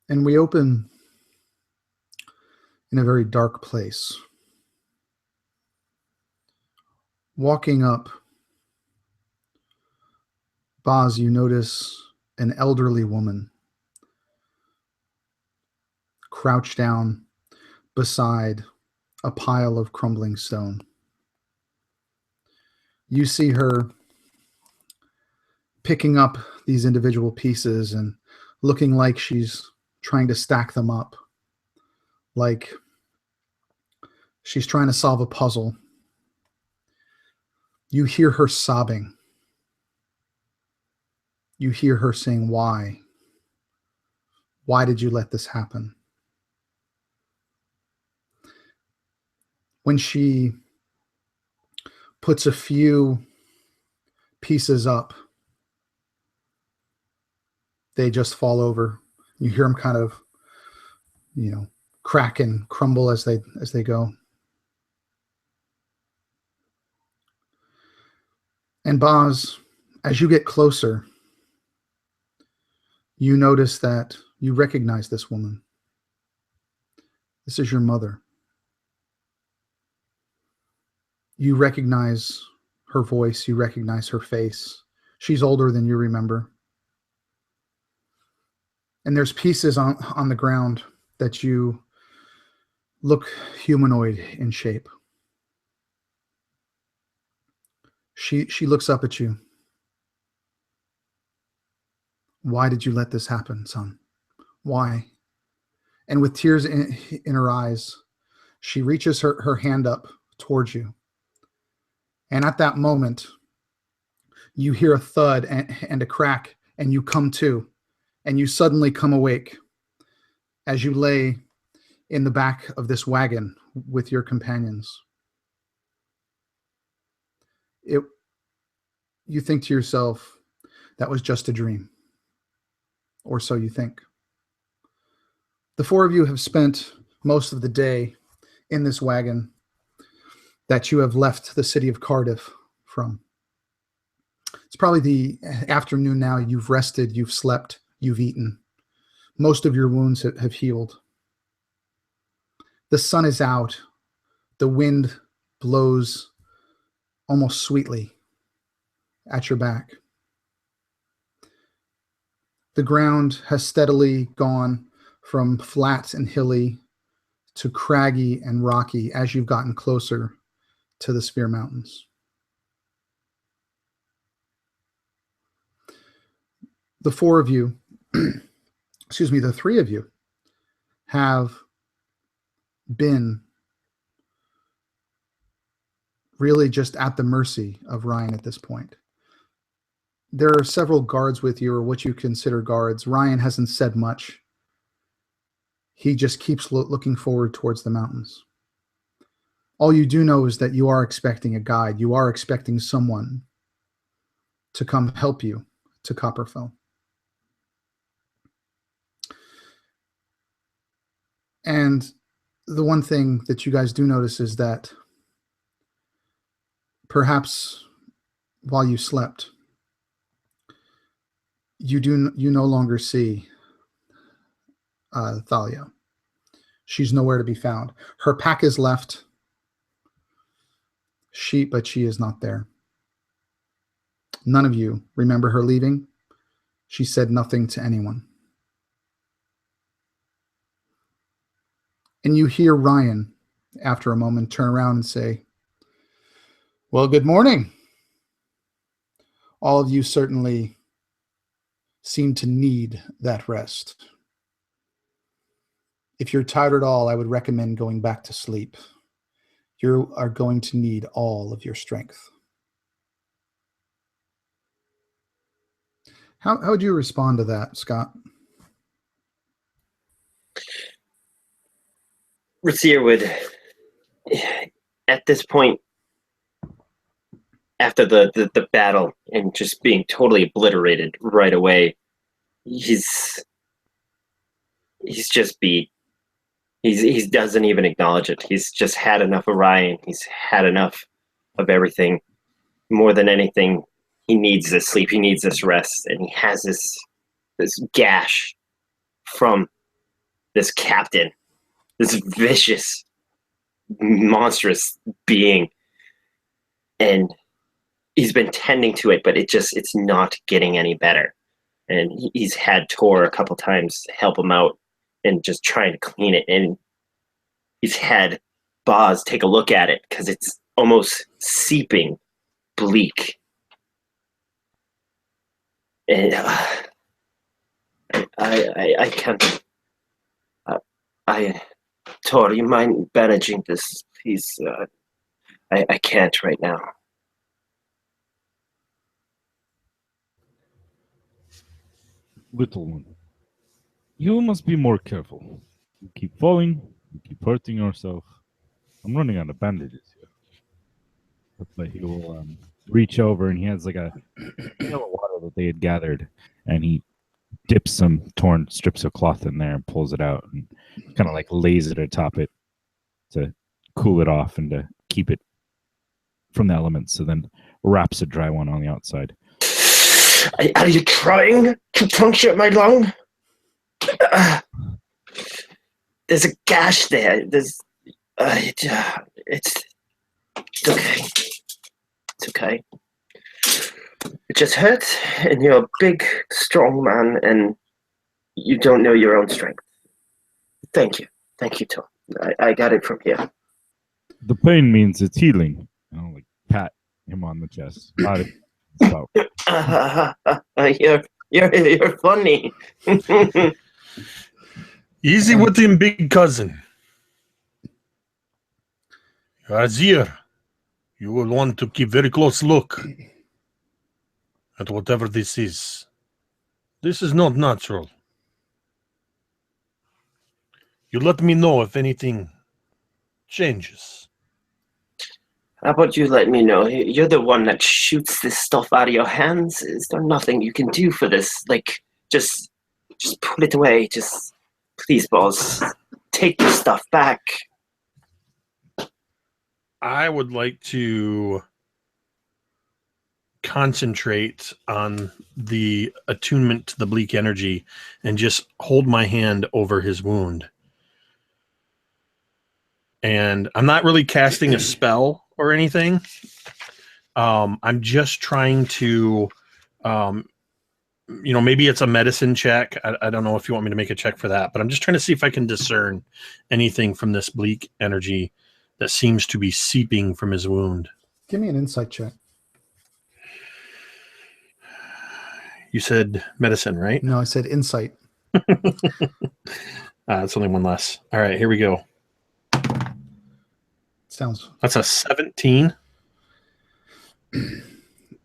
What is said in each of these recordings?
And we open in a very dark place. Walking up, Boz, you notice an elderly woman crouched down beside a pile of crumbling stone. You see her picking up these individual pieces and looking like she's trying to stack them up, like she's trying to solve a puzzle. You hear her sobbing. You hear her saying, "Why? Why did you let this happen?" When she puts a few pieces up, they just fall over. You hear them kind of, crack and crumble as they go. And Boz, as you get closer, you notice that you recognize this woman. This is your mother. You recognize her voice. You recognize her face. She's older than you remember. And there's pieces on the ground that you look humanoid in shape. She looks up at you. "Why did you let this happen, son? Why?" And with tears in her eyes, she reaches her hand up towards you. And at that moment, you hear a thud and a crack, and you come to, and you suddenly come awake as you lay in the back of this wagon with your companions. You think to yourself, that was just a dream. Or so you think. The four of you have spent most of the day in this wagon that you have left the city of Cardiff from. It's probably the afternoon now. You've rested, you've slept, you've eaten. Most of your wounds have healed. The sun is out. The wind blows almost sweetly at your back. The ground has steadily gone from flat and hilly to craggy and rocky as you've gotten closer to the Svir Mountains. The four of you, the three of you, have been really just at the mercy of Ryan at this point. There are several guards with you, or what you consider guards. Ryan hasn't said much. He just keeps looking forward towards the mountains. All you do know is that you are expecting a guide. You are expecting someone to come help you to Copperfell. And the one thing that you guys do notice is that perhaps while you slept, you no longer see Thalia. She's nowhere to be found. Her pack is left, but she is not there. None of you remember her leaving. She said nothing to anyone. And you hear Ryan, after a moment, turn around and say, "Well, good morning. All of you certainly seem to need that rest. If you're tired at all, I would recommend going back to sleep. You are going to need all of your strength." How would you respond to that, Scott? Razier would, at this point, after the battle and just being totally obliterated right away, he's just beat. He doesn't even acknowledge it. He's just had enough of Ryan. He's had enough of everything. More than anything, he needs this sleep. He needs this rest, and he has this gash from this captain, this vicious, monstrous being. And he's been tending to it, but it's not getting any better. And he's had Tor a couple times help him out and just trying to clean it. And he's had Boz take a look at it because it's almost seeping bleak. And I can't. Tor, you mind managing this, please? I can't right now. Little one, you must be more careful. You keep falling, you keep hurting yourself. I'm running out of bandages here. But he will reach over and he has like a pail of water that they had gathered, and he dips some torn strips of cloth in there and pulls it out and kind of like lays it atop it to cool it off and to keep it from the elements. So then wraps a dry one on the outside. Are you trying to puncture my lung? There's a gash there. It's okay. It's okay. It just hurts, and you're a big, strong man, and you don't know your own strength. Thank you, Tom. I got it from here. The pain means it's healing. I'll like pat him on the chest. Stop. You're funny. Easy with him, big cousin. Azir, you will want to keep very close look at whatever this is. This is not natural. You let me know if anything changes. How about you let me know? You're the one that shoots this stuff out of your hands. Is there nothing you can do for this? Like, just put it away. Just, please, boss, take the stuff back. I would like to concentrate on the attunement to the bleak energy and just hold my hand over his wound. And I'm not really casting a spell or anything. I'm just trying to, maybe it's a medicine check. I don't know if you want me to make a check for that, but I'm just trying to see if I can discern anything from this bleak energy that seems to be seeping from his wound. Give me an insight check. You said medicine, right? No, I said insight. It's only one less. All right, here we go. That's a 17.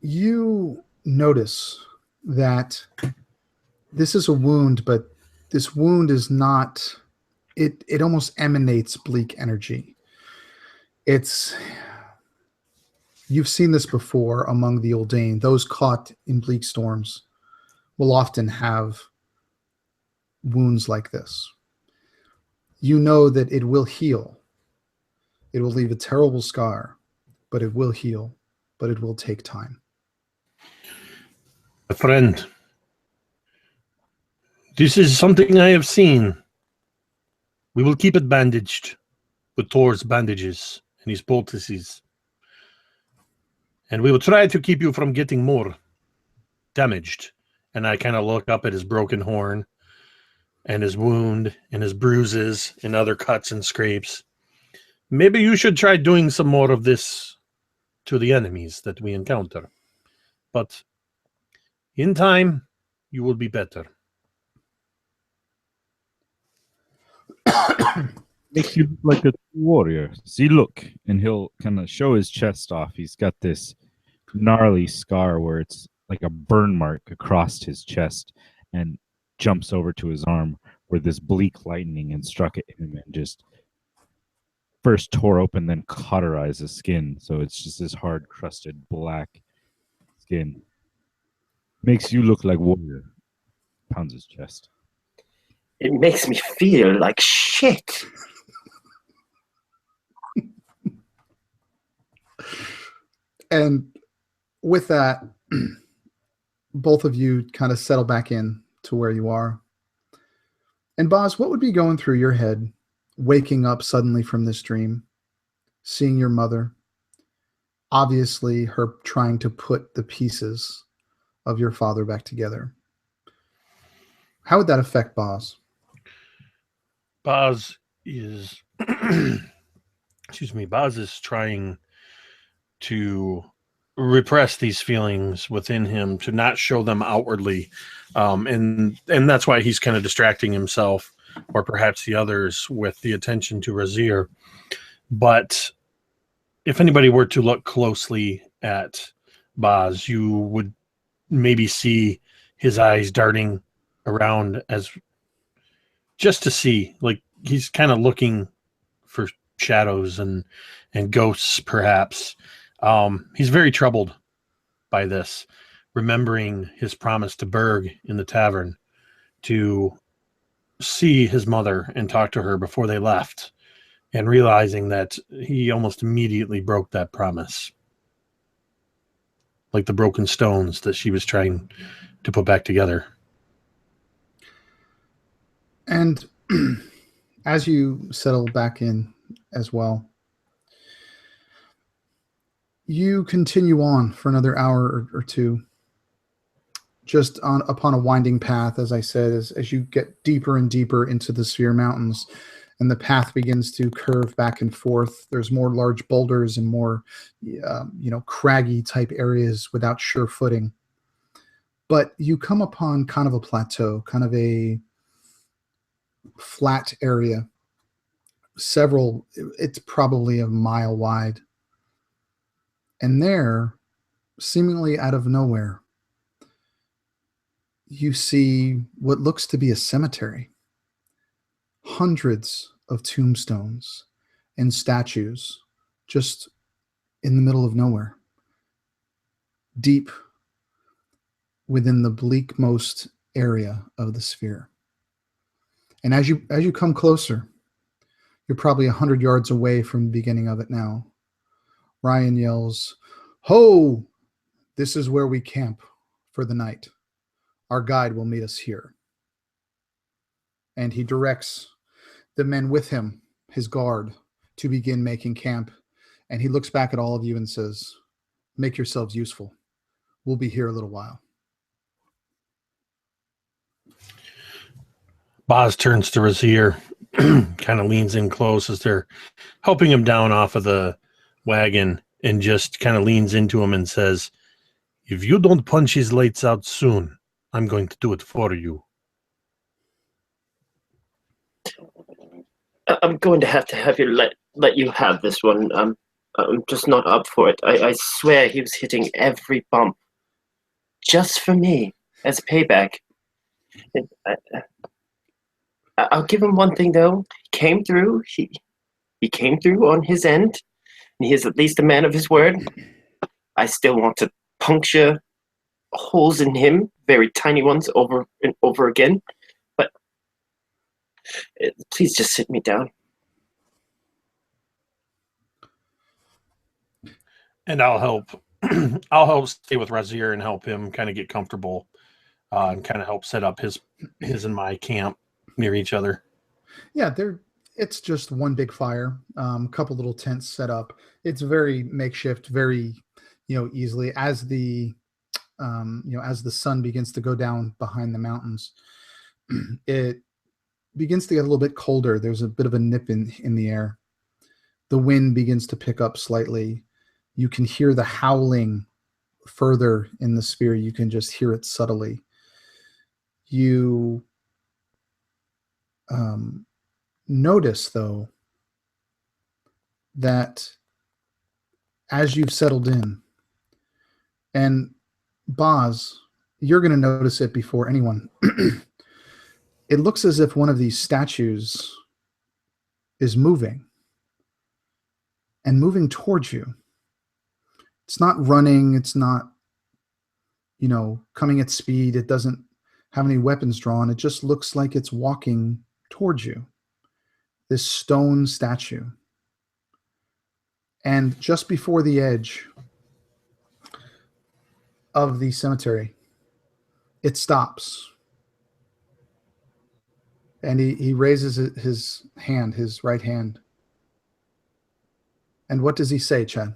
You notice that this is a wound, but this wound is not, it almost emanates bleak energy. You've seen this before among the Uldane. Those caught in bleak storms will often have wounds like this. You know that it will heal. It will leave a terrible scar, but it will heal, but it will take time. A friend, this is something I have seen. We will keep it bandaged with Thor's bandages and his poultices. And we will try to keep you from getting more damaged. And I kind of look up at his broken horn and his wound and his bruises and other cuts and scrapes. Maybe you should try doing some more of this to the enemies that we encounter. But in time, you will be better. Makes you look like a warrior. See, look, and he'll kind of show his chest off. He's got this gnarly scar where it's like a burn mark across his chest, and jumps over to his arm where this bleak lightning had struck at him and just first tore open, then cauterized his skin. So it's just this hard, crusted black skin. Makes you look like warrior. Pounds his chest. It makes me feel like shit. And with that, both of you kind of settle back in to where you are. And Boz, what would be going through your head, waking up suddenly from this dream, seeing your mother, obviously her trying to put the pieces of your father back together? How would that affect Boz? Boz is, excuse me, Boz is trying to repress these feelings within him, to not show them outwardly, and that's why he's kind of distracting himself, or perhaps the others, with the attention to Razir. But if anybody were to look closely at Boz, you would maybe see his eyes darting around, as just to see, like, he's kind of looking for shadows and ghosts, perhaps. He's very troubled by this, remembering his promise to Berg in the tavern to see his mother and talk to her before they left, and realizing that he almost immediately broke that promise, like the broken stones that she was trying to put back together. And as you settle back in as well, you continue on for another hour or two, just upon a winding path, as I said, as you get deeper and deeper into the Svir Mountains, and the path begins to curve back and forth. There's more large boulders and more, craggy type areas without sure footing. But you come upon kind of a plateau, kind of a flat area. It's probably a mile wide. And there, seemingly out of nowhere, you see what looks to be a cemetery. Hundreds of tombstones and statues just in the middle of nowhere, deep within the bleakmost area of the sphere. And as you come closer, you're probably 100 yards away from the beginning of it now. Ryan yells, "Ho! This is where we camp for the night. Our guide will meet us here." And he directs the men with him, his guard, to begin making camp. And he looks back at all of you and says, "Make yourselves useful. We'll be here a little while." Boz turns to Razir, kind of leans in close as they're helping him down off of the wagon, and just kind of leans into him and says, "If you don't punch his lights out soon, I'm going to do it for you." I'm going to have you let you have this one. I'm just not up for it. I swear he was hitting every bump just for me as payback. I'll give him one thing though. He came through. He came through on his end, and he is at least a man of his word. I still want to puncture holes in him, very tiny ones, over and over again. But please just sit me down. And I'll help. I'll help stay with Razir and help him kind of get comfortable, and kind of help set up his and my camp near each other. Yeah, it's just one big fire, a couple little tents set up. It's very makeshift, very, easily as the sun begins to go down behind the mountains, it begins to get a little bit colder. There's a bit of a nip in the air. The wind begins to pick up slightly. You can hear the howling further in the sphere. You can just hear it subtly. You notice, though, that as you've settled in, and Boz, you're going to notice it before anyone. It looks as if one of these statues is moving and moving towards you. It's not running. It's not, coming at speed. It doesn't have any weapons drawn. It just looks like it's walking towards you. This stone statue. And just before the edge of the cemetery, it stops. And he raises his hand, his right hand. And what does he say, Chad?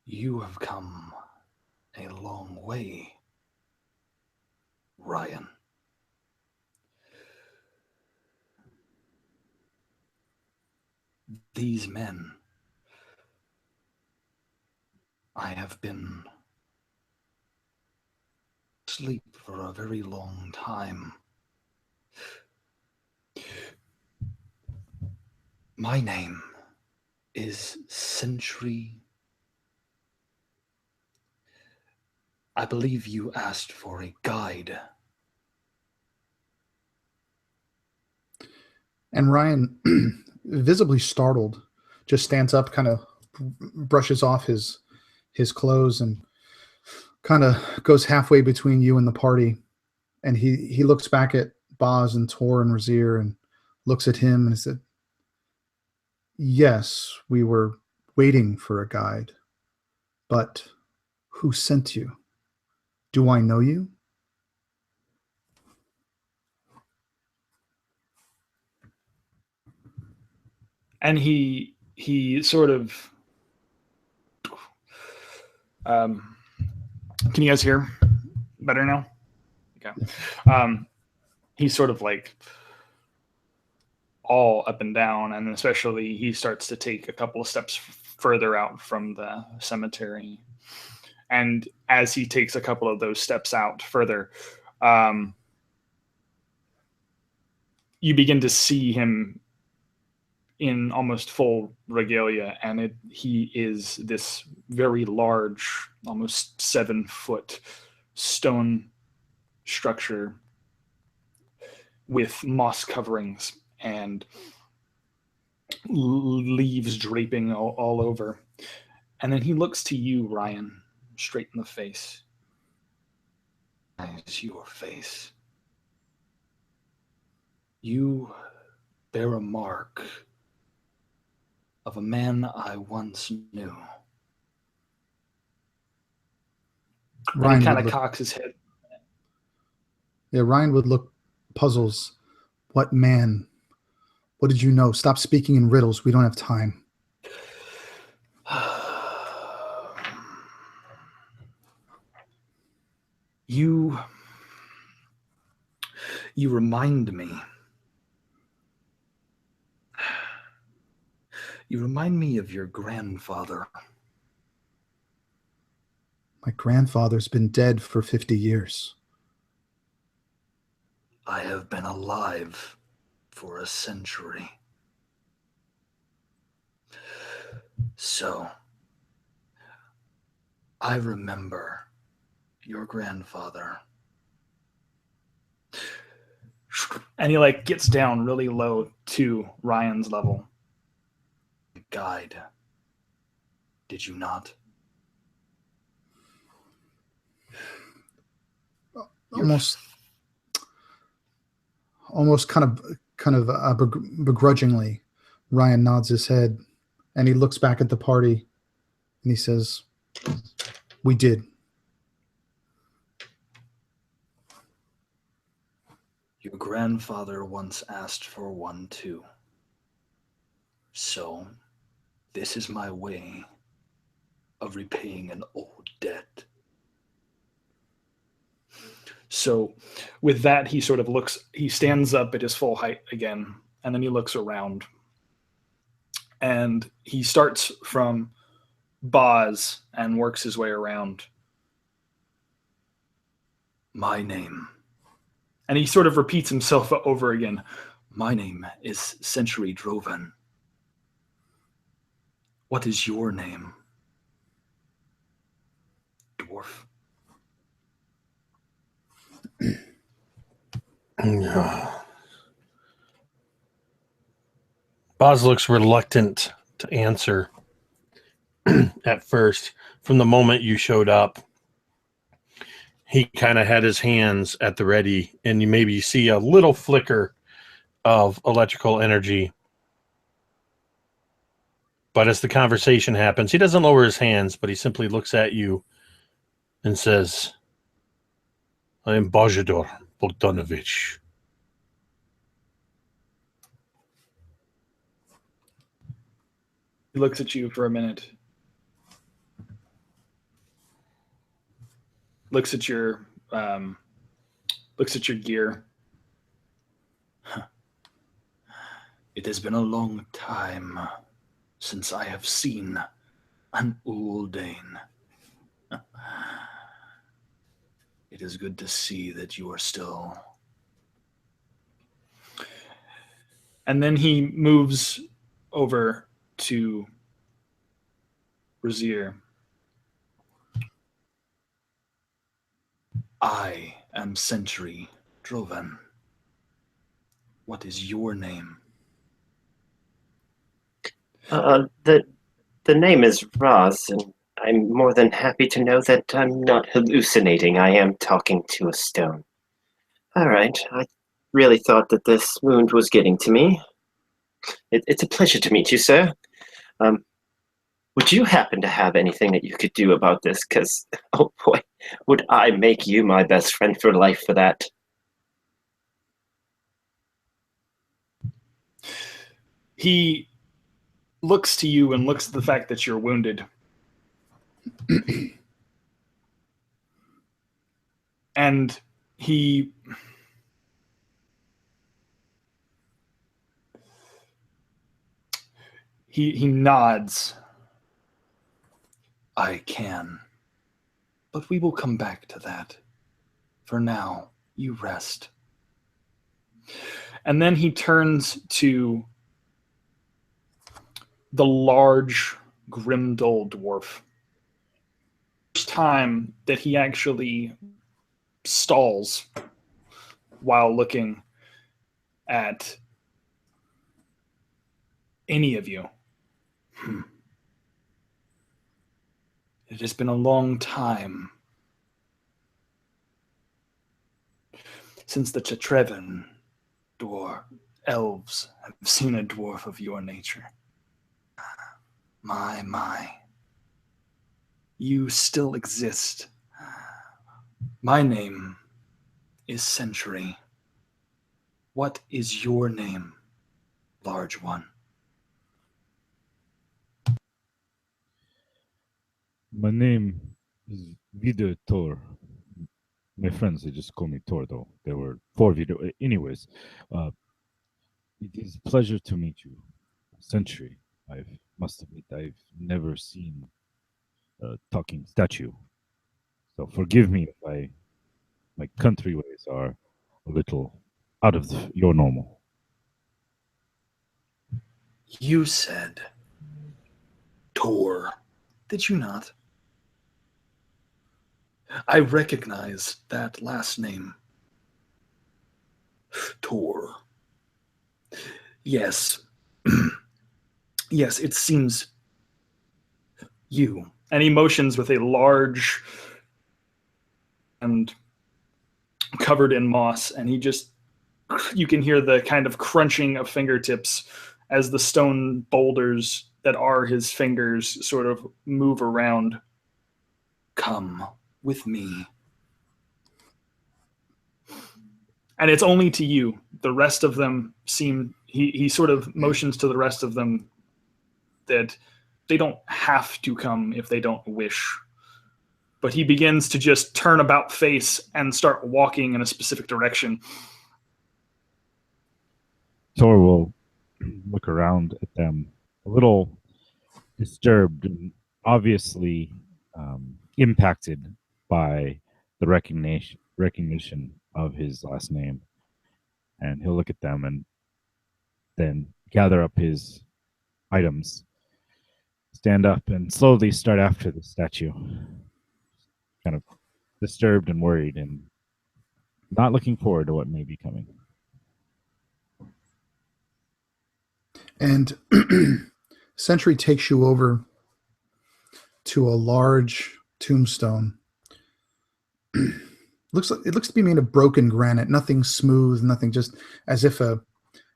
You have come a long way, Ryan. These men, I have been asleep for a very long time. My name is Sentry. I believe you asked for a guide. And Ryan, visibly startled, just stands up, kind of brushes off his clothes, and kind of goes halfway between you and the party. And he looks back at Boz and Tor and Razir and looks at him and said, "Yes, we were waiting for a guide, but who sent you? Do I know you?" And he sort of can you guys hear better now? Okay. He's sort of like all up and down, and especially he starts to take a couple of steps further out from the cemetery. And as he takes a couple of those steps out further, you begin to see him in almost full regalia, and he is this very large, almost 7-foot stone structure with moss coverings and leaves draping all over. And then he looks to you, Ryan, straight in the face. Eyes your face. You bear a mark of a man I once knew. Ryan kind of cocks his head. Yeah, Ryan would look puzzles. What man? What did you know? Stop speaking in riddles. We don't have time. You remind me. You remind me of your grandfather. My grandfather's been dead for 50 years. I have been alive for a century. So, I remember your grandfather. And he like gets down really low to Ryan's level. Guide. Did you not? Almost kind of begrudgingly, Ryan nods his head, and he looks back at the party, and he says, "We did." Your grandfather once asked for one too. So, this is my way of repaying an old debt. So with that, he sort of he stands up at his full height again, and then he looks around. And he starts from Boz and works his way around. My name. And he sort of repeats himself over again. My name is Century Drovan. What is your name? Dwarf. Boz looks reluctant to answer at first. From the moment you showed up, he kind of had his hands at the ready, and you maybe see a little flicker of electrical energy. But as the conversation happens, he doesn't lower his hands, but he simply looks at you and says, I am Bojidor Bogdanovich. He looks at you for a minute. Looks at your gear. It has been a long time since I have seen an Uldane. It is good to see that you are still. And then he moves over to Brazier. I am Sentry Drovan. What is your name? The name is Raz, and I'm more than happy to know that I'm not hallucinating. I am talking to a stone. All right, I really thought that this wound was getting to me. It's a pleasure to meet you, sir. Would you happen to have anything that you could do about this? Because, oh boy, would I make you my best friend for life for that. He looks to you and looks at the fact that you're wounded. And he nods. I can. But we will come back to that. For now, you rest. And then he turns to the large Grimdol dwarf. First time that he actually stalls while looking at any of you. It has been a long time since the Chetrevan elves have seen a dwarf of your nature. My. You still exist. My name is Sentry. What is your name, large one? My name is Vidar Tor. My friends, they just call me Tor, though. There were 4 Vidar. Anyways, it is a pleasure to meet you. Century. Must admit, I've never seen a talking statue. So forgive me if my country ways are a little out of your normal. You said Tor, did you not? I recognize that last name. Tor. Yes. Yes, it seems you. And he motions with a large and covered in moss, and you can hear the kind of crunching of fingertips as the stone boulders that are his fingers sort of move around. Come with me. And it's only to you. The rest of them seem, he sort of motions to the rest of them that they don't have to come if they don't wish. But he begins to just turn about face and start walking in a specific direction. Tor will look around at them, a little disturbed and obviously impacted by the recognition of his last name. And he'll look at them and then gather up his items, stand up, and slowly start after the statue. Kind of disturbed and worried and not looking forward to what may be coming. And Sentry takes you over to a large tombstone. It looks to be made of broken granite, nothing smooth, nothing, just as if a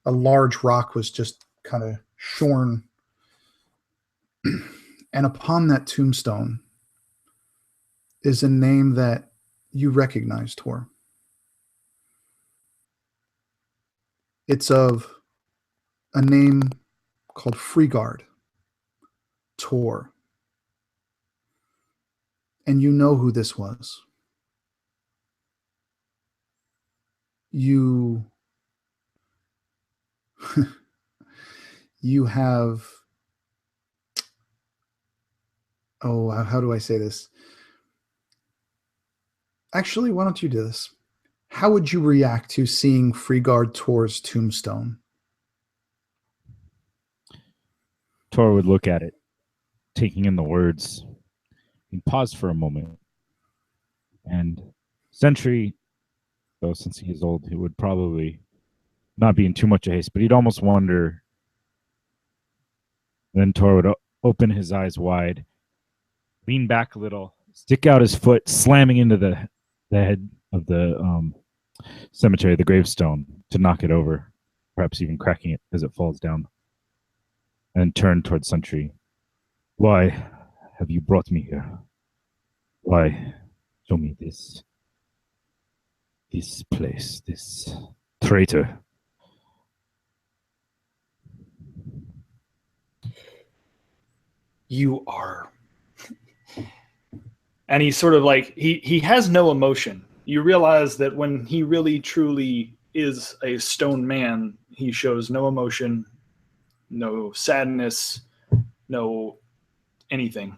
large rock was just kind of shorn And upon that tombstone is a name that you recognize, Tor. It's of a name called Freeguard, Tor. And you know who this was. You you have, oh, how do I say this? Actually, why don't you do this? How would you react to seeing Freeguard Tor's tombstone? Tor would look at it, taking in the words. He'd pause for a moment. And Sentry, though since he is old, he would probably not be in too much of haste, but he'd almost wonder. Then Tor would open his eyes wide, lean back a little, stick out his foot, slamming into the head of the cemetery, the gravestone, to knock it over, perhaps even cracking it as it falls down, and turn towards Sentry. Why have you brought me here? Why show me this place, this traitor? You are. And he's sort of like, he has no emotion. You realize that when he really truly is a stone man, he shows no emotion, no sadness, no anything.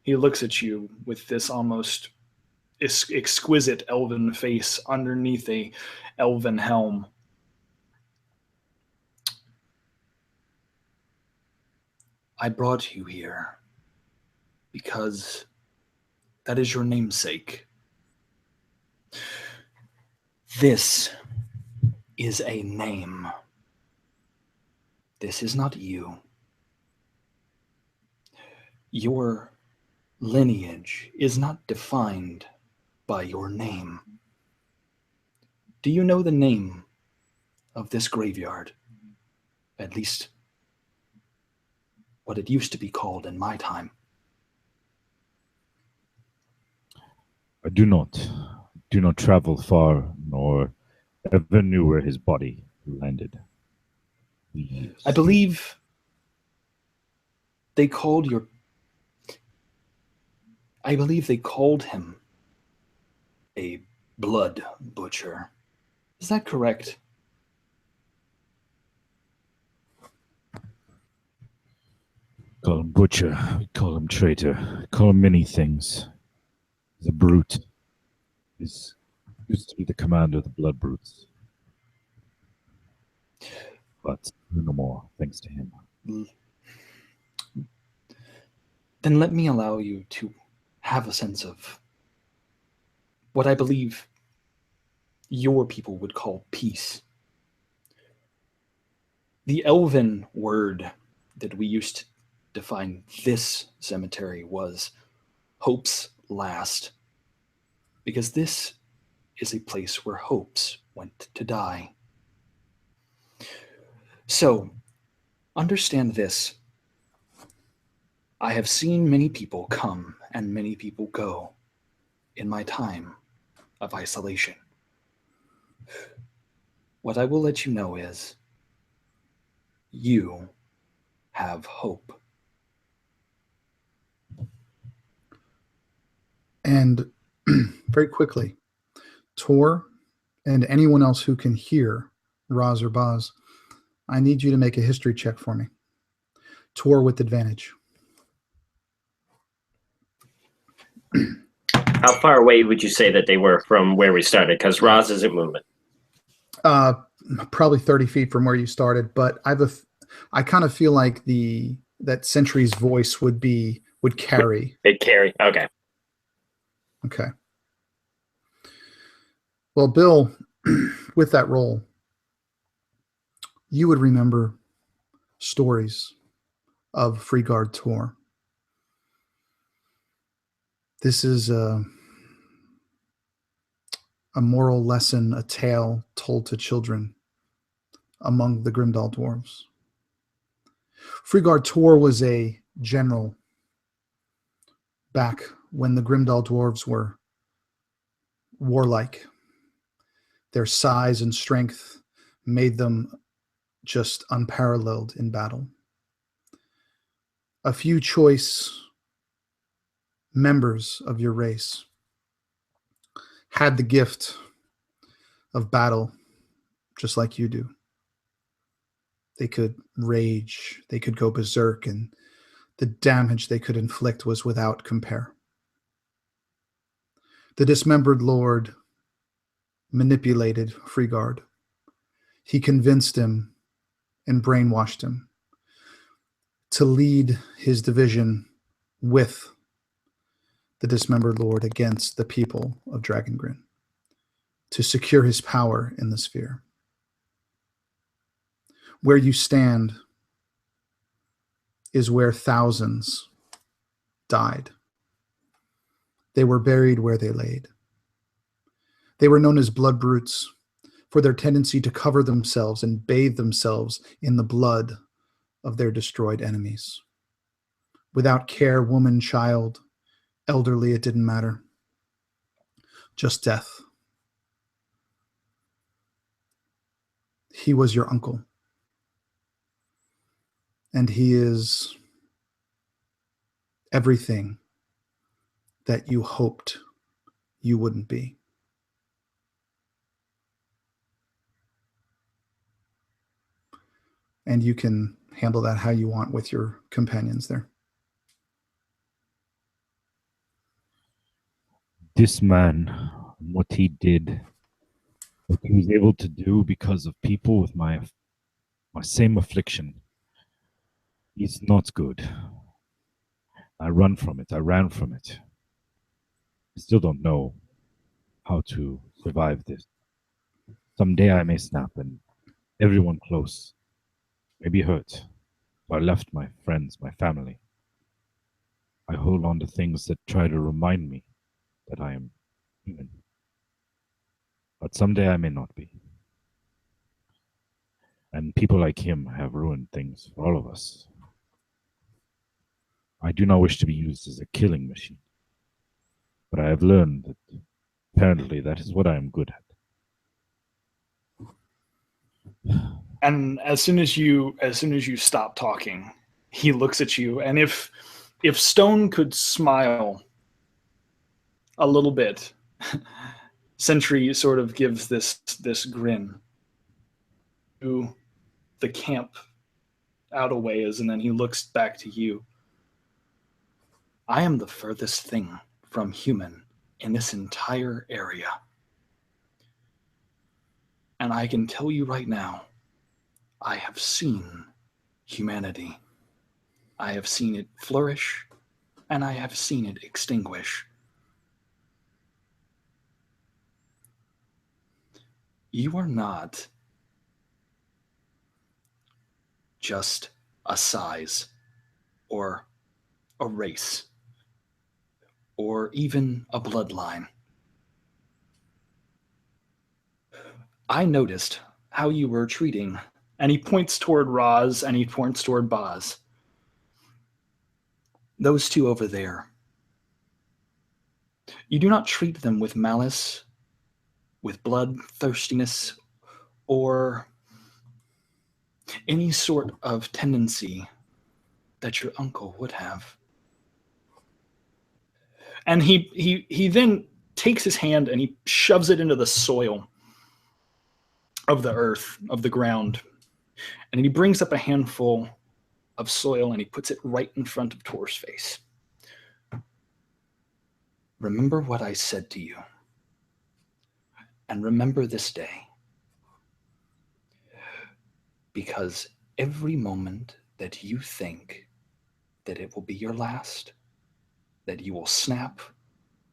He looks at you with this almost exquisite elven face underneath a elven helm. I brought you here because that is your namesake. This is a name. This is not you. Your lineage is not defined by your name. Do you know the name of this graveyard? At least what it used to be called in my time. I do not travel far, nor ever knew where his body landed. I believe they called him a blood butcher. Is that correct? Call him butcher, we call him traitor, we call him many things. He's a brute. He's used to be the commander of the blood brutes. But no more, thanks to him. Then let me allow you to have a sense of what I believe your people would call peace. The elven word that we used to define this cemetery was hope's last, because this is a place where hopes went to die. So, understand this. I have seen many people come and many people go in my time of isolation. What I will let you know is you have hope. And very quickly, Tor and anyone else who can hear Raz or Baz, I need you to make a history check for me. Tor with advantage. How far away would you say that they were from where we started? Because Raz isn't moving. Probably 30 feet from where you started, but I kind of feel like that Sentry's voice would carry. It'd carry. Okay. Okay. Well, Bill, with that role, you would remember stories of Freeguard Tor. This is a moral lesson, a tale told to children among the Grimdall dwarves. Freeguard Tor was a general back when the Grimdall dwarves were warlike. Their size and strength made them just unparalleled in battle. A few choice members of your race had the gift of battle just like you do. They could rage, they could go berserk, and the damage they could inflict was without compare. The dismembered lord manipulated Freeguard. He convinced him and brainwashed him to lead his division with the dismembered lord against the people of Dragongrin, to secure his power in the sphere. Where you stand is where thousands died. They were buried where they laid. They were known as blood brutes for their tendency to cover themselves and bathe themselves in the blood of their destroyed enemies. Without care, woman, child, elderly, it didn't matter. Just death. He was your uncle. And he is everything that you hoped you wouldn't be. And you can handle that how you want with your companions there. This man, what he did, what he was able to do because of people with my same affliction, he's not good. I ran from it. I still don't know how to survive this. Someday I may snap and everyone close may be hurt. So I left my friends, my family. I hold on to things that try to remind me that I am human. But someday I may not be. And people like him have ruined things for all of us. I do not wish to be used as a killing machine. But I have learned that apparently that is what I am good at. And as soon as you stop talking, he looks at you, and if Stone could smile a little bit, Sentry sort of gives this grin to the camp out a ways, and then he looks back to you. I am the furthest thing from human in this entire area. And I can tell you right now, I have seen humanity. I have seen it flourish, and I have seen it extinguish. You are not just a size or a race or even a bloodline. I noticed how you were treating, and he points toward Roz and he points toward Boz. Those two over there. You do not treat them with malice, with bloodthirstiness, or any sort of tendency that your uncle would have. And he then takes his hand and he shoves it into the soil of the earth, of the ground. And he brings up a handful of soil and he puts it right in front of Tor's face. Remember what I said to you. And remember this day. Because every moment that you think that it will be your last, that you will snap,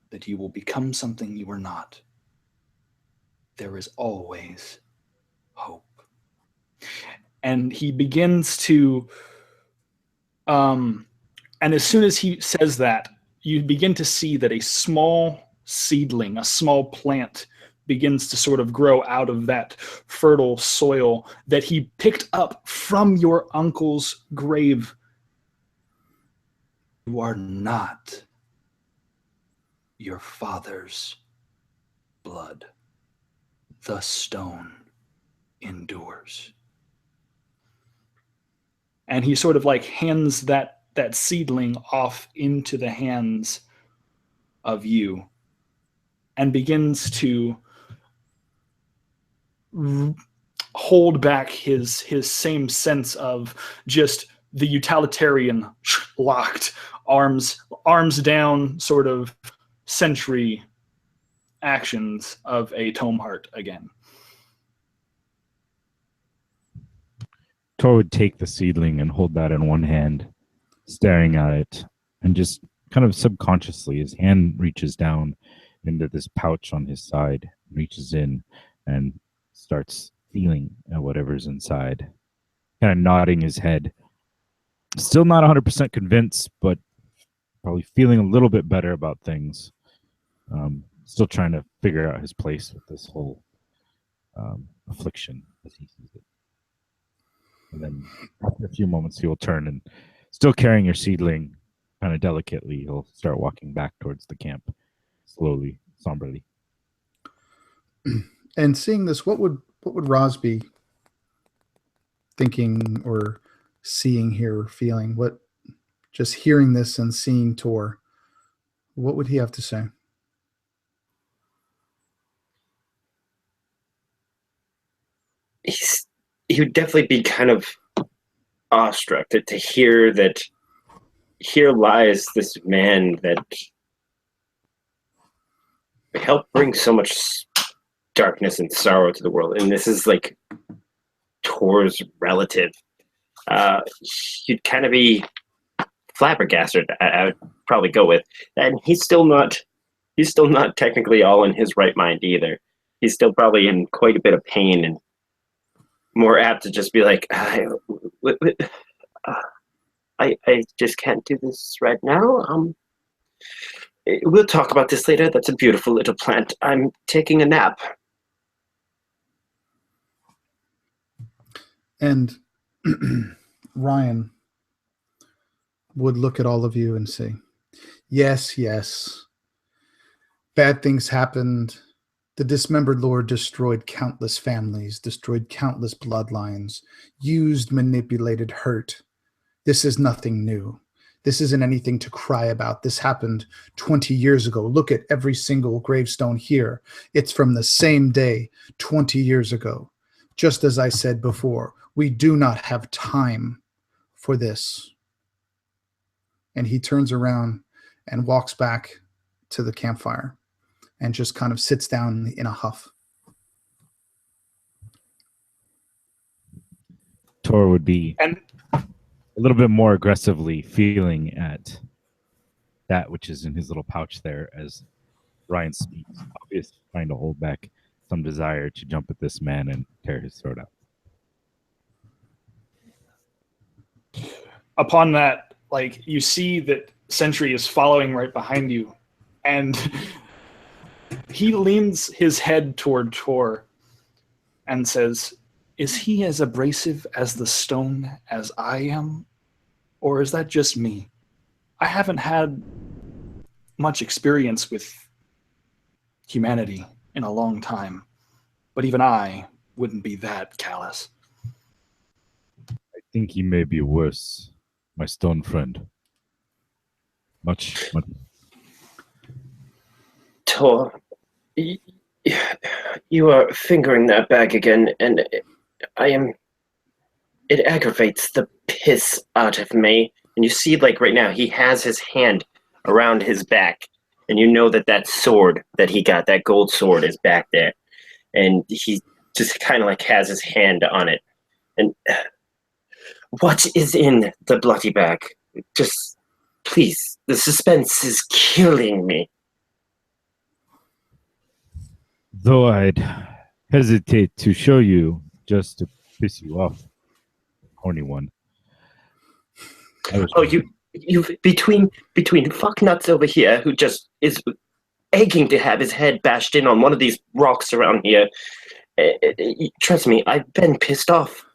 that you will become something you are not, there is always hope. And he begins to, and as soon as he says that, you begin to see that a small seedling, a small plant, begins to sort of grow out of that fertile soil that he picked up from your uncle's grave. You are not your father's blood. The stone endures. And he sort of like hands that seedling off into the hands of you and begins to hold back his same sense of just the utilitarian locked arms down sort of sentry actions of a tome heart again. Tor would take the seedling and hold that in one hand, staring at it, and just kind of subconsciously, his hand reaches down into this pouch on his side, reaches in, and starts feeling at whatever's inside, kind of nodding his head. Still not 100% convinced, but probably feeling a little bit better about things. Still trying to figure out his place with this whole affliction as he sees it. And then after a few moments, he will turn and, still carrying your seedling, kind of delicately, he'll start walking back towards the camp, slowly, somberly. And seeing this, what would Roz be thinking or seeing here or feeling? What, just hearing this and seeing Tor, what would he have to say? He would definitely be kind of awestruck to hear that here lies this man that helped bring so much darkness and sorrow to the world, and this is like Tor's relative. He'd kind of be flabbergasted. I would probably go with, and he's still not technically all in his right mind either. He's still probably in quite a bit of pain and more apt to just be like, I just can't do this right now. We'll talk about this later. That's a beautiful little plant. I'm taking a nap. And Ryan would look at all of you and say, yes, bad things happened. The dismembered lord destroyed countless families, destroyed countless bloodlines, used, manipulated, hurt. This is nothing new. This isn't anything to cry about. This happened 20 years ago. Look at every single gravestone here. It's from the same day 20 years ago. Just as I said before, we do not have time for this. And he turns around and walks back to the campfire and just kind of sits down in a huff. Tor would be a little bit more aggressively feeling at that which is in his little pouch there as Ryan speaks, obviously trying to hold back some desire to jump at this man and tear his throat out. Upon that, like, you see that Sentry is following right behind you, and he leans his head toward Tor and says, is he as abrasive as the stone as I am? Or is that just me? I haven't had much experience with humanity in a long time, but even I wouldn't be that callous. I think he may be worse, my stone friend. Much. Tor, you are fingering that bag again, and it aggravates the piss out of me. And you see, like, right now, he has his hand around his back, and you know that sword that he got, that gold sword, is back there. And he just kind of like has his hand on it. And what is in the bloody bag? Just, please, the suspense is killing me. Though I'd hesitate to show you just to piss you off, horny one. Oh, you've between fucknuts over here who just is aching to have his head bashed in on one of these rocks around here. Trust me, I've been pissed off.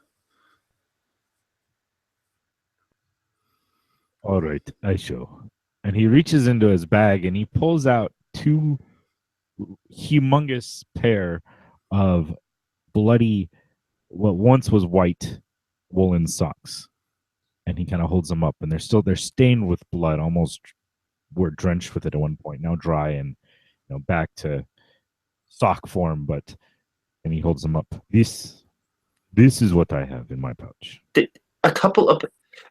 All right, I show. And he reaches into his bag and he pulls out 2 humongous pair of bloody, what once was white woolen socks. And he kind of holds them up, and they're stained with blood, almost were drenched with it at one point, now dry and back to sock form, and he holds them up. This is what I have in my pouch. A couple of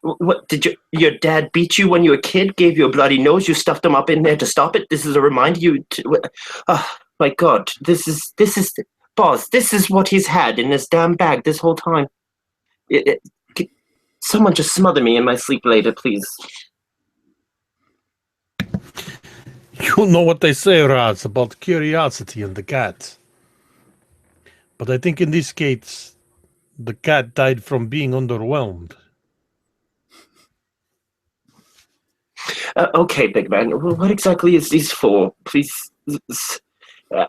what did your dad beat you when you were a kid? Gave you a bloody nose? You stuffed them up in there to stop it? This is a reminder you. Oh my God! This is boss. This is what he's had in this damn bag this whole time. Someone just smother me in my sleep later, please. You know what they say, Raz, about curiosity and the cat. But I think in this case, the cat died from being underwhelmed. Okay, big man. What exactly is these for? Please.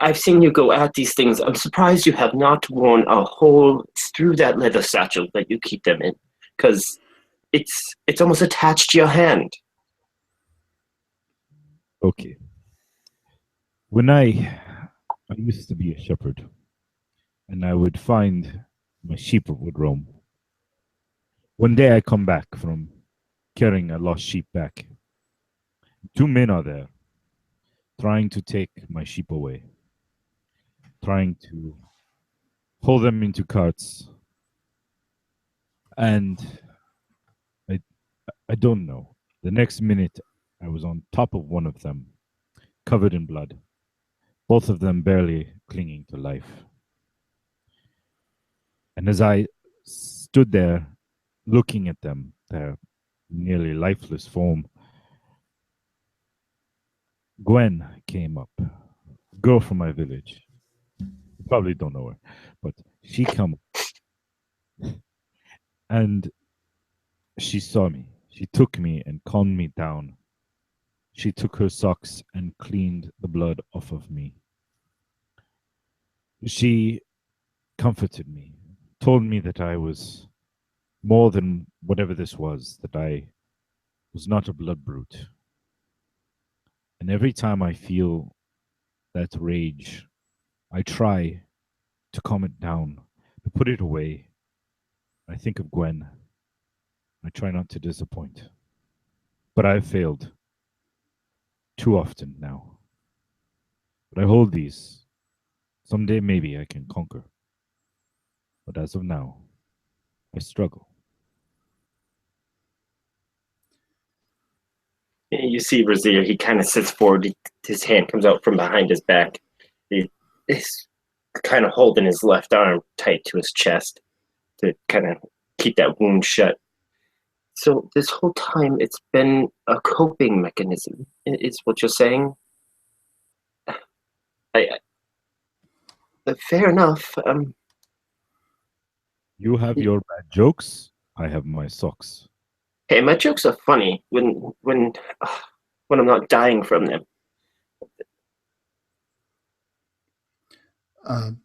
I've seen you go at these things. I'm surprised you have not worn a hole through that leather satchel that you keep them in, because it's almost attached to your hand. Okay. When I used to be a shepherd, and I would find my sheep would roam. One day I come back from carrying a lost sheep back. 2 men are there, trying to take my sheep away, trying to pull them into carts. And I don't know. The next minute, I was on top of one of them, covered in blood, both of them barely clinging to life. And as I stood there looking at them, their nearly lifeless form, Gwen came up, a girl from my village. You probably don't know her, but she came up. And she saw me. She took me and calmed me down. She took her socks and cleaned the blood off of me. She comforted me, told me that I was more than whatever this was, that I was not a blood brute. And every time I feel that rage, I try to calm it down, to put it away. I think of Gwen. I try not to disappoint. But I've failed too often now. But I hold these. Someday maybe I can conquer. But as of now, I struggle. You see Brazier, he kind of sits forward. His hand comes out from behind his back. He's kind of holding his left arm tight to his chest to kind of keep that wound shut. So this whole time, it's been a coping mechanism, is what you're saying? Fair enough. You have your bad jokes. I have my socks. Hey, my jokes are funny when I'm not dying from them.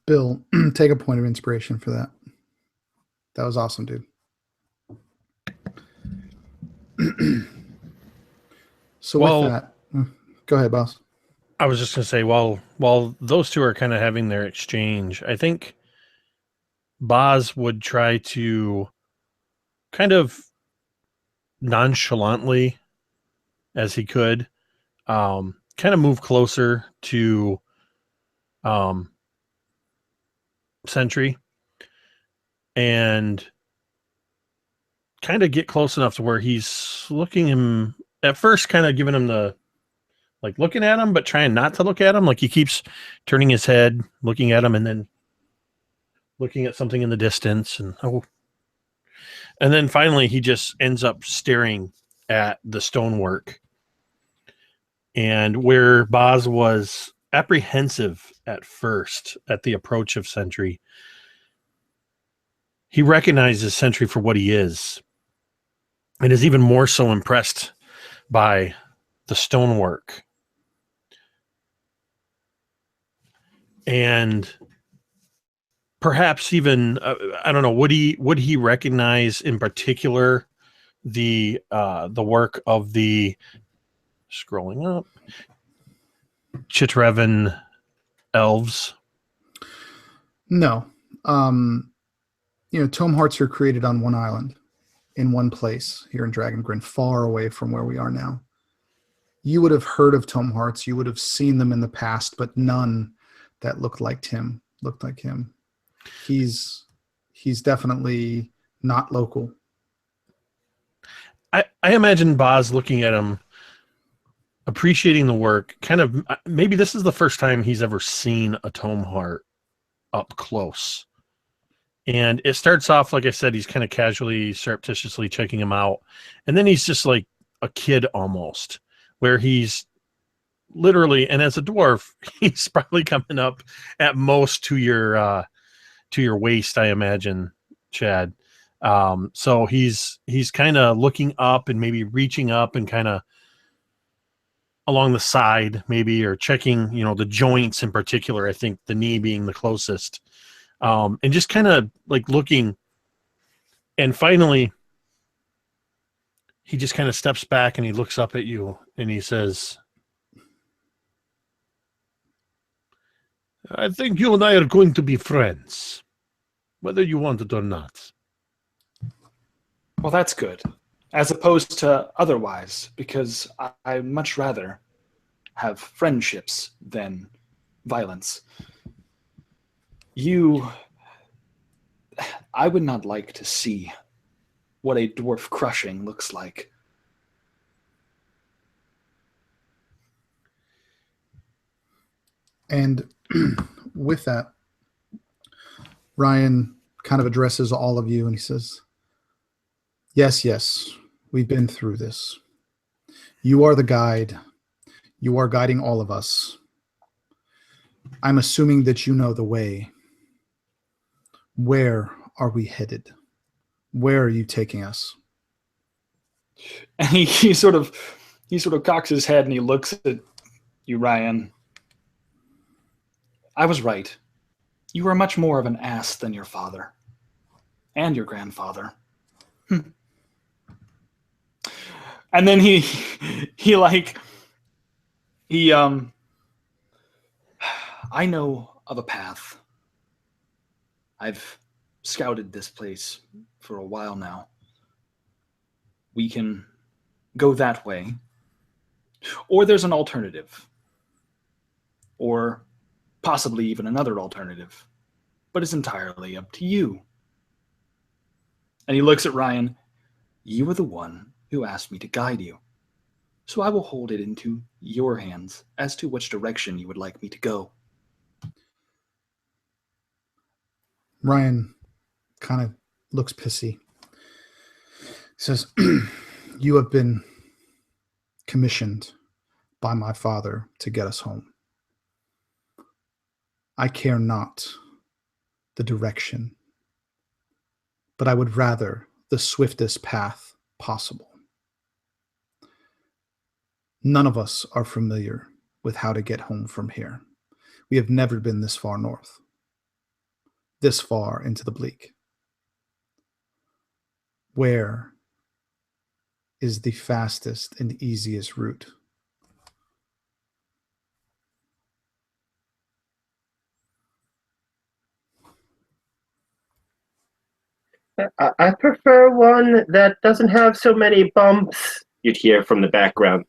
Bill, take a point of inspiration for that. That was awesome, dude. So with that, go ahead, boss. I was just going to say, while those two are kind of having their exchange, I think Boz would try to kind of nonchalantly as he could, kind of move closer to Sentry and kind of get close enough to where he's looking him at first, kind of giving him the like looking at him, but trying not to look at him. Like he keeps turning his head, looking at him, and then looking at something in the distance. And then finally he just ends up staring at the stonework. And where Boz was apprehensive at first at the approach of Sentry, he recognizes Sentry for what he is and is even more so impressed by the stonework. And perhaps even, I don't know, would he recognize in particular the work of the scrolling up Chitrevan elves? No. Tome hearts are created on one island, in one place here in Dragongrin, far away from where we are now. You would have heard of tome hearts. You would have seen them in the past, but none that looked like him. He's definitely not local. I imagine Boz looking at him, appreciating the work. Kind of, maybe this is the first time he's ever seen a tome heart up close. And it starts off, like I said, he's kind of casually, surreptitiously checking him out. And then he's just like a kid almost, where he's literally, and as a dwarf, he's probably coming up at most to your waist, I imagine, Chad. So he's kind of looking up and maybe reaching up and kind of along the side, maybe, or checking, the joints in particular. I think the knee being the closest. And just kind of like looking, and finally he just kind of steps back and he looks up at you and he says, I think you and I are going to be friends, whether you want it or not. Well, that's good, as opposed to otherwise, because I'd much rather have friendships than violence. I would not like to see what a dwarf crushing looks like. And with that, Ryan kind of addresses all of you and he says, yes, we've been through this. You are the guide. You are guiding all of us. I'm assuming that you know the way. Where are we headed? Where are you taking us? And he sort of cocks his head and he looks at you, Ryan. I was right. You are much more of an ass than your father and your grandfather. And then I know of a path. I've scouted this place for a while now. We can go that way, or there's an alternative, or possibly even another alternative, but it's entirely up to you. And he looks at Ryan. You were the one who asked me to guide you, so I will hold it into your hands as to which direction you would like me to go. Ryan kind of looks pissy. He says, you have been commissioned by my father to get us home. I care not the direction, but I would rather the swiftest path possible. None of us are familiar with how to get home from here. We have never been this far north, this far into the bleak. Where is the fastest and easiest route? I prefer one that doesn't have so many bumps, you'd hear from the background.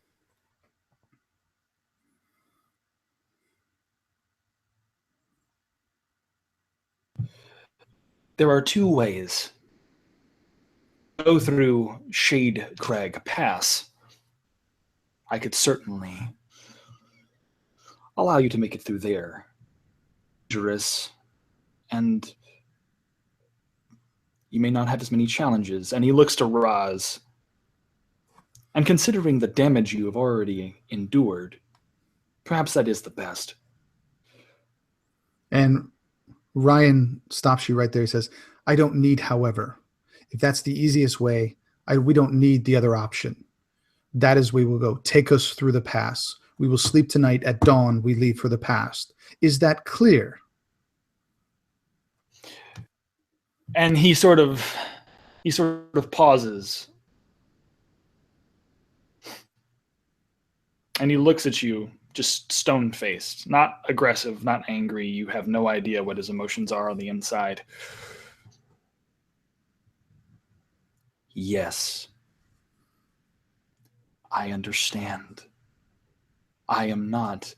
There are two ways. Go through Shade Crag Pass. I could certainly allow you to make it through there. Treacherous, and you may not have as many challenges. And he looks to Raz. And considering the damage you have already endured, perhaps that is the best. And Ryan stops you right there. He says, I don't need, however. If that's the easiest way, we don't need the other option. That is, we will go. Take us through the pass. We will sleep tonight. At dawn, we leave for the past. Is that clear? And he sort of pauses And he looks at you, just stone-faced, not aggressive, not angry. You have no idea what his emotions are on the inside. Yes, I understand. I am not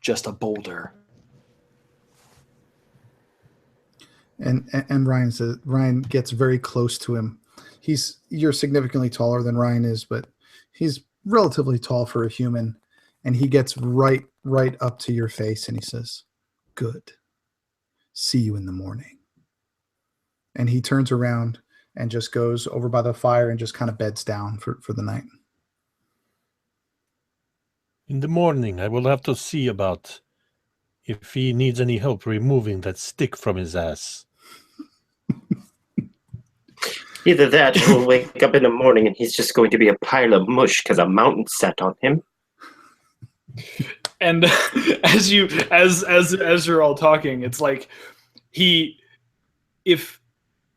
just a boulder. And Ryan gets very close to him. You're significantly taller than Ryan is, but he's relatively tall for a human. And he gets right up to your face and he says, "Good. See you in the morning." And he turns around and just goes over by the fire and just kind of beds down for the night. In the morning, I will have to see about if he needs any help removing that stick from his ass. Either that, or we'll wake up in the morning and he's just going to be a pile of mush because a mountain set on him. And as you're all talking, it's like if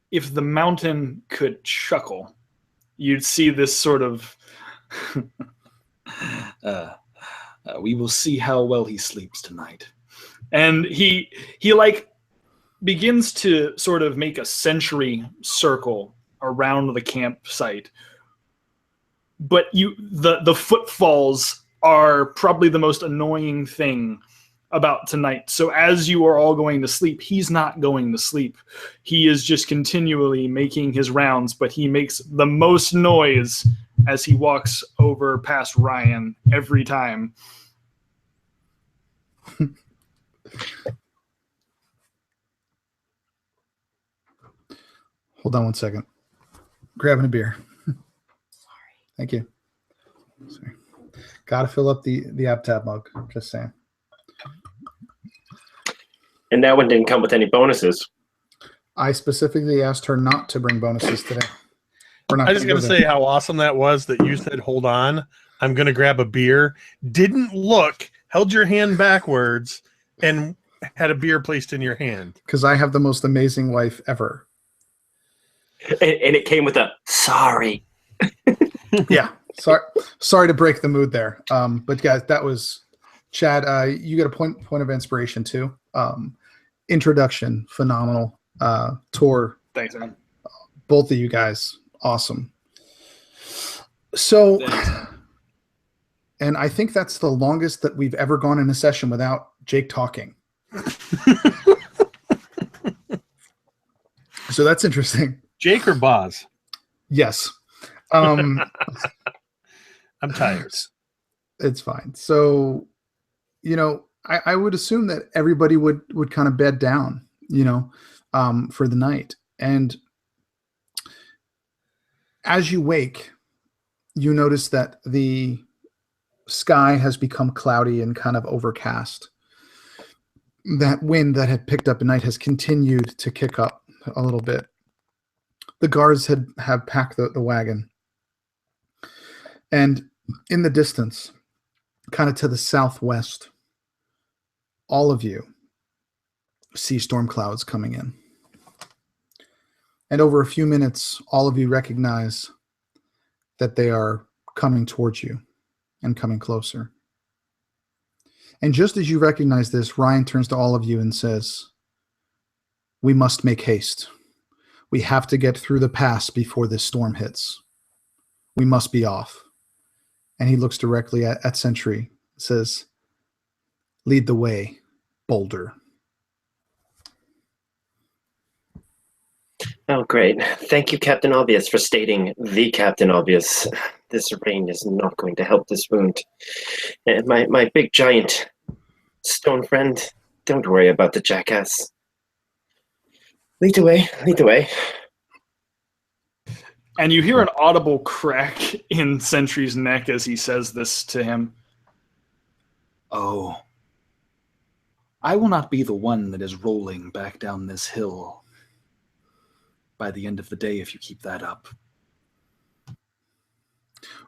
the mountain could chuckle, you'd see this sort of we will see how well he sleeps tonight. And he like begins to sort of make a century circle around the campsite. But the footfalls are probably the most annoying thing about tonight. So as you are all going to sleep, he's not going to sleep. He is just continually making his rounds, but he makes the most noise as he walks over past Ryan every time. Hold on one second. Grabbing a beer. Sorry. Thank you. Sorry. Got to fill up the AppTab mug. Just saying. And that one didn't come with any bonuses. I specifically asked her not to bring bonuses today. I was going to say how awesome that was that you said, "Hold on, I'm going to grab a beer." Didn't look, held your hand backwards, and had a beer placed in your hand. Because I have the most amazing wife ever. And it came with a sorry. Yeah. Sorry to break the mood there. But guys, that was Chad. You get a point of inspiration too. Introduction, phenomenal. Tour. Thanks, man. Both of you guys, awesome. So, and I think that's the longest that we've ever gone in a session without Jake talking. So that's interesting. Jake or Boz? Yes. I'm tired. It's fine. So, I would assume that everybody would kind of bed down, for the night. And as you wake, you notice that the sky has become cloudy and kind of overcast. That wind that had picked up at night has continued to kick up a little bit. The guards have packed the wagon. And in the distance, kind of to the southwest, all of you see storm clouds coming in. And over a few minutes, all of you recognize that they are coming towards you and coming closer. And just as you recognize this, Ryan turns to all of you and says, "We must make haste. We have to get through the pass before this storm hits. We must be off." And he looks directly at Sentry and says, "Lead the way, Boulder." Oh, great. Thank you, Captain Obvious, for stating the Captain Obvious. This rain is not going to help this wound. And my big giant stone friend, don't worry about the jackass. Lead the way, lead the way. And you hear an audible crack in Sentry's neck as he says this to him. "Oh, I will not be the one that is rolling back down this hill by the end of the day if you keep that up."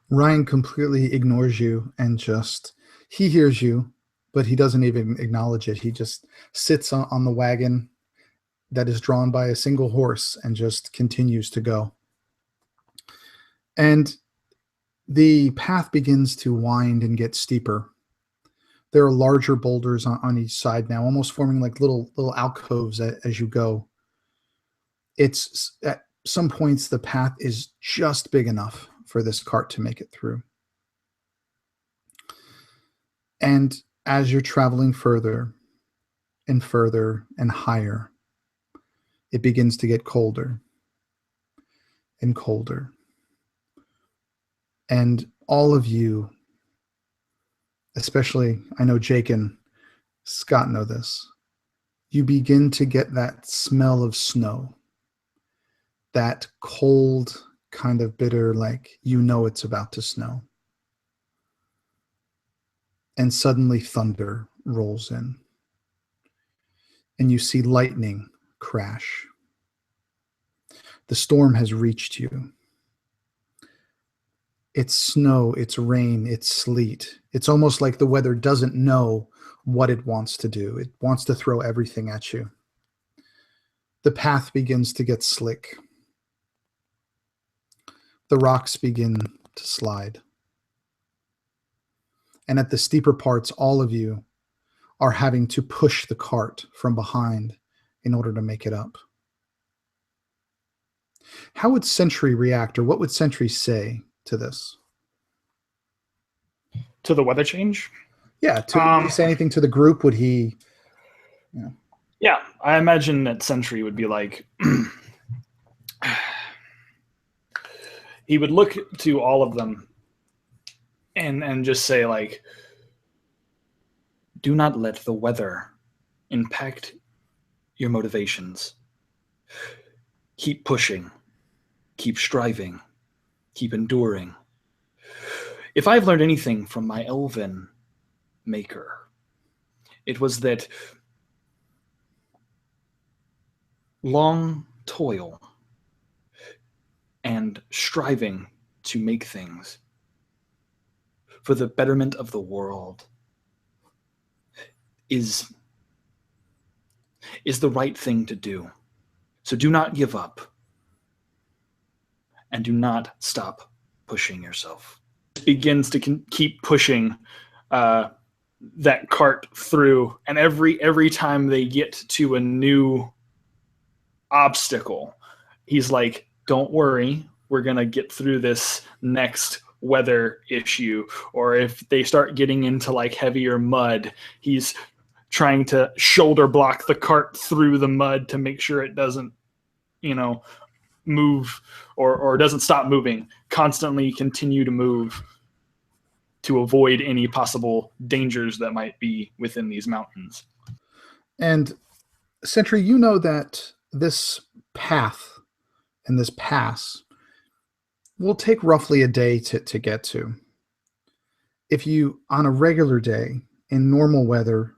Ryan completely ignores you and he hears you, but he doesn't even acknowledge it. He just sits on the wagon that is drawn by a single horse and just continues to go. And The path begins to wind and get steeper. There are larger boulders on each side now, almost forming like little alcoves as you go. It's at some points the path is just big enough for this cart to make it through. And as you're traveling further and further and higher, it begins to get colder and colder. And all of you, especially, I know Jake and Scott know this, you begin to get that smell of snow, that cold, kind of bitter, like you know it's about to snow. And suddenly thunder rolls in, and you see lightning crash. The storm has reached you. It's snow, it's rain, it's sleet. It's almost like the weather doesn't know what it wants to do. It wants to throw everything at you. The path begins to get slick. The rocks begin to slide. And at the steeper parts, all of you are having to push the cart from behind in order to make it up. How would Sentry react, or what would Sentry say to this? To the weather change? Yeah, would he say anything to the group? Would he... Yeah, I imagine that Sentry would be like... he would look to all of them and just say, like, do not let the weather impact your motivations. Keep pushing. Keep striving. Keep enduring. If I've learned anything from my elven maker, it was that long toil and striving to make things for the betterment of the world is the right thing to do. So do not give up, and do not stop pushing yourself. It begins to keep pushing that cart through, and every time they get to a new obstacle, he's like, don't worry, we're gonna get through this next weather issue. Or if they start getting into like heavier mud, he's trying to shoulder block the cart through the mud to make sure it doesn't, move or doesn't stop moving. Constantly continue to move to avoid any possible dangers that might be within these mountains. And Sentry, you know that this path and this pass will take roughly a day to get to. If you, on a regular day, in normal weather,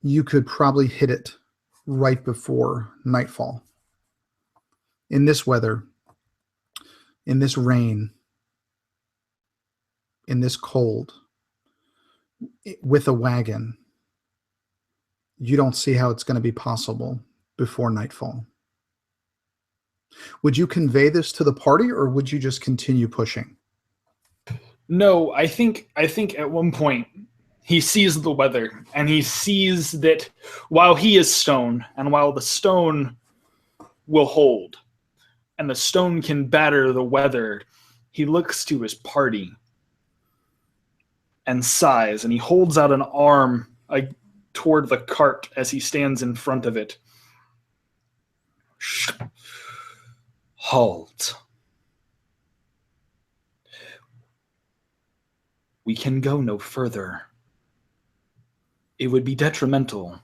you could probably hit it right before nightfall. In this weather, in this rain, in this cold, with a wagon, you don't see how it's going to be possible before nightfall. Would you convey this to the party, or would you just continue pushing? No, I think at one point he sees the weather, and he sees that while he is stone, and while the stone will hold, and the stone can batter the weather, he looks to his party and sighs, and he holds out an arm toward the cart as he stands in front of it. Halt. We can go no further. It would be detrimental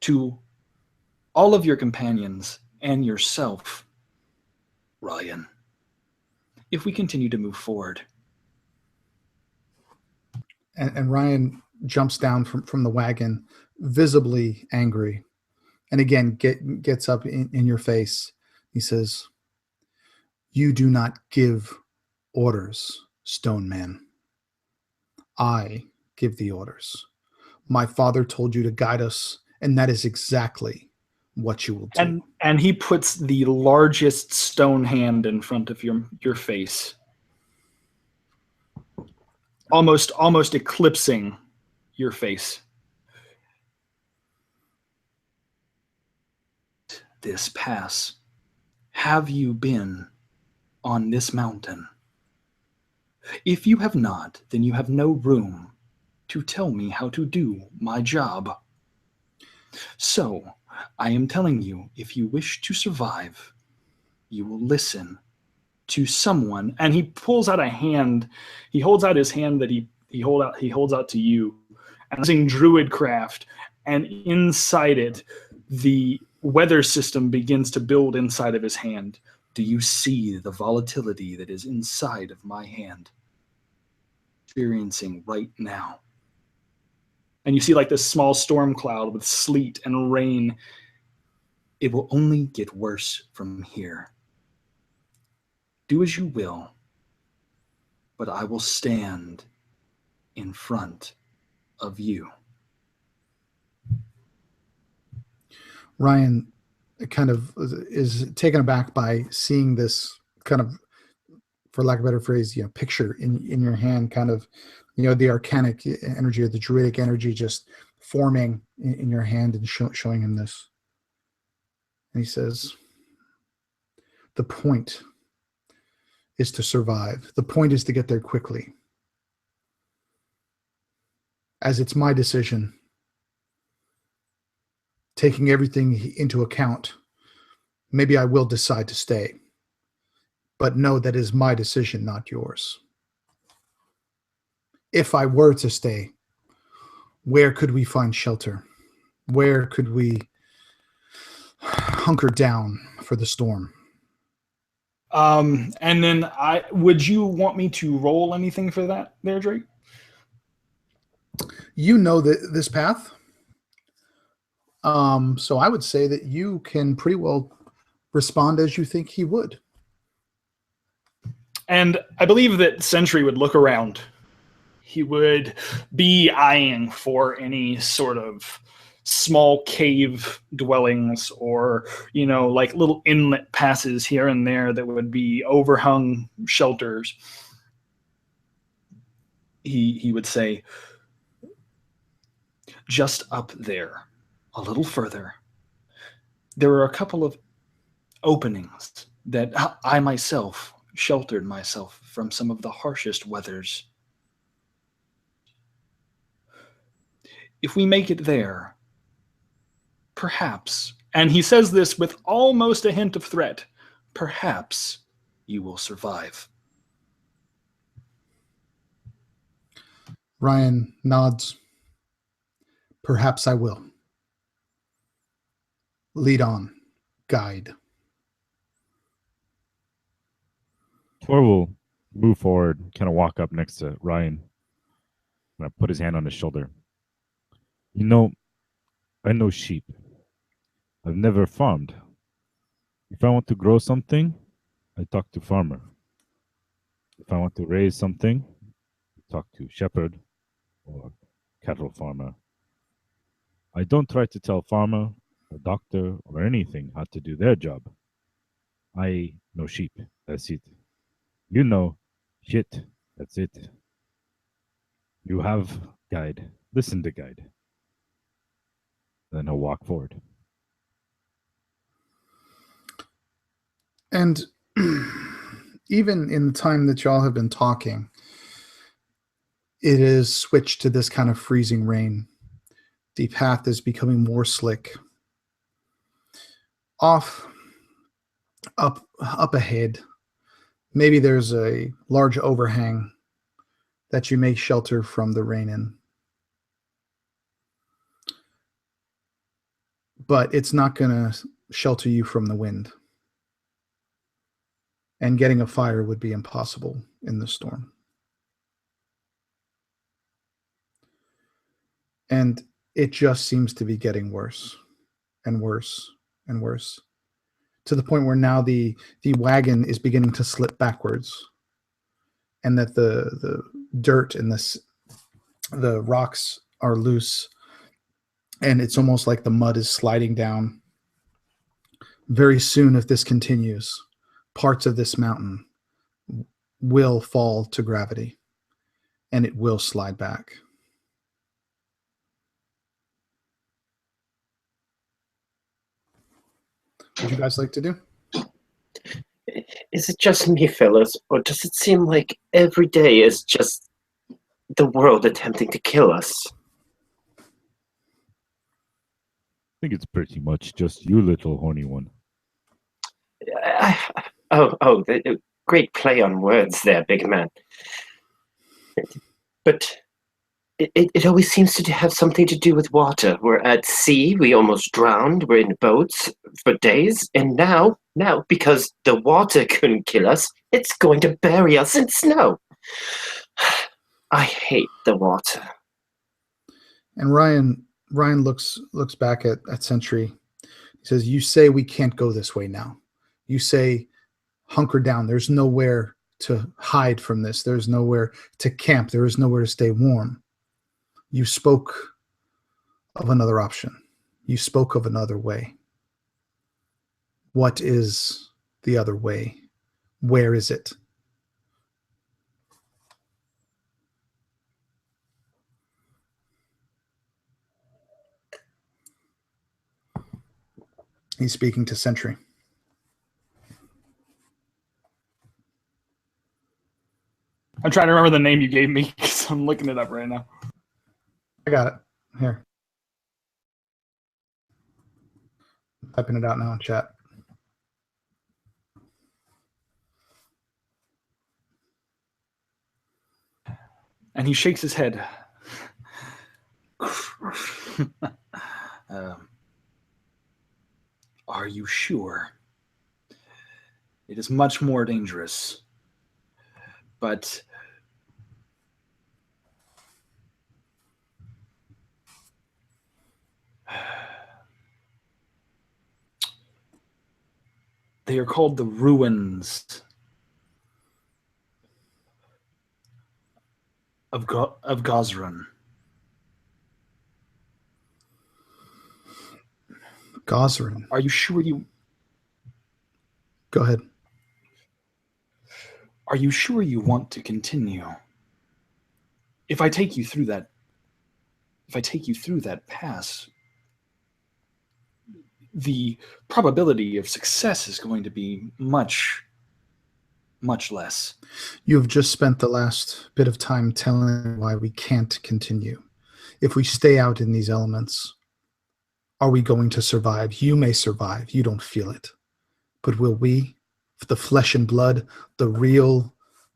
to all of your companions and yourself, Ryan, if we continue to move forward. And Ryan jumps down from the wagon, visibly angry, and again gets up in your face. He says, "You do not give orders, Stone Man. I give the orders. My father told you to guide us, and that is exactly what you will do." And he puts the largest stone hand in front of your face. almost eclipsing your face. This pass. Have you been on this mountain? If you have not, then you have no room to tell me how to do my job. So, I am telling you, if you wish to survive, you will listen to someone. And he pulls out a hand. He holds out his hand that he holds out to you, and using Druidcraft, and inside it, the weather system begins to build inside of his hand. Do you see the volatility that is inside of my hand? Experiencing right now. And you see like this small storm cloud with sleet and rain. It will only get worse from here. Do as you will, but I will stand in front of you. Ryan kind of is taken aback by seeing this kind of, for lack of a better phrase, picture in your hand, kind of, the arcanic energy or the druidic energy just forming in your hand and showing him this. And he says, the point is to survive. The point is to get there quickly. As it's my decision, taking everything into account, maybe I will decide to stay. But know that is my decision, not yours. If I were to stay, where could we find shelter? Where could we hunker down for the storm? And then would you want me to roll anything for that there, Drake? You know this path. So I would say that you can pretty well respond as you think he would. And I believe that Sentry would look around. He would be eyeing for any sort of small cave dwellings or, like little inlet passes here and there that would be overhung shelters. He would say, just up there, a little further, there are a couple of openings that I myself sheltered myself from some of the harshest weathers. If we make it there, perhaps, and he says this with almost a hint of threat, perhaps you will survive. Ryan nods. Perhaps I will. Lead on. Guide. Tor will move forward, kind of walk up next to Ryan, and put his hand on his shoulder. I know sheep. I've never farmed. If I want to grow something, I talk to farmer. If I want to raise something, I talk to shepherd or cattle farmer. I don't try to tell farmer or doctor or anything how to do their job. I know sheep. That's it. You know shit. That's it. You have guide. Listen to guide. Then he'll walk forward. And even in the time that y'all have been talking, it is switched to this kind of freezing rain. The path is becoming more slick. Up ahead, maybe there's a large overhang that you may shelter from the rain in. But it's not going to shelter you from the wind. And getting a fire would be impossible in the storm. And it just seems to be getting worse and worse and worse, to the point where now the wagon is beginning to slip backwards, and that the dirt and the rocks are loose, and it's almost like the mud is sliding down. Very soon, if this continues, parts of this mountain will fall to gravity, and it will slide back. What would you guys like to do? Is it just me, fellas, or does it seem like every day is just the world attempting to kill us? I think it's pretty much just you, little horny one. Great play on words there, big man. But it always seems to have something to do with water. We're at sea, we almost drowned, we're in boats for days, and now, because the water couldn't kill us, it's going to bury us in snow. I hate the water. And Ryan looks back at Sentry. He says, "You say we can't go this way now. You say hunker down. There's nowhere to hide from this. There's nowhere to camp. There is nowhere to stay warm. You spoke of another option. You spoke of another way. What is the other way? Where is it?" He's speaking to Sentry. I'm trying to remember the name you gave me because I'm looking it up right now. I got it. Here. I'm typing it out now in chat. And he shakes his head. Are you sure? It is much more dangerous. But they are called the ruins of Gosrin. Gosrin. Are you sure you... Go ahead. Are you sure you want to continue? If I take you through that pass, the probability of success is going to be much, much less. You have just spent the last bit of time telling why we can't continue. If we stay out in these elements, are we going to survive? You may survive. You don't feel it. But will we? The flesh and blood, the real,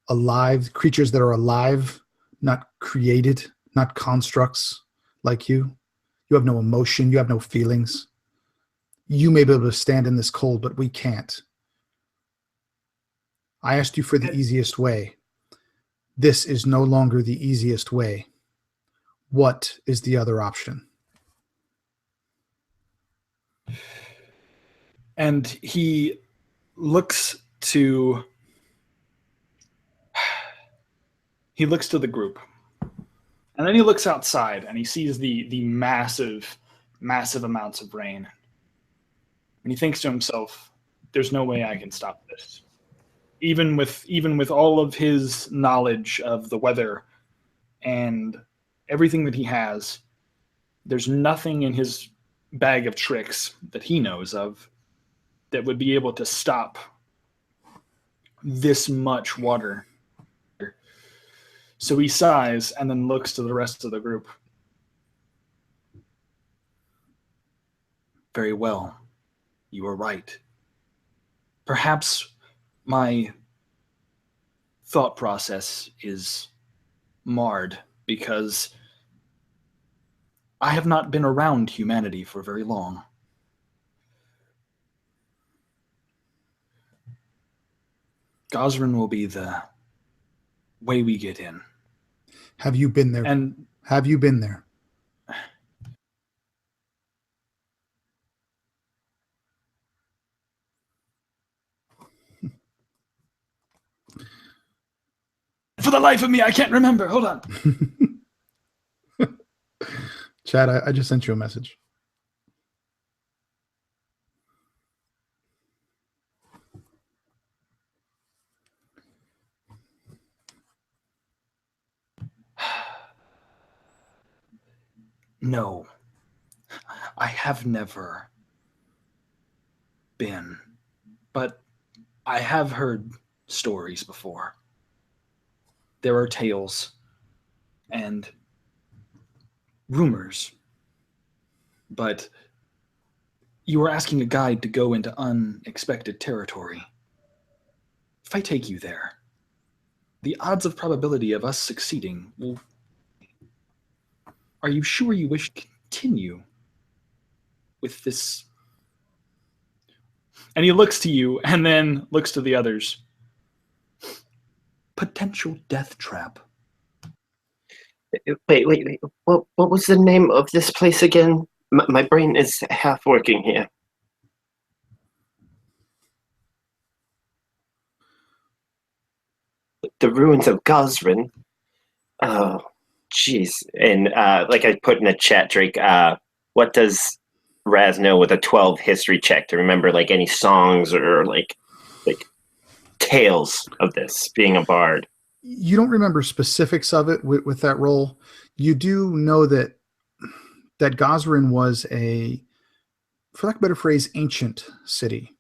alive, creatures that are alive, not created, not constructs like you. You have no emotion. You have no feelings. You may be able to stand in this cold, but we can't. I asked you for the easiest way. This is no longer the easiest way. What is the other option? And he looks to the group. And then he looks outside and he sees the massive amounts of rain. And he thinks to himself, there's no way I can stop this. Even with all of his knowledge of the weather and everything that he has, there's nothing in his bag of tricks that he knows of that would be able to stop this much water. So he sighs and then looks to the rest of the group. Very well. You are right. Perhaps my thought process is marred because I have not been around humanity for very long. Gosrin will be the way we get in. Have you been there? And have you been there? for the life of me, I can't remember. Hold on. Chad, I just sent you a message. No, I have never been, but I have heard stories before. There are tales and rumors, but you are asking a guide to go into unexpected territory. If I take you there, the odds of probability of us succeeding will... Are you sure you wish to continue with this? And he looks to you and then looks to the others. Potential death trap. Wait. What was the name of this place again? My brain is half working here. The ruins of Gosrin. Oh, jeez. And like I put in a chat, Drake, what does Raz know with a 12 history check to remember like any songs or like tales of this being a bard? You don't remember specifics of it with that roll. You do know that Gosrin was a, for lack of a better phrase, ancient city,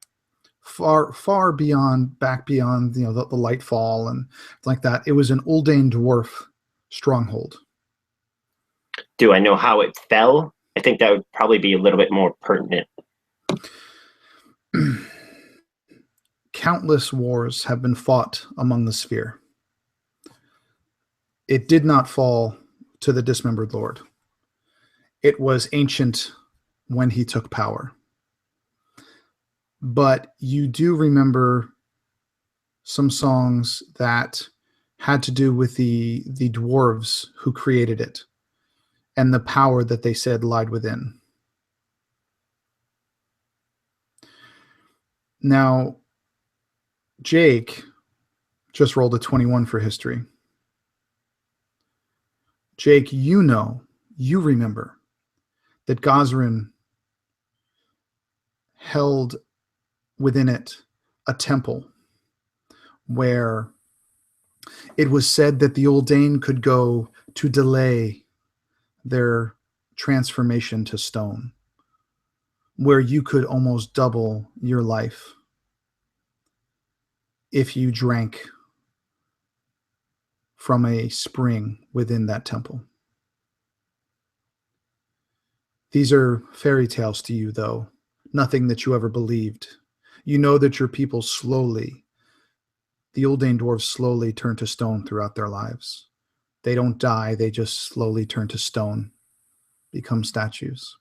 far beyond the Lightfall and like that. It was an Uldane dwarf stronghold. Do I know how it fell? I think that would probably be a little bit more pertinent. Countless wars have been fought among the sphere. It did not fall to the dismembered lord. It was ancient when he took power. But you do remember some songs that had to do with the dwarves who created it and the power that they said lied within. Now, Jake just rolled a 21 for history. Jake, you remember that Gosrin held within it a temple where it was said that the Uldane could go to delay their transformation to stone, where you could almost double your life if you drank from a spring within that temple. These are fairy tales to you, though, nothing that you ever believed. You know that your people the Uldane dwarves slowly turn to stone throughout their lives. They don't die, they just slowly turn to stone, become statues.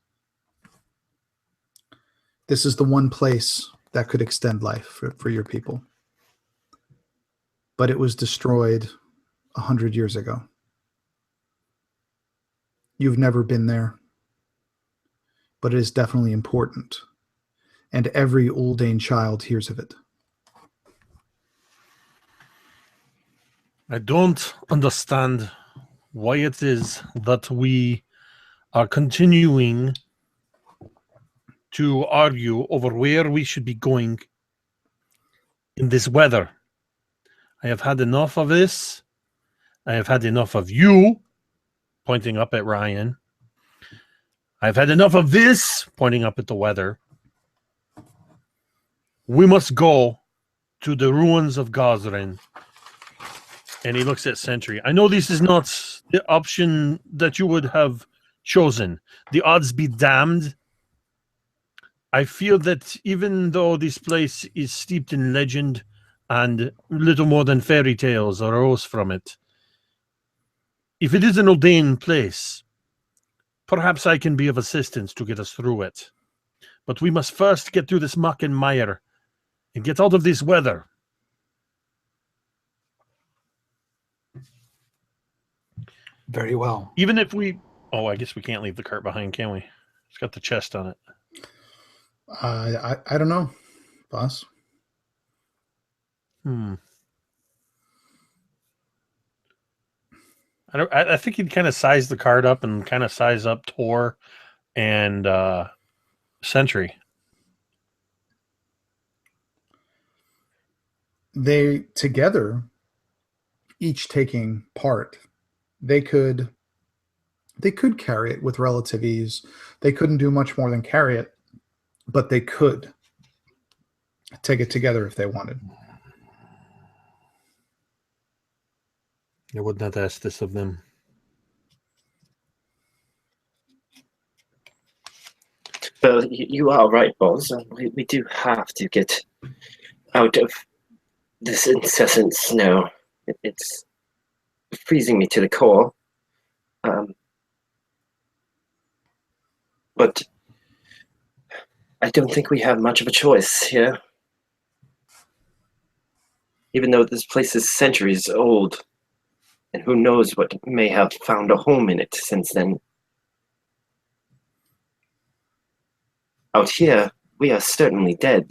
This is the one place that could extend life for your people. But it was destroyed 100 years ago. You've never been there, but it is definitely important, and every Uldane child hears of it. I don't understand why it is that we are continuing to argue over where we should be going in this weather. I have had enough of this. I have had enough of you, pointing up at Ryan. I've had enough of this, pointing up at the weather. We must go to the ruins of Gosrin. And he looks at Sentry. I know this is not the option that you would have chosen. The odds be damned. I feel that even though this place is steeped in legend and little more than fairy tales arose from it, if it is an Uldane place, perhaps I can be of assistance to get us through it. But we must first get through this muck and mire and get out of this weather. Very well. Even if we... Oh, I guess we can't leave the cart behind, can we? It's got the chest on it. I don't know, boss. I think he'd kind of size the cart up and kind of size up Tor and Sentry. They together, each taking part, they could They could carry it with relative ease. They couldn't do much more than carry it, but they could take it together if they wanted. I would not ask this of them. Well, you are right, Boz. We do have to get out of this incessant snow. It's freezing me to the core. But I don't think we have much of a choice here. Even though this place is centuries old, and who knows what may have found a home in it since then. Out here, we are certainly dead.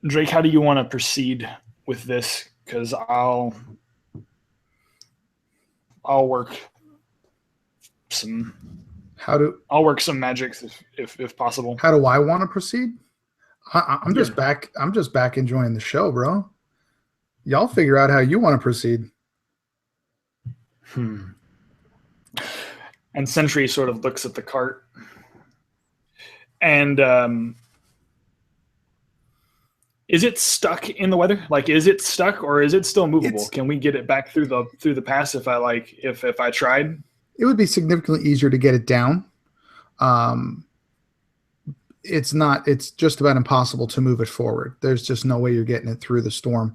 Drake, how do you want to proceed with this? Because I'll work some magic if possible. How do I want to proceed? I'm just back. I'm just back enjoying the show, bro. Y'all figure out how you want to proceed. And Sentry sort of looks at the cart, and is it stuck in the weather? Like, is it stuck or is it still movable? Can we get it back through the pass if I tried? It would be significantly easier to get it down. It's just about impossible to move it forward. There's just no way you're getting it through the storm.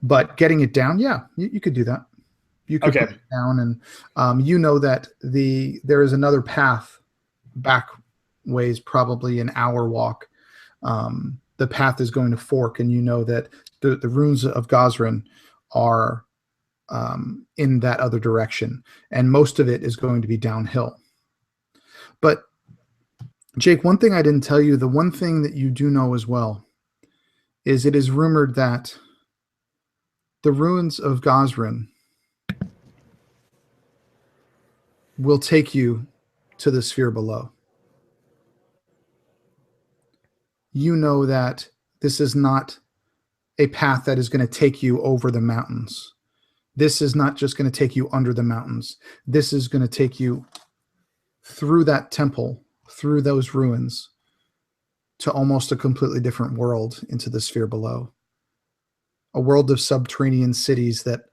But getting it down, yeah, you could do that. You could put it down, and you know that there is another path back ways, probably an hour walk. The path is going to fork, and you know that the ruins of Gosrin are in that other direction, and most of it is going to be downhill. But Jake, one thing I didn't tell you, the one thing that you do know as well, is it is rumored that the ruins of Gosrin will take you to the sphere below. You know that this is not a path that is going to take you over the mountains. This is not just going to take you under the mountains. This is going to take you through that temple, through those ruins, to almost a completely different world, into the sphere below. A world of subterranean cities that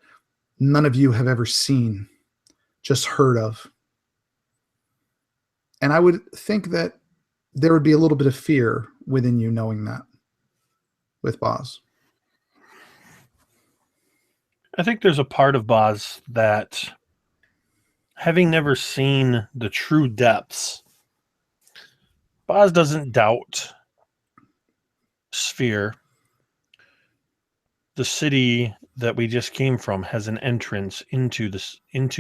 none of you have ever seen, just heard of. And I would think that there would be a little bit of fear within you knowing that with Boz. I think there's a part of Boz that, having never seen the true depths, Boz doesn't doubt Sphere. The city that we just came from has an entrance into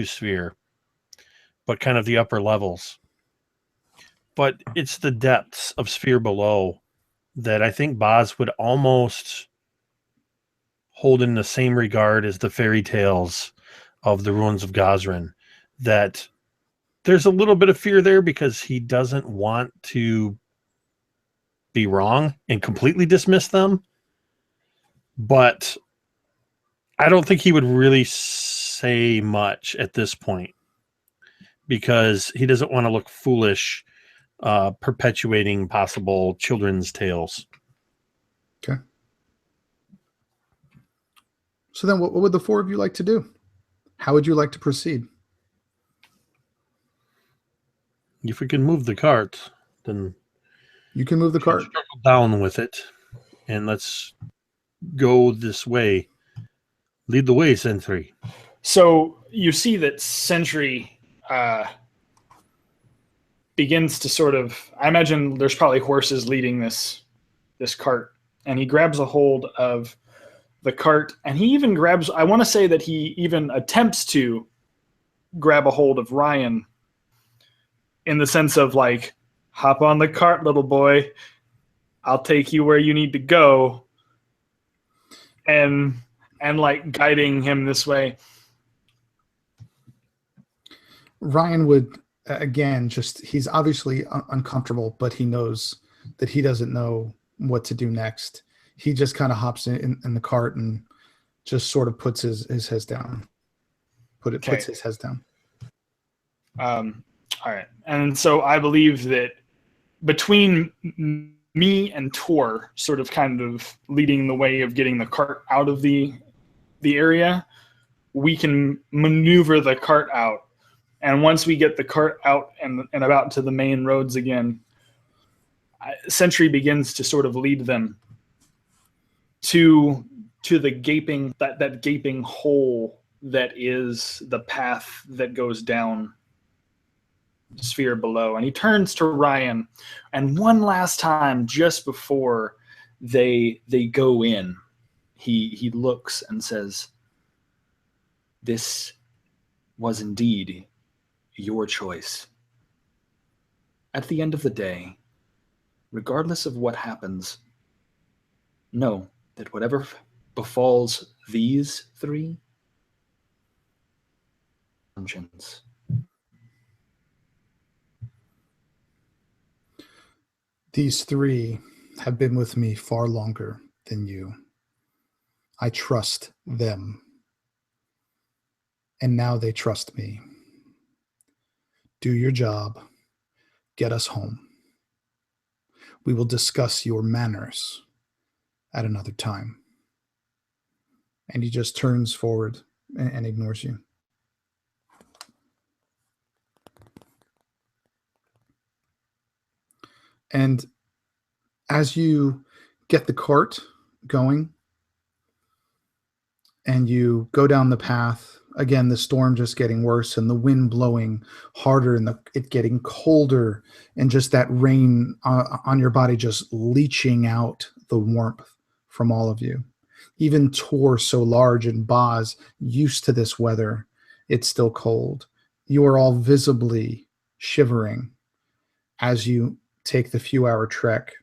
Sphere, but kind of the upper levels. But it's the depths of Sphere below that I think Boz would almost hold in the same regard as the fairy tales of the ruins of Gosrin. That there's a little bit of fear there because he doesn't want to be wrong and completely dismiss them. But I don't think he would really say much at this point because he doesn't want to look foolish perpetuating possible children's tales. Okay. So then what would the four of you like to do? How would you like to proceed? If we can move the cart, then you can move the cart. Struggle down with it, and let's go this way. Lead the way, Sentry. So you see that Sentry begins to sort of, I imagine there's probably horses leading this cart, and he grabs a hold of the cart, and he even grabs, I want to say that he even attempts to grab a hold of Ryan in the sense of like, hop on the cart, little boy. I'll take you where you need to go. And like guiding him this way. Ryan would, again, he's obviously uncomfortable, but he knows that he doesn't know what to do next. he just kind of hops in the cart and just sort of puts his head down. Puts his head down. All right. And so I believe that between me and Tor sort of kind of leading the way of getting the cart out of the area, we can maneuver the cart out. And once we get the cart out and about to the main roads again, Sentry begins to sort of lead them to the gaping that gaping hole that is the path that goes down Sphere below. And he turns to Ryan, and one last time just before they go in, he looks and says, "This was indeed your choice. At the end of the day, regardless of what happens, know that whatever befalls these three, conscience." These three have been with me far longer than you. I trust them. And now they trust me. Do your job. Get us home. We will discuss your manners at another time. And he just turns forward and ignores you. And as you get the cart going and you go down the path, again, the storm just getting worse and the wind blowing harder and it getting colder, and just that rain on your body just leaching out the warmth from all of you. Even Tor, so large, and Boz, used to this weather, it's still cold. You are all visibly shivering as you take the few-hour trek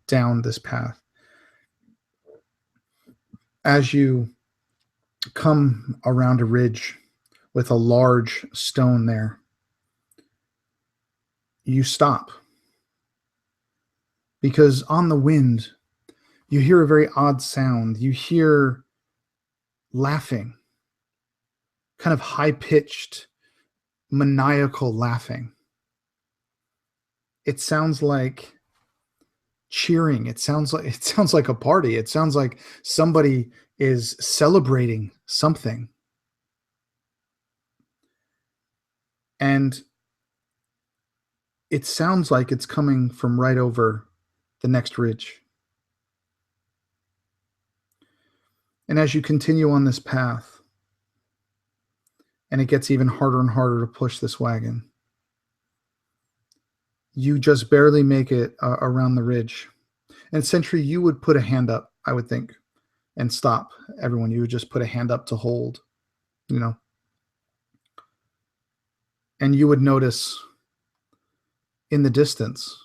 down this path. As you come around a ridge with a large stone there, you stop. Because on the wind, you hear a very odd sound. You hear laughing, kind of high-pitched, maniacal laughing. It sounds like cheering. It sounds like a party. It sounds like somebody is celebrating something. And it sounds like it's coming from right over the next ridge. And as you continue on this path, and it gets even harder and harder to push this wagon, you just barely make it around the ridge. And Sentry, you would put a hand up, I would think, and stop everyone. You would just put a hand up to hold, And you would notice in the distance,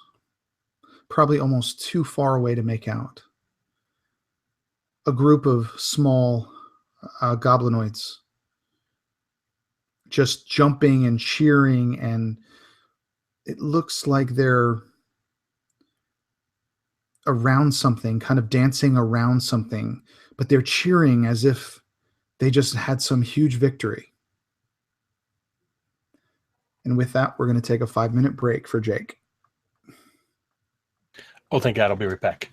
probably almost too far away to make out, a group of small goblinoids just jumping and cheering, and it looks like they're around something, kind of dancing around something, but they're cheering as if they just had some huge victory. And with that, we're going to take a 5-minute break for Jake. Oh, thank God. I'll be right back.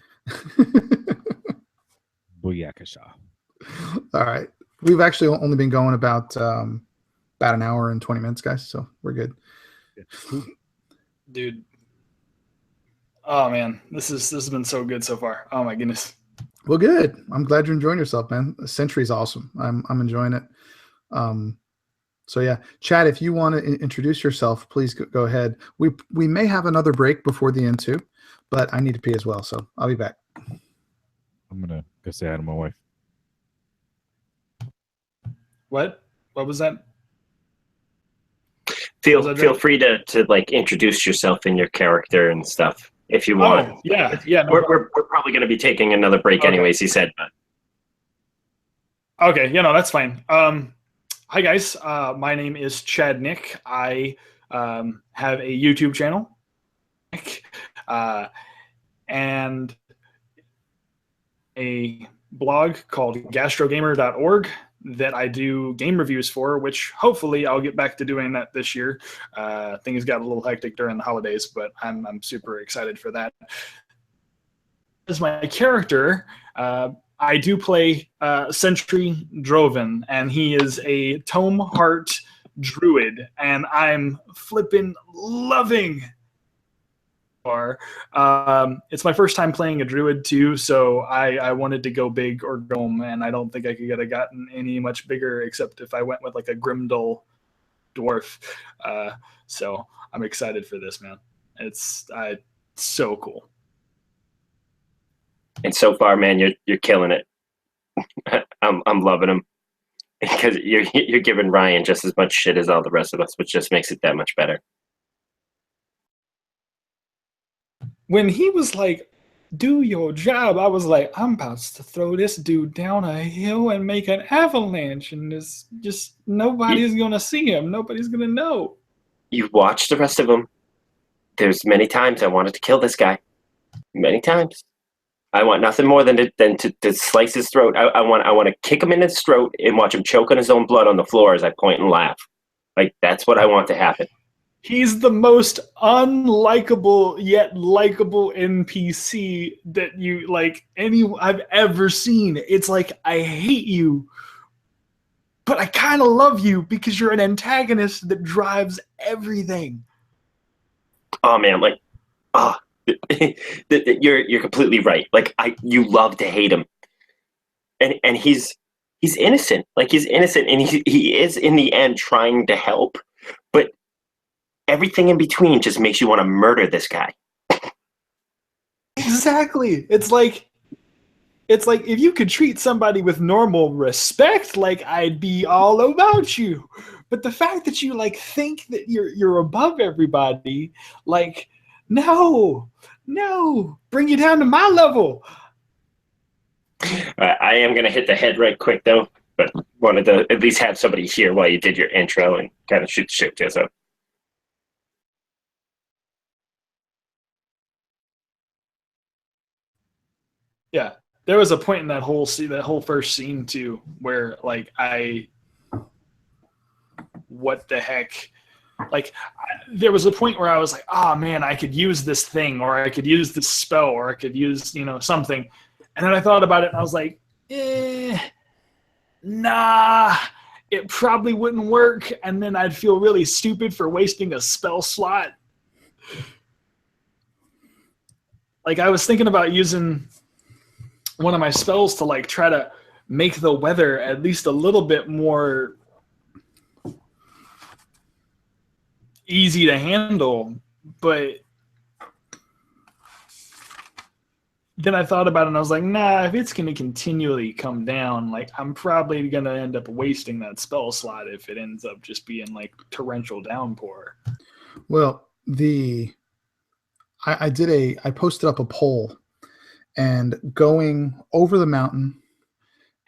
Booyakasha. All right. We've actually only been going about an hour and 20 minutes, guys, so we're good. Dude. Oh man, this has been so good so far. Oh my goodness. Well, good. I'm glad you're enjoying yourself, man. Sentry's awesome. I'm enjoying it. So yeah, Chad, if you want to introduce yourself, please go ahead. We may have another break before the end too, but I need to pee as well, so I'll be back. I'm gonna go say hi to my wife. What was that? Feel free to like introduce yourself and your character and stuff if you want. Oh, yeah. No, we're probably going to be taking another break anyways. He said, but okay, that's fine. Hi guys, my name is Chad Nick. I have a YouTube channel, and a blog called gastrogamer.org that I do game reviews for, which hopefully I'll get back to doing that this year. Things got a little hectic during the holidays, but I'm super excited for that. As my character, I do play Sentry Droven, and he is a Tome Heart druid, and I'm flippin' loving. It's my first time playing a druid too, so I wanted to go big or go home, and I don't think I could have gotten any much bigger except if I went with like a Grimdal dwarf. So I'm excited for this, man. It's so cool. And so far, man, you're killing it. I'm loving him because you're giving Ryan just as much shit as all the rest of us, which just makes it that much better. When he was like, do your job, I was like, I'm about to throw this dude down a hill and make an avalanche, and it's just nobody's gonna see him. Nobody's gonna know. You watch the rest of them. There's many times I wanted to kill this guy. Many times. I want nothing more than to slice his throat. I want to kick him in his throat and watch him choke on his own blood on the floor as I point and laugh. Like, that's what I want to happen. He's the most unlikable yet likable NPC that I've ever seen. It's like, I hate you, but I kind of love you because you're an antagonist that drives everything. Oh man, you're completely right. Like, you love to hate him, and he's innocent. Like, he's innocent, and he is in the end trying to help, but everything in between just makes you want to murder this guy. Exactly. It's like if you could treat somebody with normal respect, like, I'd be all about you. But the fact that you think that you're above everybody, like, no, bring you down to my level. I am going to hit the head right quick, though, but wanted to at least have somebody here while you did your intro and kind of shoot the shit with us up. Yeah, there was a point in that whole first scene too, where what the heck? There was a point where I was like, oh man, I could use this thing, or I could use this spell, or I could use something, and then I thought about it, and I was like, nah, it probably wouldn't work, and then I'd feel really stupid for wasting a spell slot. Like, I was thinking about using one of my spells to try to make the weather at least a little bit more easy to handle, but then I thought about it and I was like, nah, if it's going to continually come down, I'm probably going to end up wasting that spell slot if it ends up just being torrential downpour. Well, I posted up a poll, and going over the mountain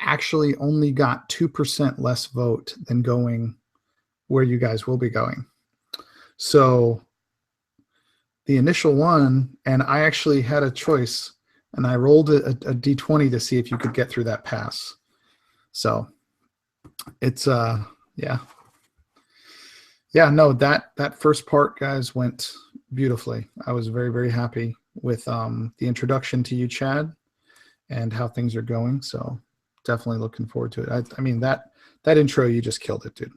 actually only got 2% less vote than going where you guys will be going. So the initial one, and I actually had a choice, and I rolled a d20 to see if you could get through that pass. So it's yeah, no, that first part, guys, went beautifully. I was very, very happy with the introduction to you, Chad, and how things are going. So definitely looking forward to it. I mean, that intro, you just killed it, dude.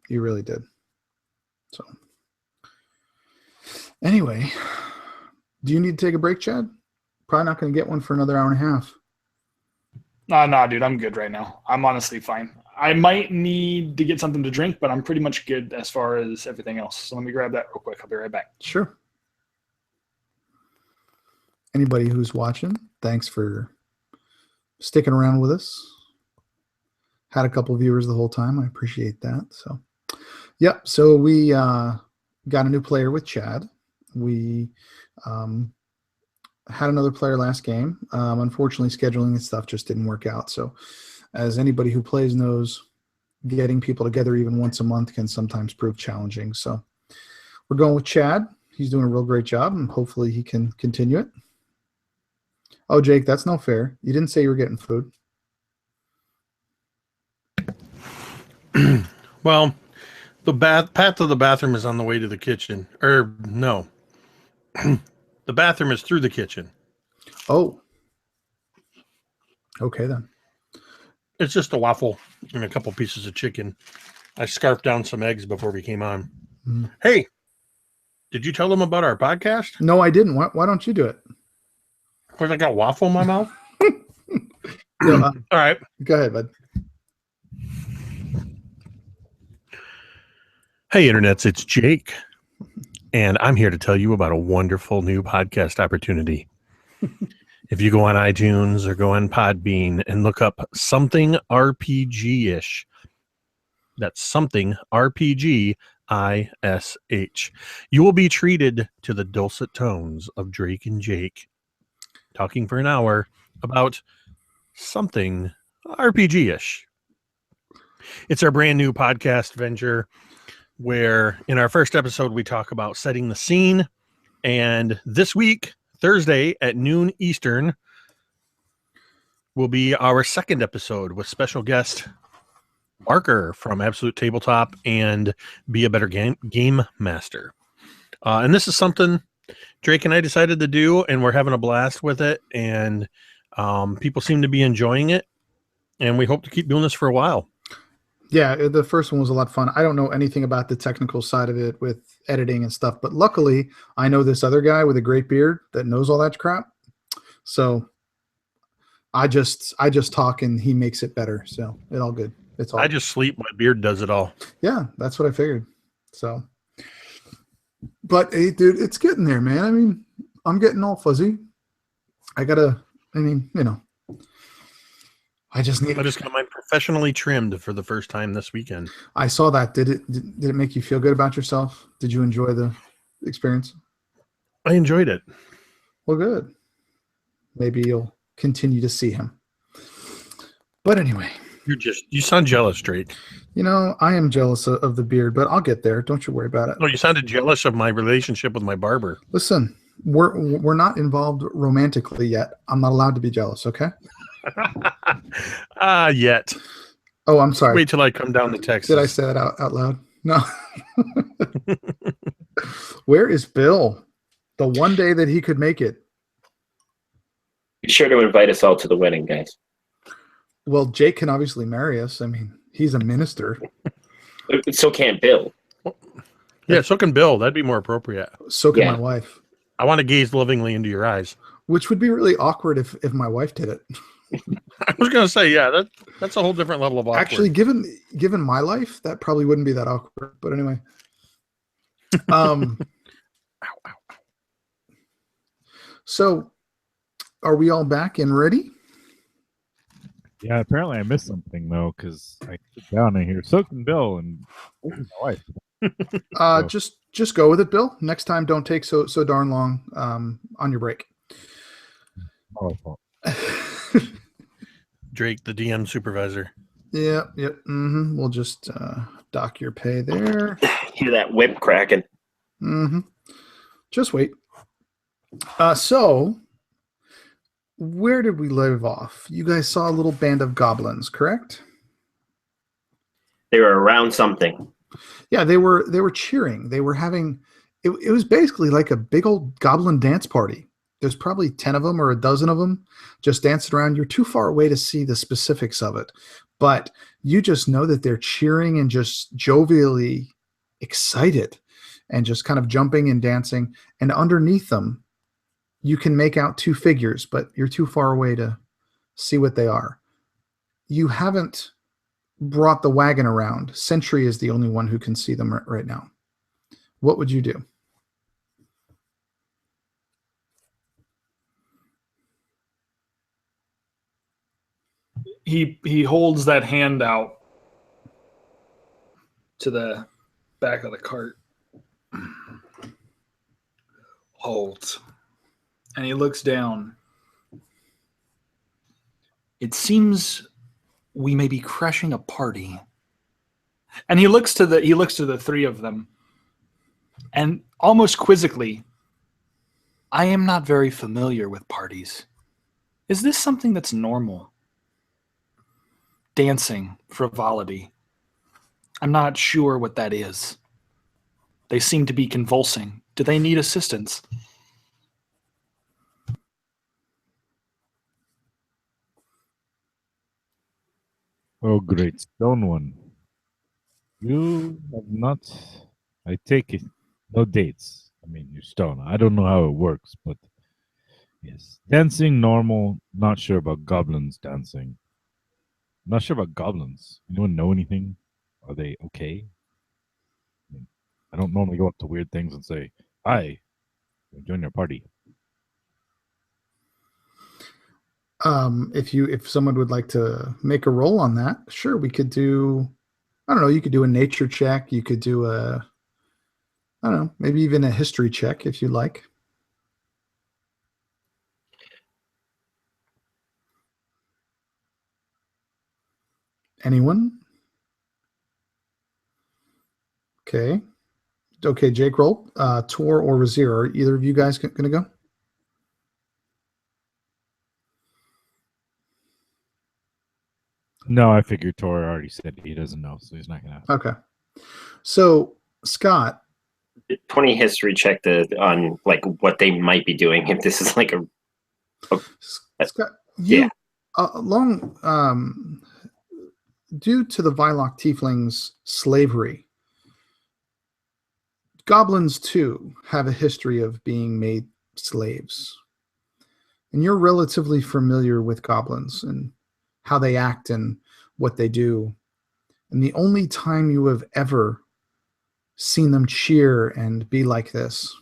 You really did. So anyway, do you need to take a break, Chad? Probably not going to get one for another hour and a half. Nah, dude, I'm good right now. I'm honestly fine. I might need to get something to drink, but I'm pretty much good as far as everything else. So let me grab that real quick. I'll be right back. Sure. Anybody who's watching, thanks for sticking around with us. Had a couple viewers the whole time. I appreciate that. So, yep. So we got a new player with Chad. We had another player last game. Unfortunately, scheduling and stuff just didn't work out. So, as anybody who plays knows, getting people together even once a month can sometimes prove challenging. So, we're going with Chad. He's doing a real great job, and hopefully he can continue it. Oh, Jake, that's no fair. You didn't say you were getting food. Well, the path to the bathroom is on the way to the kitchen. Or no. The bathroom is through the kitchen. Oh. Okay, then. It's just a waffle and a couple pieces of chicken. I scarfed down some eggs before we came on. Mm. Hey, did you tell them about our podcast? No, I didn't. Why don't you do it? Because I got waffle in my mouth? All right. Go ahead, bud. Hey, internets, it's Jake. And I'm here to tell you about a wonderful new podcast opportunity. If you go on iTunes or go on Podbean and look up something RPG-ish, that's something RPG-ish, you will be treated to the dulcet tones of Drake and Jake talking for an hour about something RPG-ish. It's our brand new podcast venture where in our first episode we talk about setting the scene, and this week, Thursday at noon Eastern, will be our second episode with special guest Barker from Absolute Tabletop and Be a Better Game Master. And this is something Drake and I decided to do, and we're having a blast with it, and people seem to be enjoying it, and we hope to keep doing this for a while. Yeah, the first one was a lot of fun. I don't know anything about the technical side of it with editing and stuff, but luckily I know this other guy with a great beard that knows all that crap. So I just talk and he makes it better. So it's all good. It's all I just sleep. My beard does it all. Yeah, that's what I figured. So, but hey, dude, it's getting there, man. I mean, I'm getting all fuzzy. I just got mine professionally trimmed for the first time this weekend. I saw that. Did it make you feel good about yourself? Did you enjoy the experience? I enjoyed it. Well, good. Maybe you'll continue to see him. But anyway. You sound jealous, Drake. I am jealous of the beard, but I'll get there. Don't you worry about it. Oh, you sounded jealous of my relationship with my barber. Listen, we're not involved romantically yet. I'm not allowed to be jealous, okay? Yet. Oh, I'm sorry. Wait till I come down to Texas. Did I say that out loud? No. Where is Bill? The one day that he could make it. Be sure to invite us all to the wedding, guys. Well, Jake can obviously marry us. I mean, he's a minister. So can't Bill. Yeah, so can Bill. That'd be more appropriate. So can my wife. I want to gaze lovingly into your eyes. Which would be really awkward if my wife did it. I was going to say, yeah, that's a whole different level of awkward. Actually, given my life, that probably wouldn't be that awkward. But anyway. Ow. So, are we all back and ready? Yeah, apparently I missed something, though, because I sit down and hear Soak and Bill and my wife. Just go with it, Bill. Next time, don't take so darn long on your break. Oh, fault. Drake, the DM supervisor. Yep. Mm-hmm. We'll just dock your pay there. Hear that whip cracking. Mm-hmm. Just wait. So, where did we leave off? You guys saw a little band of goblins, correct? They were around something. Yeah, they were cheering. They were having it was basically like a big old goblin dance party. There's probably 10 of them or a dozen of them just dancing around. You're too far away to see the specifics of it, but you just know that they're cheering and just jovially excited and just kind of jumping and dancing. And underneath them, you can make out two figures, but you're too far away to see what they are. You haven't brought the wagon around. Sentry is the only one who can see them right now. What would you do? He holds that hand out to the back of the cart. Holds. And he looks down. It seems we may be crashing a party. And he looks to the three of them. And almost quizzically, I am not very familiar with parties. Is this something that's normal? Dancing, frivolity. I'm not sure what that is. They seem to be convulsing. Do they need assistance? Oh, great stone one. You have not, I take it, no dates. I mean, you're stone. I don't know how it works, but yes. Dancing, normal. Not sure about goblins dancing. Not sure about goblins. Anyone know anything? Are they okay? I mean, I don't normally go up to weird things and say, "Hi, join your party." If someone would like to make a roll on that, sure, we could do. I don't know. You could do a nature check. You could do a. I don't know. Maybe even a history check if you like. Anyone? Okay. Okay, Jake, roll. Tor or Razir, are either of you guys going to go? No, I figured Tor already said he doesn't know, so he's not gonna. Okay. So, Scott, 20 history check on like what they might be doing if this is like a Scott, you Yeah. due to the Vilok Tieflings' slavery, goblins too have a history of being made slaves. And you're relatively familiar with goblins and how they act and what they do. And the only time you have ever seen them cheer and be like this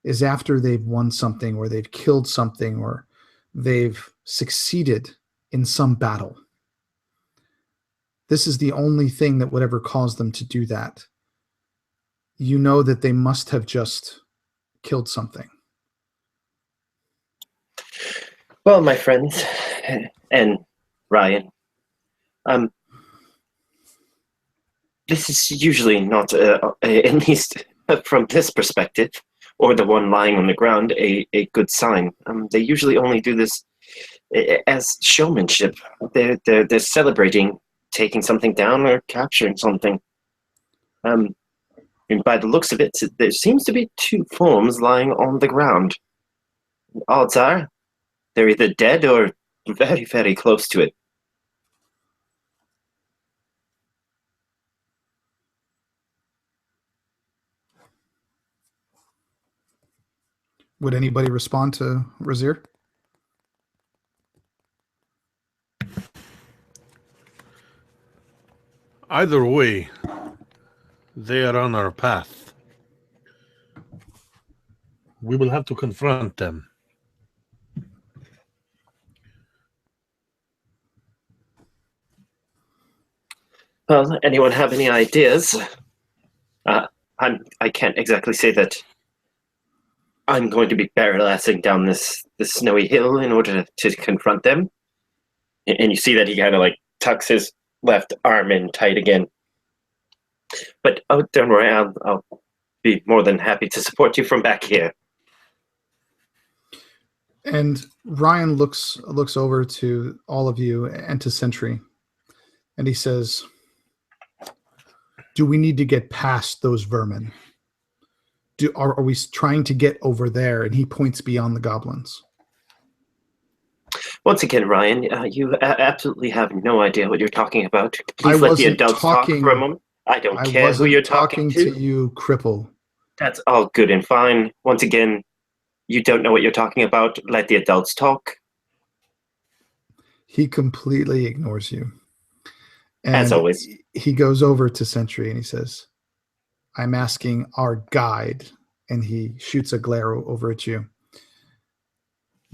is after they've won something or they've killed something or they've succeeded in some battle. This is the only thing that would ever cause them to do that. You know that they must have just killed something. Well, my friends and Ryan, this is usually not, at least from this perspective, or the one lying on the ground, a good sign. They usually only do this as showmanship. They're celebrating taking something down or capturing something. And by the looks of it, there seems to be two forms lying on the ground. Odds are they're either dead or very, very close to it. Would anybody respond to Razir? Either way, they are on our path. We will have to confront them. Well, anyone have any ideas? I can't exactly say that I'm going to be barreling down this snowy hill in order to confront them. And you see that he kind of like tucks his left arm in tight again. But oh, don't worry, I'll be more than happy to support you from back here. And Ryan looks over to all of you and to Sentry, and he says, do we need to get past those vermin? Are we trying to get over there? And he points beyond the goblins. Once again, Ryan, you absolutely have no idea what you're talking about. Please let the adults talk for a moment. I don't care who you're talking to. You, cripple. That's all good and fine. Once again, you don't know what you're talking about. Let the adults talk. He completely ignores you. And as always. He goes over to Sentry and he says, I'm asking our guide. And he shoots a glare over at you.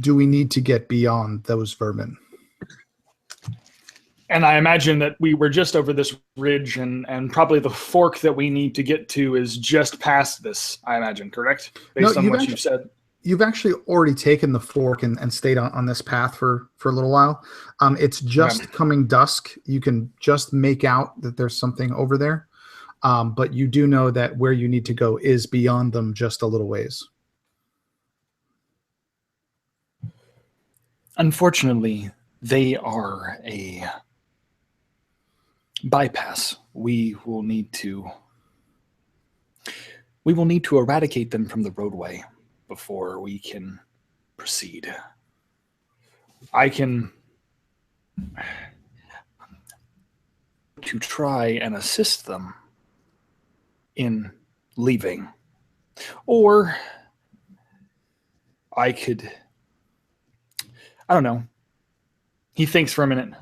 Do we need to get beyond those vermin? And I imagine that we were just over this ridge and probably the fork that we need to get to is just past this, I imagine, correct? Based on what you've said. You've actually already taken the fork and stayed on this path for a little while. It's just coming dusk. You can just make out that there's something over there. But you do know that where you need to go is beyond them just a little ways. Unfortunately, they are a bypass. We will need to eradicate them from the roadway before we can proceed. I can to try and assist them in leaving. Or I could, I don't know. He thinks for a minute.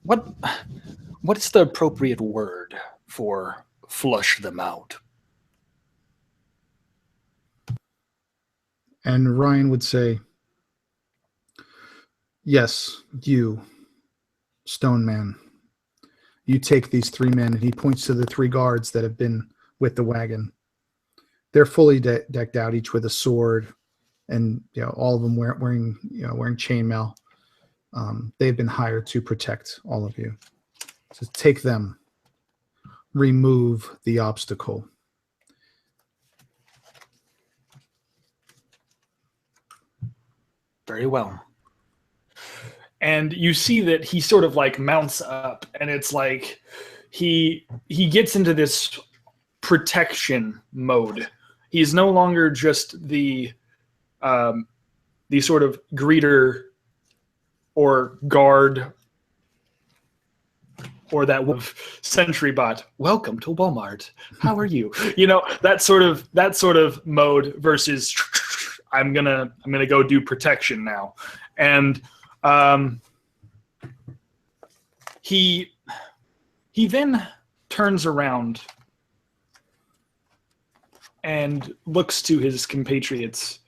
What's the appropriate word for flush them out? And Ryan would say, yes, you, Stone Man. You take these 3 men, and he points to the 3 guards that have been with the wagon. They're fully decked out, each with a sword, and all of them wearing chainmail. They've been hired to protect all of you. So take them, remove the obstacle. Very well. And you see that he sort of like mounts up, and it's like he gets into this protection mode. He's no longer just the sort of greeter or guard or that sentry bot. Welcome to Walmart. How are you? That sort of mode versus I'm gonna go do protection now. And he then turns around and looks to his compatriots.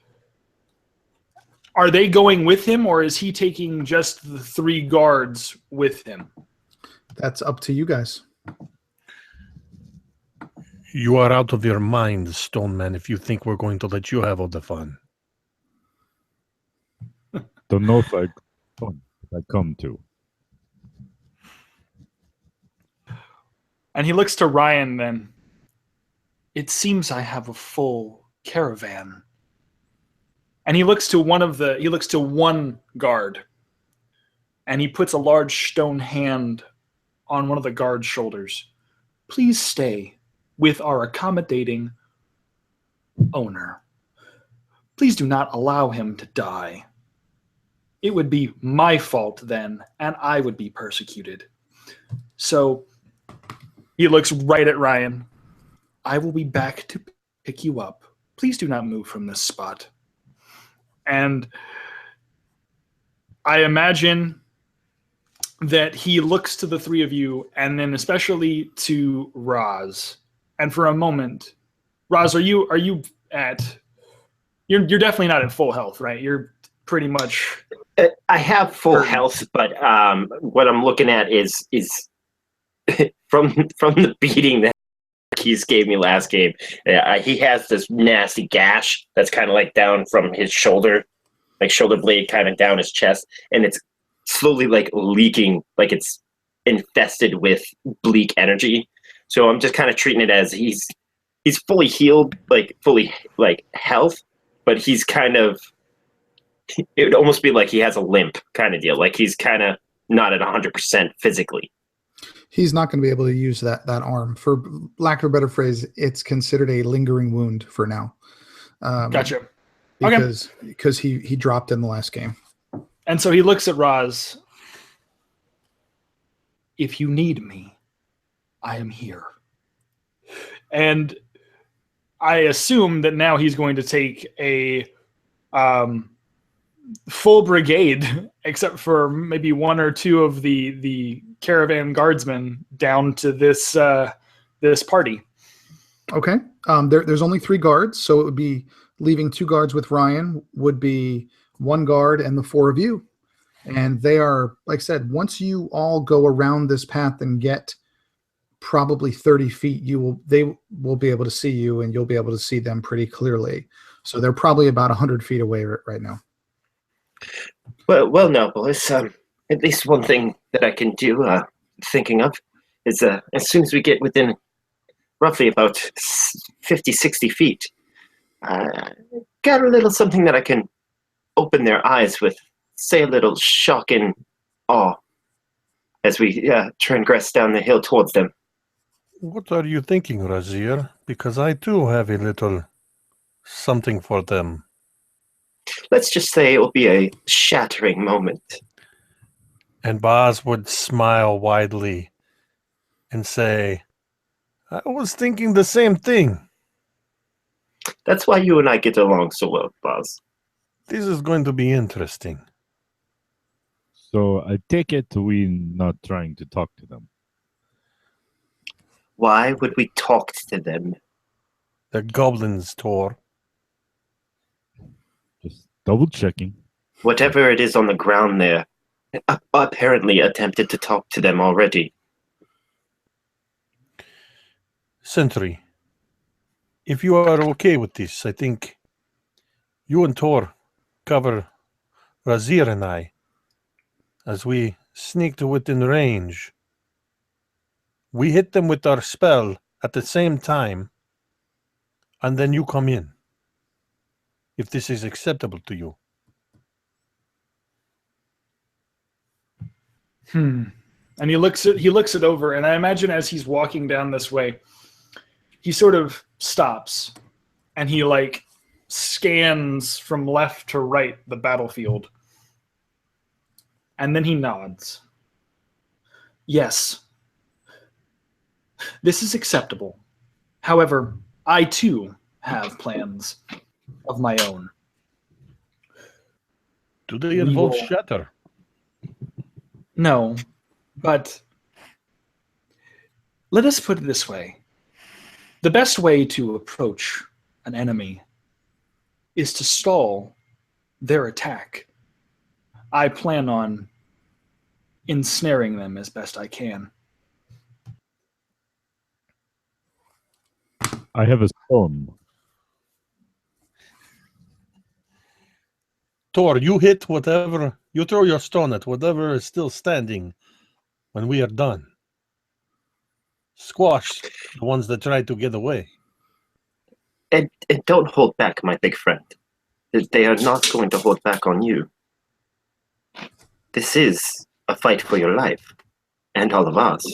Are they going with him, or is he taking just the 3 guards with him? That's up to you guys. You are out of your mind, Stone Man, if you think we're going to let you have all the fun. Don't know if I come to. And he looks to Ryan then. It seems I have a full caravan. And he looks to one guard, and he puts a large stone hand on one of the guard's shoulders. Please stay with our accommodating owner. Please do not allow him to die. It would be my fault then, and I would be persecuted. So he looks right at Ryan. I will be back to pick you up. Please do not move from this spot. And I imagine that he looks to the 3 of you, and then especially to Roz. And for a moment, Roz, are you at? You're definitely not at full health, right? You're pretty much. I have full health, but what I'm looking at is from the beating that Keys gave me last game. He has this nasty gash that's kind of like down from his shoulder, like shoulder blade kind of down his chest, and it's slowly like leaking, like it's infested with bleak energy. So I'm just kind of treating it as he's fully healed, like fully like health, but he's kind of, it would almost be like he has a limp kind of deal, like he's kind of not at 100% physically. He's not going to be able to use that arm. For lack of a better phrase, it's considered a lingering wound for now. Gotcha. Because he dropped in the last game. And so he looks at Roz. If you need me, I am here. And I assume that now he's going to take a full brigade, except for maybe 1 or 2 of the caravan guardsmen, down to this party. Okay. There's only 3 guards, so it would be leaving 2 guards with Ryan, would be 1 guard and the 4 of you. And they are, like I said, once you all go around this path and get probably 30 feet, they will be able to see you, and you'll be able to see them pretty clearly. So they're probably about 100 feet away right now. Well, Noble, it's at least one thing that I can do. Thinking of is as soon as we get within roughly about 50, 60 feet, got a little something that I can open their eyes with say a little shock and awe as we transgress down the hill towards them. What are you thinking, Razir? Because I too have a little something for them. Let's just say it will be a shattering moment. And Boz would smile widely and say, I was thinking the same thing. That's why you and I get along so well, Boz. This is going to be interesting. So I take it we're not trying to talk to them. Why would we talk to them? The goblins, Tor. Just double checking. Whatever it is on the ground there, apparently attempted to talk to them already. Sentry, if you are okay with this, I think you and Tor cover Razir and I as we sneak to within range. We hit them with our spell at the same time, and then you come in. If this is acceptable to you. And he looks it over, and I imagine as he's walking down this way, he sort of stops, and he like scans from left to right the battlefield, and then he nods. Yes, this is acceptable. However, I too have plans of my own. Do they involve will- shatter? No, but let us put it this way. The best way to approach an enemy is to stall their attack. I plan on ensnaring them as best I can. I have a stone. Tor, you hit whatever, you throw your stone at whatever is still standing when we are done. Squash the ones that try to get away. And don't hold back, my big friend. They are not going to hold back on you. This is a fight for your life, and all of us.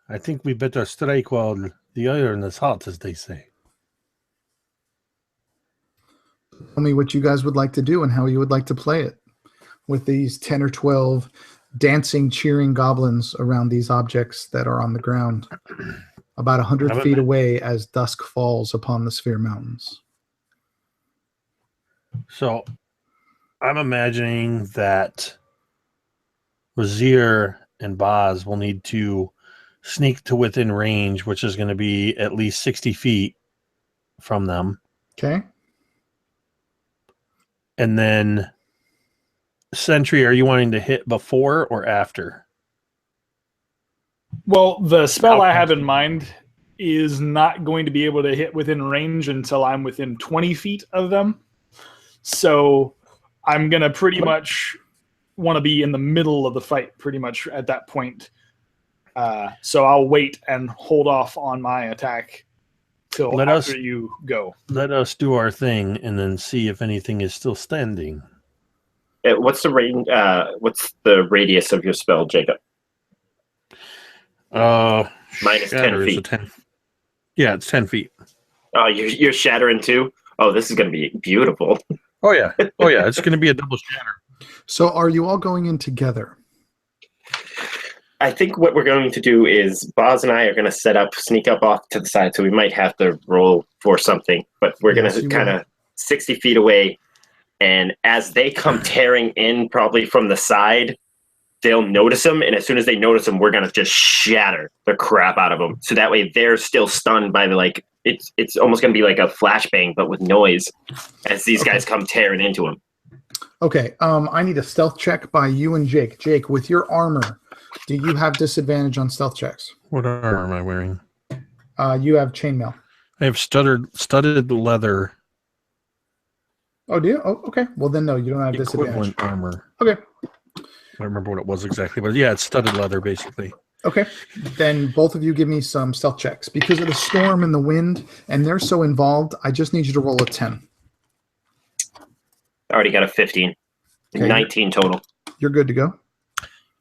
I think we better strike while the iron is hot, as they say. Tell me what you guys would like to do and how you would like to play it with these 10 or 12 dancing, cheering goblins around these objects that are on the ground about 100 feet away as dusk falls upon the Svir Mountains. So I'm imagining that Razir and Boz will need to sneak to within range, which is going to be at least 60 feet from them. Okay. And then, Sentry, are you wanting to hit before or after? Well, the spell I have in mind is not going to be able to hit within range until I'm within 20 feet of them. So I'm going to pretty much want to be in the middle of the fight pretty much at that point. So I'll wait and hold off on my attack till after you go. Let us do our thing and then see if anything is still standing. What's the range? What's the radius of your spell, Jacob? Minus 10 feet. Yeah, it's 10 feet. Oh, you're shattering too? Oh, this is going to be beautiful. Oh, yeah. Oh, yeah. It's going to be a double shatter. So are you all going in together? I think what we're going to do is Boz and I are going to sneak up off to the side, so we might have to roll for something, but we're going to kind of 60 feet away, and as they come tearing in probably from the side, they'll notice them, and as soon as they notice them, we're going to just shatter the crap out of them, so that way they're still stunned by the, it's almost going to be like a flashbang, but with noise, as these guys come tearing into them. Okay, I need a stealth check by you and Jake. Jake, with your armor, do you have disadvantage on stealth checks? What armor am I wearing? You have chainmail. I have studded leather. Oh, do you? Oh, okay. Well, then no, you don't have disadvantage. Equivalent armor. Okay. I don't remember what it was exactly, but yeah, it's studded leather, basically. Okay. Then both of you give me some stealth checks. Because of the storm and the wind, and they're so involved, I just need you to roll a 10. Already got a 15. Okay. 19 total. You're good to go.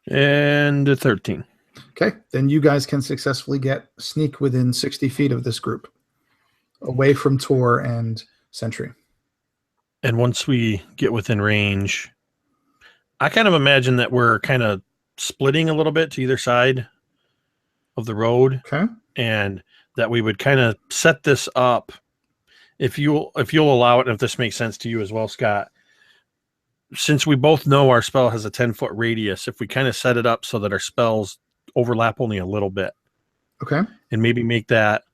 And a 13. Okay, then you guys can successfully sneak within 60 feet of this group, away from Tor and Sentry. And once we get within range, I kind of imagine that we're kind of splitting a little bit to either side of the road, Okay. and that we would kind of set this up, if you'll allow it, and if this makes sense to you as well, Scott. Since we both know our spell has a 10-foot radius, if we kind of set it up so that our spells overlap only a little bit, Okay. and maybe make that,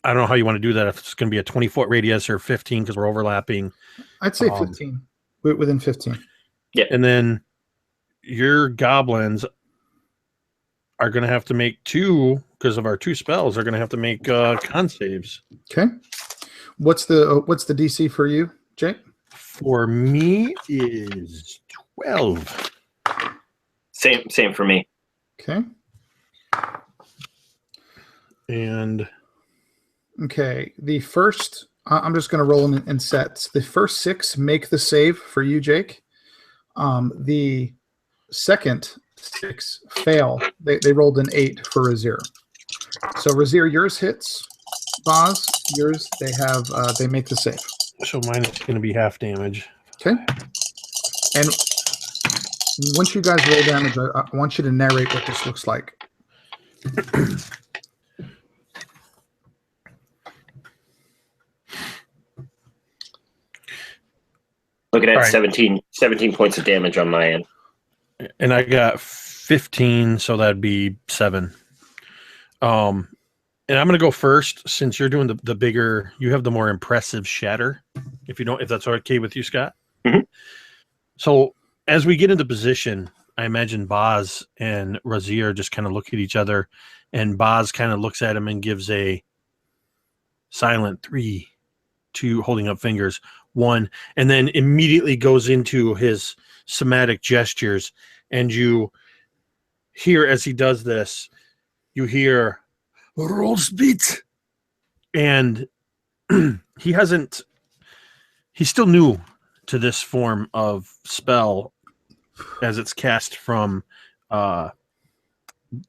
I don't know how you want to do that, if it's going to be a 20-foot radius or 15 because we're overlapping. I'd say 15. Within 15. And then your goblins are going to have to make 2, because of our 2 spells, are going to have to make con saves. Okay. What's the DC for you, Jake? For me is 12. Same for me. Okay. And okay, the first, I'm just going to roll in sets. The first 6 make the save for you, Jake. The second 6 fail. They rolled an 8 for Razir. So Razir, yours hits. Boz, yours, they make the save. so mine is going to be half damage. Okay. And once you guys roll damage, I want you to narrate what this looks like. Looking at All right. 17 points of damage on my end. And I got 15, so that'd be 7. And I'm going to go first, since you're doing the bigger, you have the more impressive shatter, if that's okay with you, Scott. Mhm. So as we get into position, I imagine Boz and Razir just kind of look at each other, and Boz kind of looks at him and gives a silent 3, 2, holding up fingers, 1, and then immediately goes into his somatic gestures. And you hear, as he does this, you hear Rosebit, and he's still new to this form of spell, as it's cast from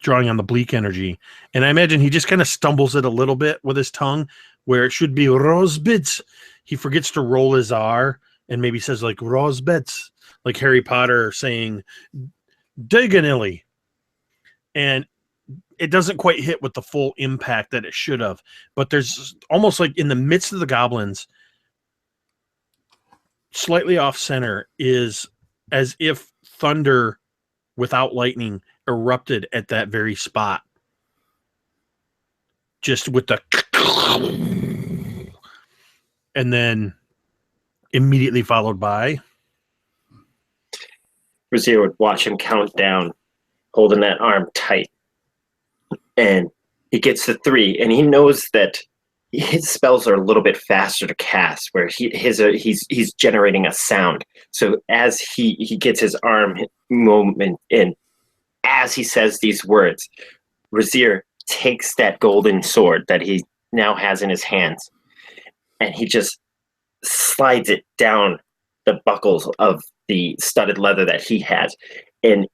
drawing on the bleak energy. And I imagine he just kind of stumbles it a little bit with his tongue, where it should be Rosebits. He forgets to roll his R and maybe says like Rosebits, like Harry Potter saying Daganilly. And it doesn't quite hit with the full impact that it should have. But there's almost like in the midst of the goblins, slightly off center, is as if thunder without lightning erupted at that very spot. Just with the and then immediately followed by Razir would watch him count down, holding that arm tight. And he gets to 3, and he knows that his spells are a little bit faster to cast, where he's generating a sound. So as he gets his arm movement in, as he says these words, Razir takes that golden sword that he now has in his hands, and he just slides it down the buckles of the studded leather that he has. And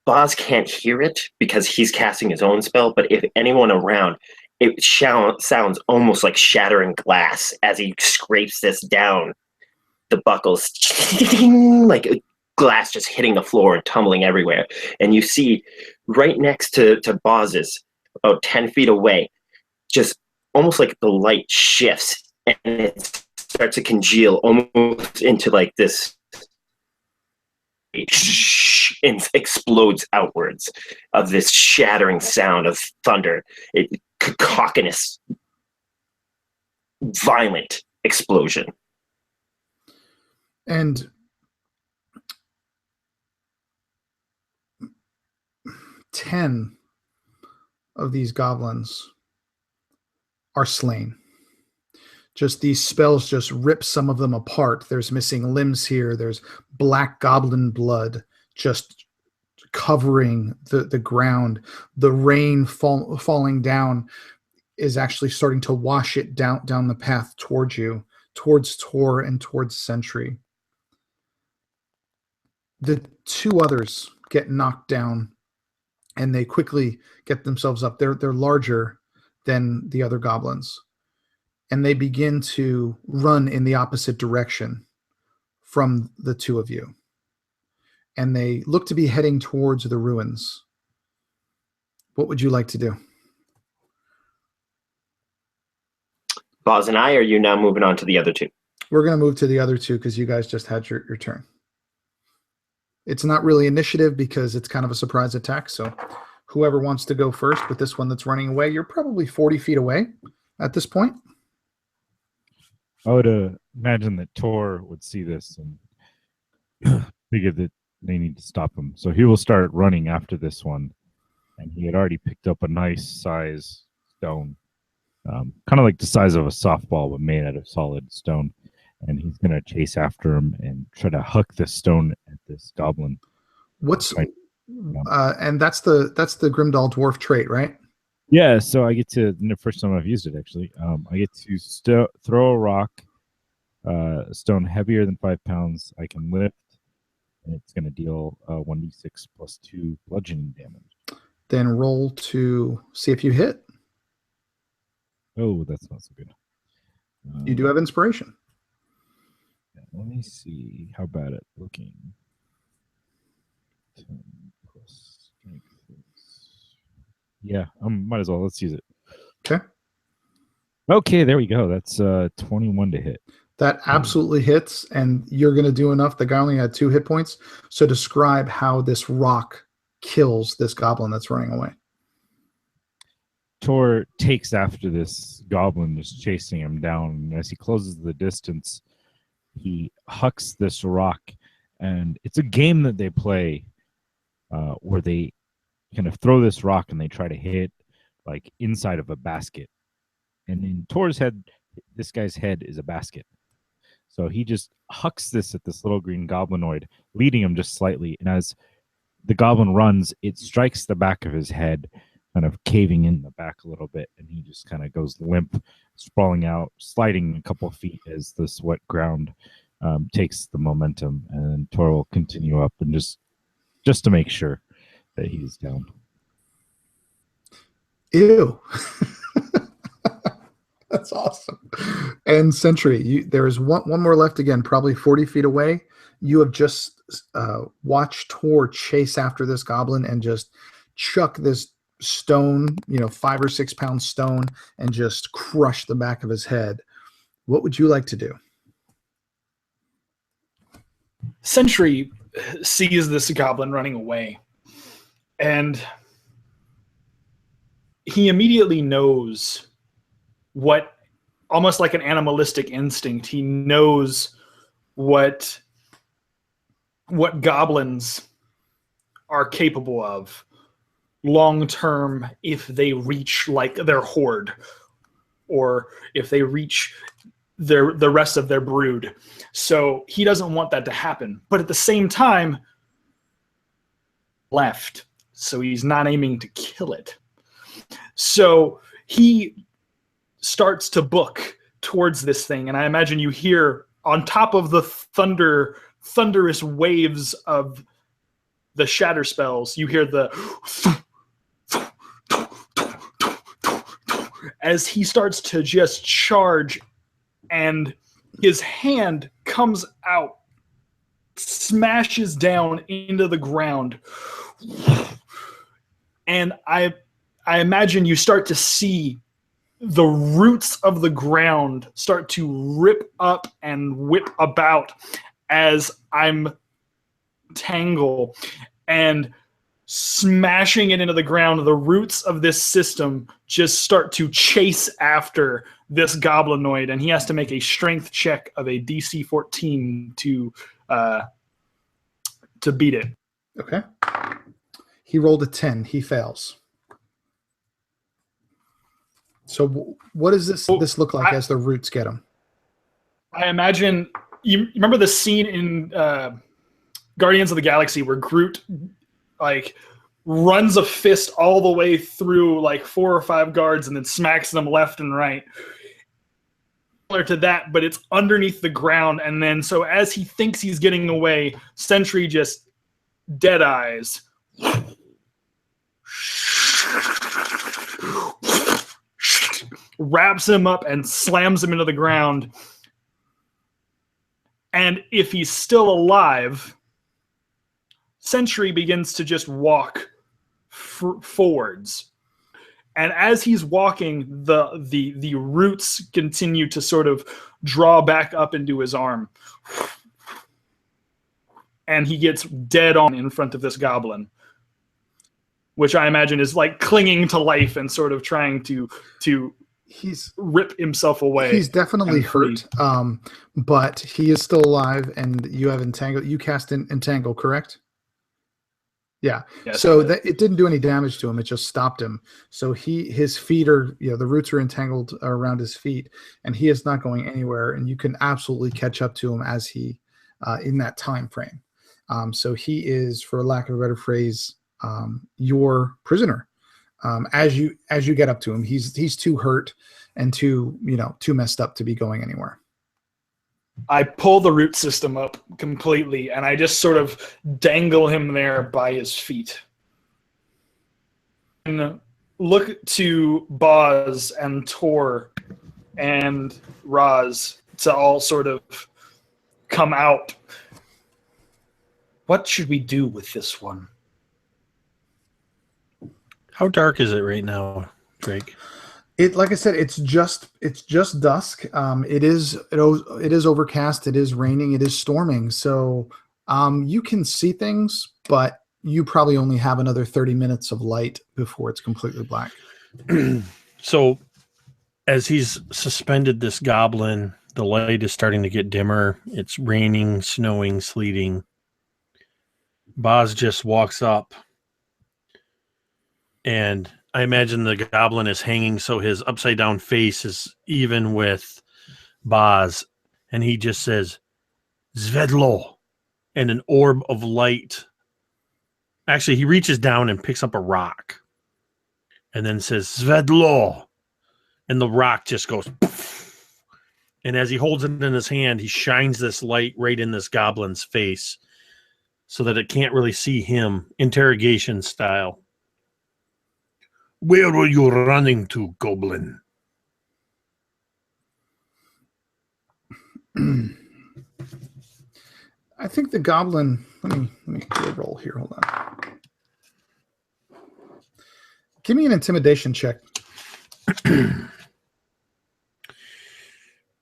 Boz can't hear it because he's casting his own spell, but if anyone around, it sounds almost like shattering glass as he scrapes this down the buckles, like glass just hitting the floor and tumbling everywhere. And you see right next to Boz's, about 10 feet away, just almost like the light shifts and it starts to congeal almost into like this, and explodes outwards of this shattering sound of thunder. Cacophonous, violent explosion. And 10 of these goblins are slain. Just these spells just rip some of them apart. There's missing limbs here. There's black goblin blood just covering the ground. The rain falling down is actually starting to wash it down the path towards you towards Tor and towards Sentry. The two others get knocked down, and they quickly get themselves up. They're larger than the other goblins, and they begin to run in the opposite direction from the two of you. And they look to be heading towards the ruins. What would you like to do? Boz and I, are you now moving on to the other two? We're going to move to the other two because you guys just had your turn. It's not really initiative because it's kind of a surprise attack. So whoever wants to go first with this one that's running away, you're probably 40 feet away at this point. I would imagine that Tor would see this and figure that they need to stop him. So he will start running after this one. And he had already picked up a nice size stone, kind of like the size of a softball, but made out of solid stone. And he's going to chase after him and try to huck this stone at this goblin. And that's the Grimdall dwarf trait, right? Yeah, so I get to, the first time I've used it actually, I get to throw a rock, a stone heavier than 5 pounds. I can lift, and it's going to deal 1d6 plus 2 bludgeoning damage. Then roll to see if you hit. Oh, that's not so good. You do have inspiration. Let me see how bad it's looking. 10 plus strength. Yeah, might as well. Let's use it. Okay. Okay, there we go. That's 21 to hit. That absolutely hits, and you're going to do enough. The guy only had 2 hit points. So describe how this rock kills this goblin that's running away. Tor takes after this goblin, just chasing him down. And as he closes the distance, he hucks this rock. And it's a game that they play where they kind of throw this rock and they try to hit like inside of a basket. And in Tor's head, this guy's head is a basket. So he just hucks this at this little green goblinoid, leading him just slightly. And as the goblin runs, it strikes the back of his head, kind of caving in the back a little bit. And he just kind of goes limp, sprawling out, sliding a couple of feet as this wet ground takes the momentum. And Tor will continue up and just to make sure that he's down. Ew. That's awesome. And Sentry, there is one more left again, probably 40 feet away. You have just watched Tor chase after this goblin and just chuck this stone, 5 or 6 pound stone, and just crush the back of his head. What would you like to do? Sentry sees this goblin running away, and he immediately knows what, almost like an animalistic instinct, he knows what goblins are capable of long term if they reach like their horde, or if they reach the rest of their brood. So he doesn't want that to happen, but at the same time left, so he's not aiming to kill it. So he starts to book towards this thing, and I imagine you hear on top of the thunderous waves of the shatter spells, you hear the as he starts to just charge, and his hand comes out, smashes down into the ground, and I imagine you start to see the roots of the ground start to rip up and whip about as I'm tangle and smashing it into the ground. The roots of this system just start to chase after this goblinoid, and he has to make a strength check of a DC 14 to beat it. Okay. He rolled a 10. He fails. So what does this look like as the roots get him? I imagine you remember the scene in Guardians of the Galaxy where Groot like runs a fist all the way through like 4 or 5 guards and then smacks them left and right. to that, but it's underneath the ground. And then, so as he thinks he's getting away, Sentry just dead eyes. Wraps him up and slams him into the ground. And if he's still alive, Sentry begins to just walk forwards. And as he's walking, the roots continue to sort of draw back up into his arm. And he gets dead on in front of this goblin, which I imagine is like clinging to life and sort of trying to rip himself away. He's definitely hurt, but he is still alive, and you have entangle. You cast entangle, correct? Yeah. Yes. So that it didn't do any damage to him; it just stopped him. So his feet are, the roots are entangled around his feet, and he is not going anywhere. And you can absolutely catch up to him as he in that time frame. So he is, for lack of a better phrase, your prisoner. As you get up to him, he's too hurt and too messed up to be going anywhere. I pull the root system up completely, and I just sort of dangle him there by his feet. And look to Boz and Tor and Raz to all sort of come out. What should we do with this one? How dark is it right now, Drake? Like I said, it's just dusk. It is overcast. It is raining. It is storming. So you can see things, but you probably only have another 30 minutes of light before it's completely black. So as he's suspended this goblin, the light is starting to get dimmer. It's raining, snowing, sleeting. Boz just walks up, and I imagine the goblin is hanging so his upside down face is even with Boz, and he just says, Zvedlo, and an orb of light. Actually, he reaches down and picks up a rock and then says, Zvedlo, and the rock just goes poof. And as he holds it in his hand, he shines this light right in this goblin's face so that it can't really see him, interrogation style. Where were you running to, goblin? I think the goblin. Let me do a roll here. Hold on. Give me an intimidation check.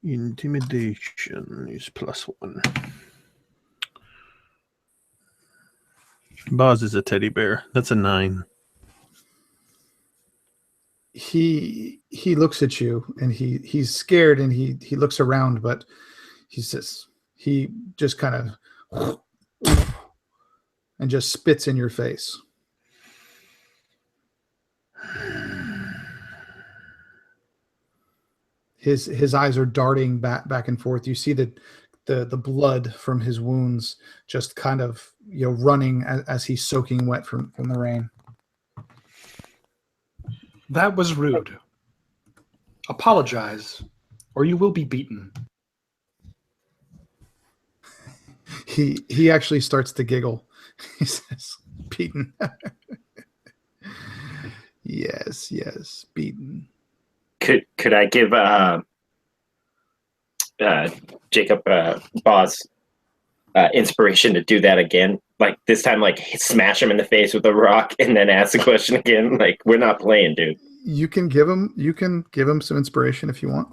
Intimidation is +1. Boz is a teddy bear. That's a 9. He looks at you, and he's scared, and he looks around, but he just kind of and just spits in your face. His eyes are darting back and forth. You see the blood from his wounds just kind of running as he's soaking wet from the rain. That was rude. Apologize, or you will be beaten. He actually starts to giggle. He says, beaten. Yes, beaten. Could I give Jacob Boz inspiration to do that again? Like this time, like smash him in the face with a rock and then ask the question again. Like, we're not playing, dude. You can give him some inspiration if you want.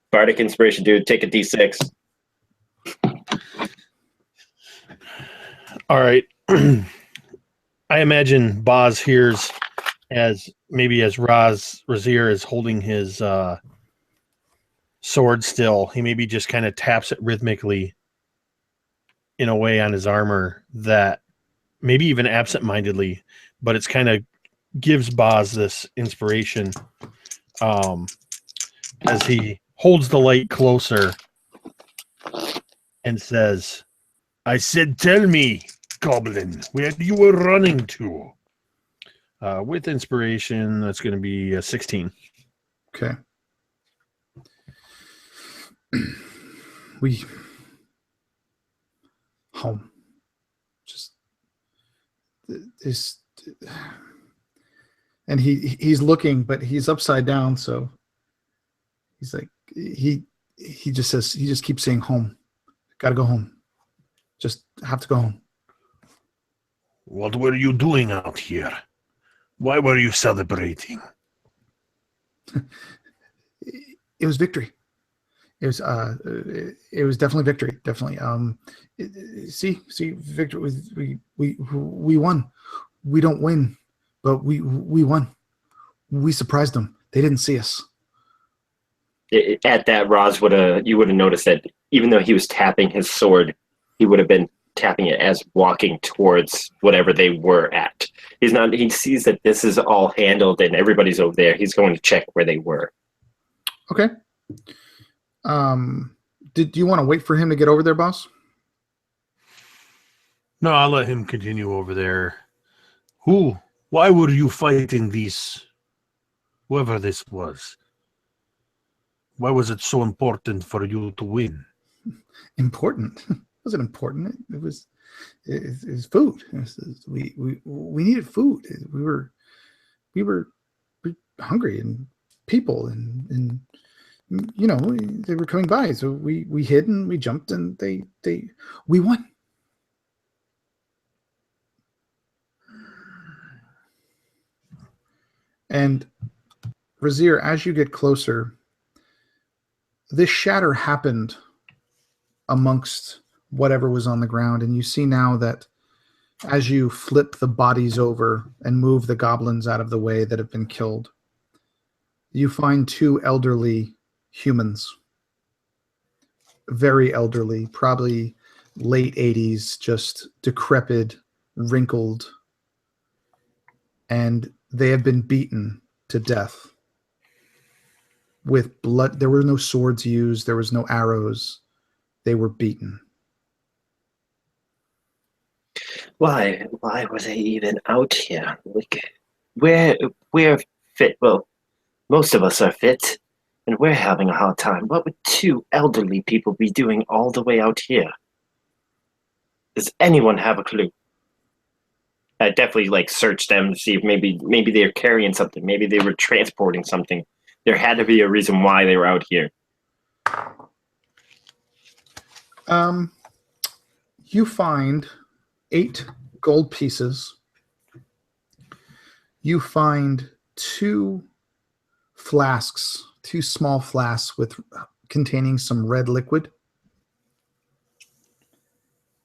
Bardic inspiration, dude. Take a D6. All right. I imagine Boz hears as Razir is holding his sword still. He maybe just kind of taps it rhythmically in a way on his armor that maybe even absent-mindedly, but it's kind of gives Boz this inspiration as he holds the light closer and says, I said, tell me, goblin, where you were running to. With inspiration, that's going to be a 16. Okay. We home. Just this, and he's looking, but he's upside down, so he's like he just keeps saying home. Gotta go home. Just have to go home. What were you doing out here? Why were you celebrating? It was victory. It was definitely victory. Definitely. See, victory. We won. We don't win, but we won. We surprised them. They didn't see us. At that, you would have noticed that even though he was tapping his sword, he would have been tapping it as walking towards whatever they were at. He sees that this is all handled and everybody's over there. He's going to check where they were. Okay. Do you want to wait for him to get over there, boss? No, I'll let him continue over there. Why were you fighting whoever this was? Why was it so important for you to win? Important? It wasn't important. It was food. We needed food. We were hungry, and people and they were coming by, so we hid and we jumped, and we won. And Razir, as you get closer, this shatter happened amongst whatever was on the ground, and you see now that as you flip the bodies over and move the goblins out of the way that have been killed, you find two elderly humans, very elderly, probably late 80s, just decrepit, wrinkled, and they have been beaten to death with blood. There were no swords used. There was no arrows. They were beaten. Why were they even out here? Like, we're fit. Well, most of us are fit, and we're having a hard time. What would two elderly people be doing all the way out here? Does anyone have a clue? I definitely search them to see if maybe they're carrying something. Maybe they were transporting something. There had to be a reason why they were out here. You find 8 gold pieces. You find 2 flasks, 2 small flasks containing some red liquid.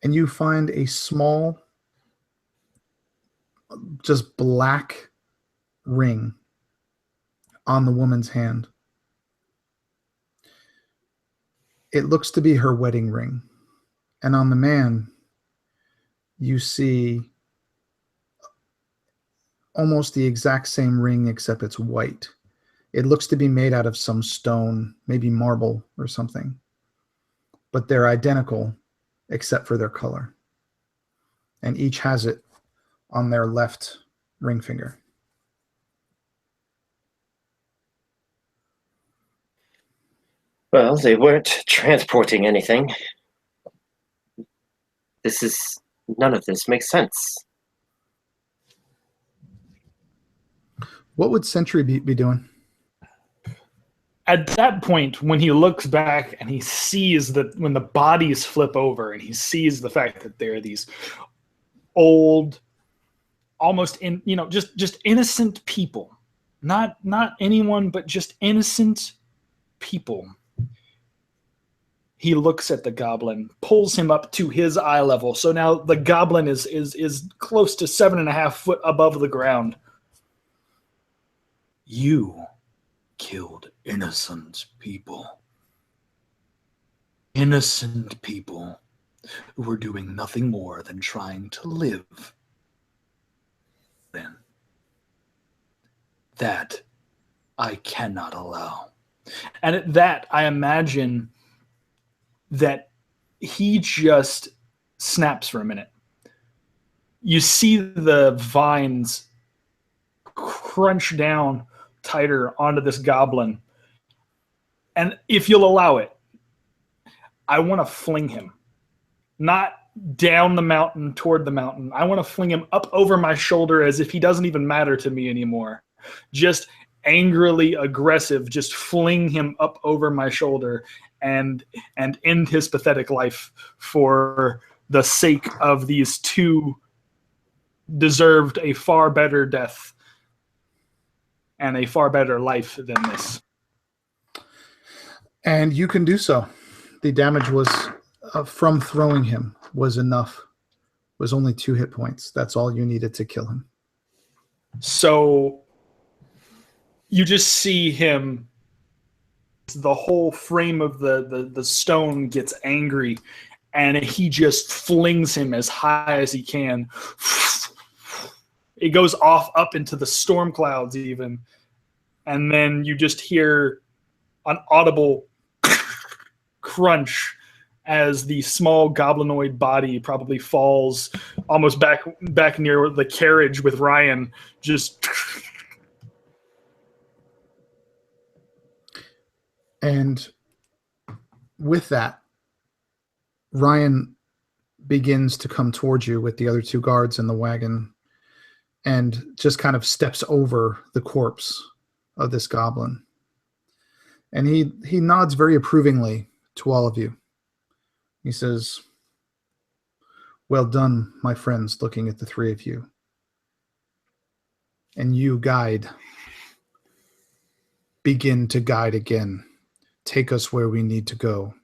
And you find a small, just black ring on the woman's hand. It looks to be her wedding ring. And on the man, you see almost the exact same ring, except it's white. It looks to be made out of some stone, maybe marble or something. But they're identical, except for their color. And each has it on their left ring finger. Well, they weren't transporting anything. None of this makes sense. What would Sentry be doing? At that point, when he looks back and he sees that when the bodies flip over and he sees the fact that there are these old, almost just innocent people, not anyone, but just innocent people. He looks at the goblin, pulls him up to his eye level. So now the goblin is close to 7.5 foot above the ground. You killed innocent people. Innocent people who were doing nothing more than trying to live. Then that I cannot allow. And at that, I imagine that he just snaps for a minute. You see the vines crunch down tighter onto this goblin. And if you'll allow it, I want to fling him. Not down the mountain toward the mountain. I want to fling him up over my shoulder as if he doesn't even matter to me anymore. Just angrily aggressive, just fling him up over my shoulder and end his pathetic life for the sake of these two deserved a far better death and a far better life than this. And you can do so. The damage was from throwing him was enough. It was only 2 hit points. That's all you needed to kill him. So you just see him, the whole frame of the stone gets angry, and he just flings him as high as he can. It goes off up into the storm clouds even. And then you just hear an audible crunch as the small goblinoid body probably falls almost back near the carriage with Ryan. Just... And with that, Ryan begins to come towards you with the other 2 guards in the wagon and just kind of steps over the corpse of this goblin. And he nods very approvingly to all of you. He says, "Well done, my friends," looking at the 3 of you. "And you, guide, begin to guide again. Take us where we need to go."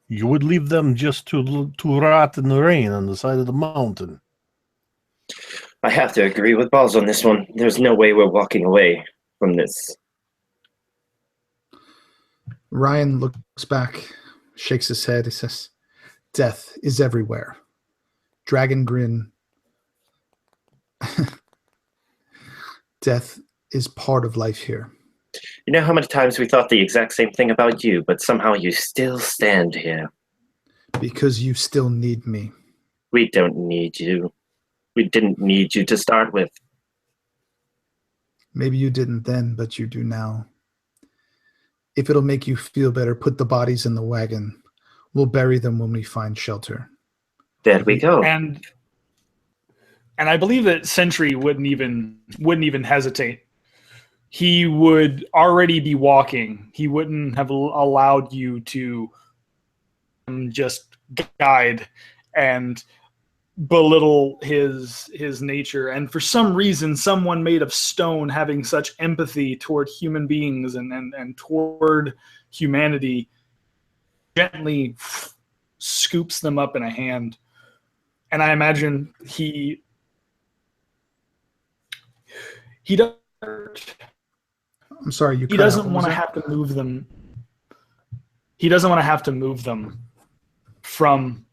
You would leave them just to rot in the rain on the side of the mountain. I have to agree with Balls on this one. There's no way we're walking away from this. Ryan looks back, shakes his head. He says, "Death is everywhere. Dragongrin. Death is part of life here." You know how many times we thought the exact same thing about you, but somehow you still stand here. Because you still need me. We don't need you. We didn't need you to start with. Maybe you didn't then, but you do now. If it'll make you feel better, put the bodies in the wagon. We'll bury them when we find shelter. There we go. And I believe that Sentry wouldn't even hesitate. He would already be walking. He wouldn't have allowed you to just guide and belittle his nature. And for some reason, someone made of stone having such empathy toward human beings and toward humanity gently scoops them up in a hand. And I imagine he does. I'm sorry, he doesn't want to have to move them. He doesn't want to have to move them from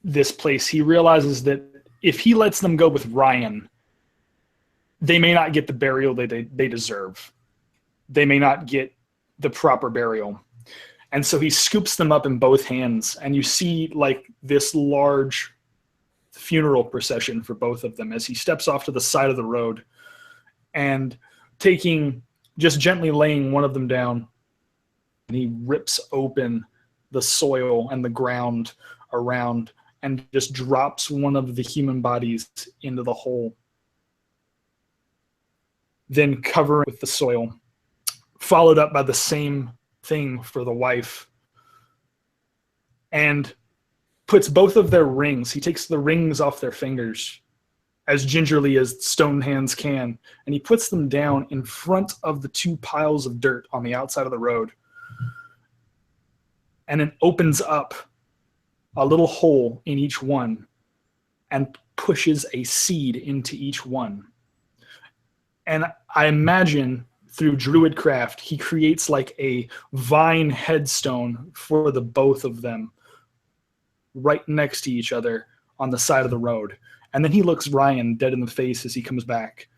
this place. He realizes that if he lets them go with Ryan, they may not get the burial they deserve. They may not get the proper burial. And so he scoops them up in both hands, and you see like this large funeral procession for both of them as he steps off to the side of the road and just gently laying one of them down, and he rips open the soil and the ground around and just drops one of the human bodies into the hole, then covering with the soil, followed up by the same thing for the wife, and puts both of their rings. He takes the rings off their fingers as gingerly as stone hands can, and he puts them down in front of the 2 piles of dirt on the outside of the road, and it opens up a little hole in each one and pushes a seed into each one. And I imagine through Druidcraft, he creates like a vine headstone for the both of them right next to each other on the side of the road. And then he looks Ryan dead in the face as he comes back.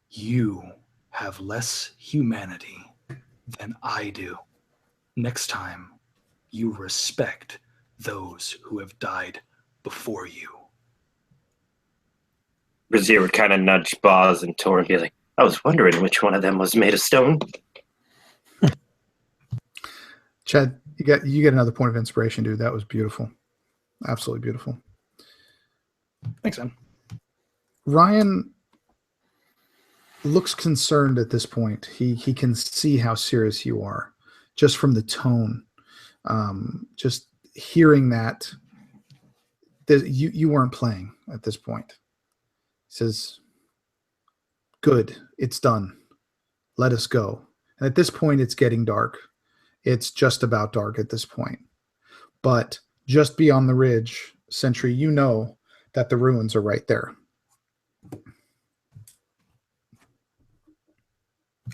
"You have less humanity than I do. Next time, you respect those who have died before you." Brazier would kind of nudge Boz and Tor and be like, I was wondering which one of them was made of stone. Chad, you get another point of inspiration, dude. That was beautiful. Absolutely beautiful. Thanks, man. Ryan looks concerned at this point. He can see how serious you are just from the tone. Just hearing that you weren't playing at this point. He says, "Good, it's done. Let us go." And at this point, it's getting dark. It's just about dark at this point. But just beyond the ridge, Sentry, you know that the ruins are right there.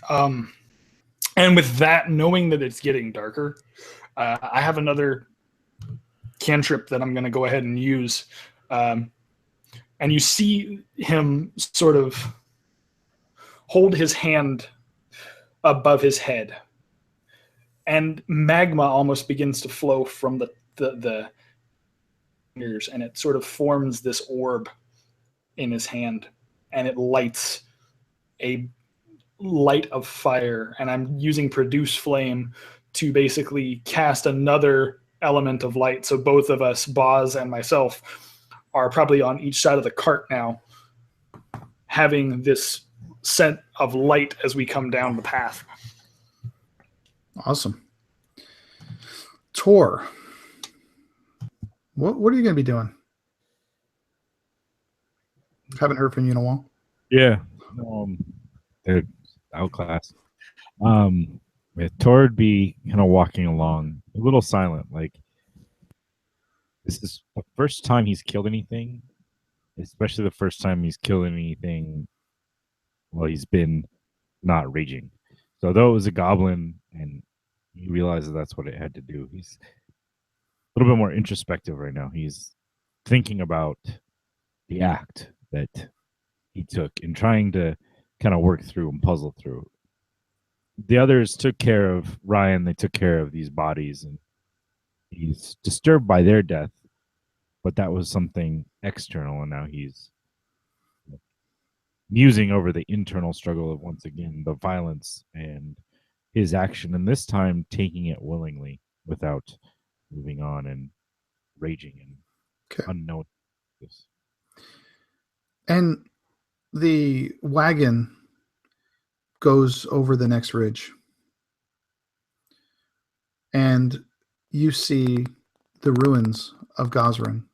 And with that, knowing that it's getting darker, I have another cantrip that I'm going to go ahead and use. And you see him sort of hold his hand above his head. And magma almost begins to flow from the fingers, and it sort of forms this orb in his hand, and it lights a light of fire. And I'm using produce flame to basically cast another element of light. So both of us, Boz and myself, are probably on each side of the cart now, having this scent of light as we come down the path. Awesome. Tor, what are you going to be doing? Haven't heard from you in a while. Yeah. They're outclassed. Tor would be kind of walking along, a little silent. Like, this is the first time he's killed anything, especially the first time he's killed anything while he's been not raging. So though it was a goblin and he realizes that's what it had to do, he's a little bit more introspective right now. He's thinking about the act that he took and trying to kind of work through and puzzle through. The others took care of Ryan. They took care of these bodies, and he's disturbed by their death, but that was something external, and now he's musing over the internal struggle of, once again, the violence and his action, and this time taking it willingly without moving on and raging and unknown. And the wagon goes over the next ridge, and you see the ruins of Gosrin.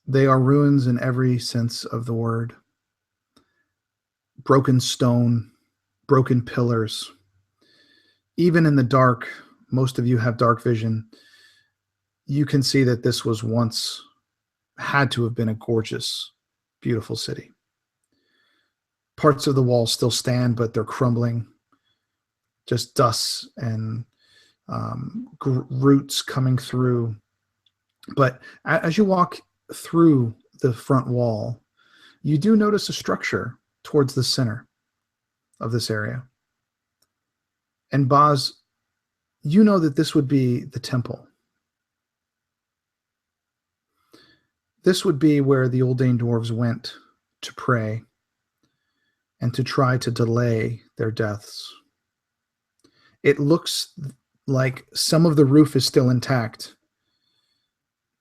They are ruins in every sense of the word. Broken stone, broken pillars. Even in the dark, most of you have dark vision, you can see that this was once, had to have been a gorgeous, beautiful city. Parts of the walls still stand, but they're crumbling. Just dust and roots coming through. But as you walk through the front wall, you do notice a structure towards the center of this area. And Boz, you know that this would be the temple. This would be where the Oldane dwarves went to pray and to try to delay their deaths. It looks like some of the roof is still intact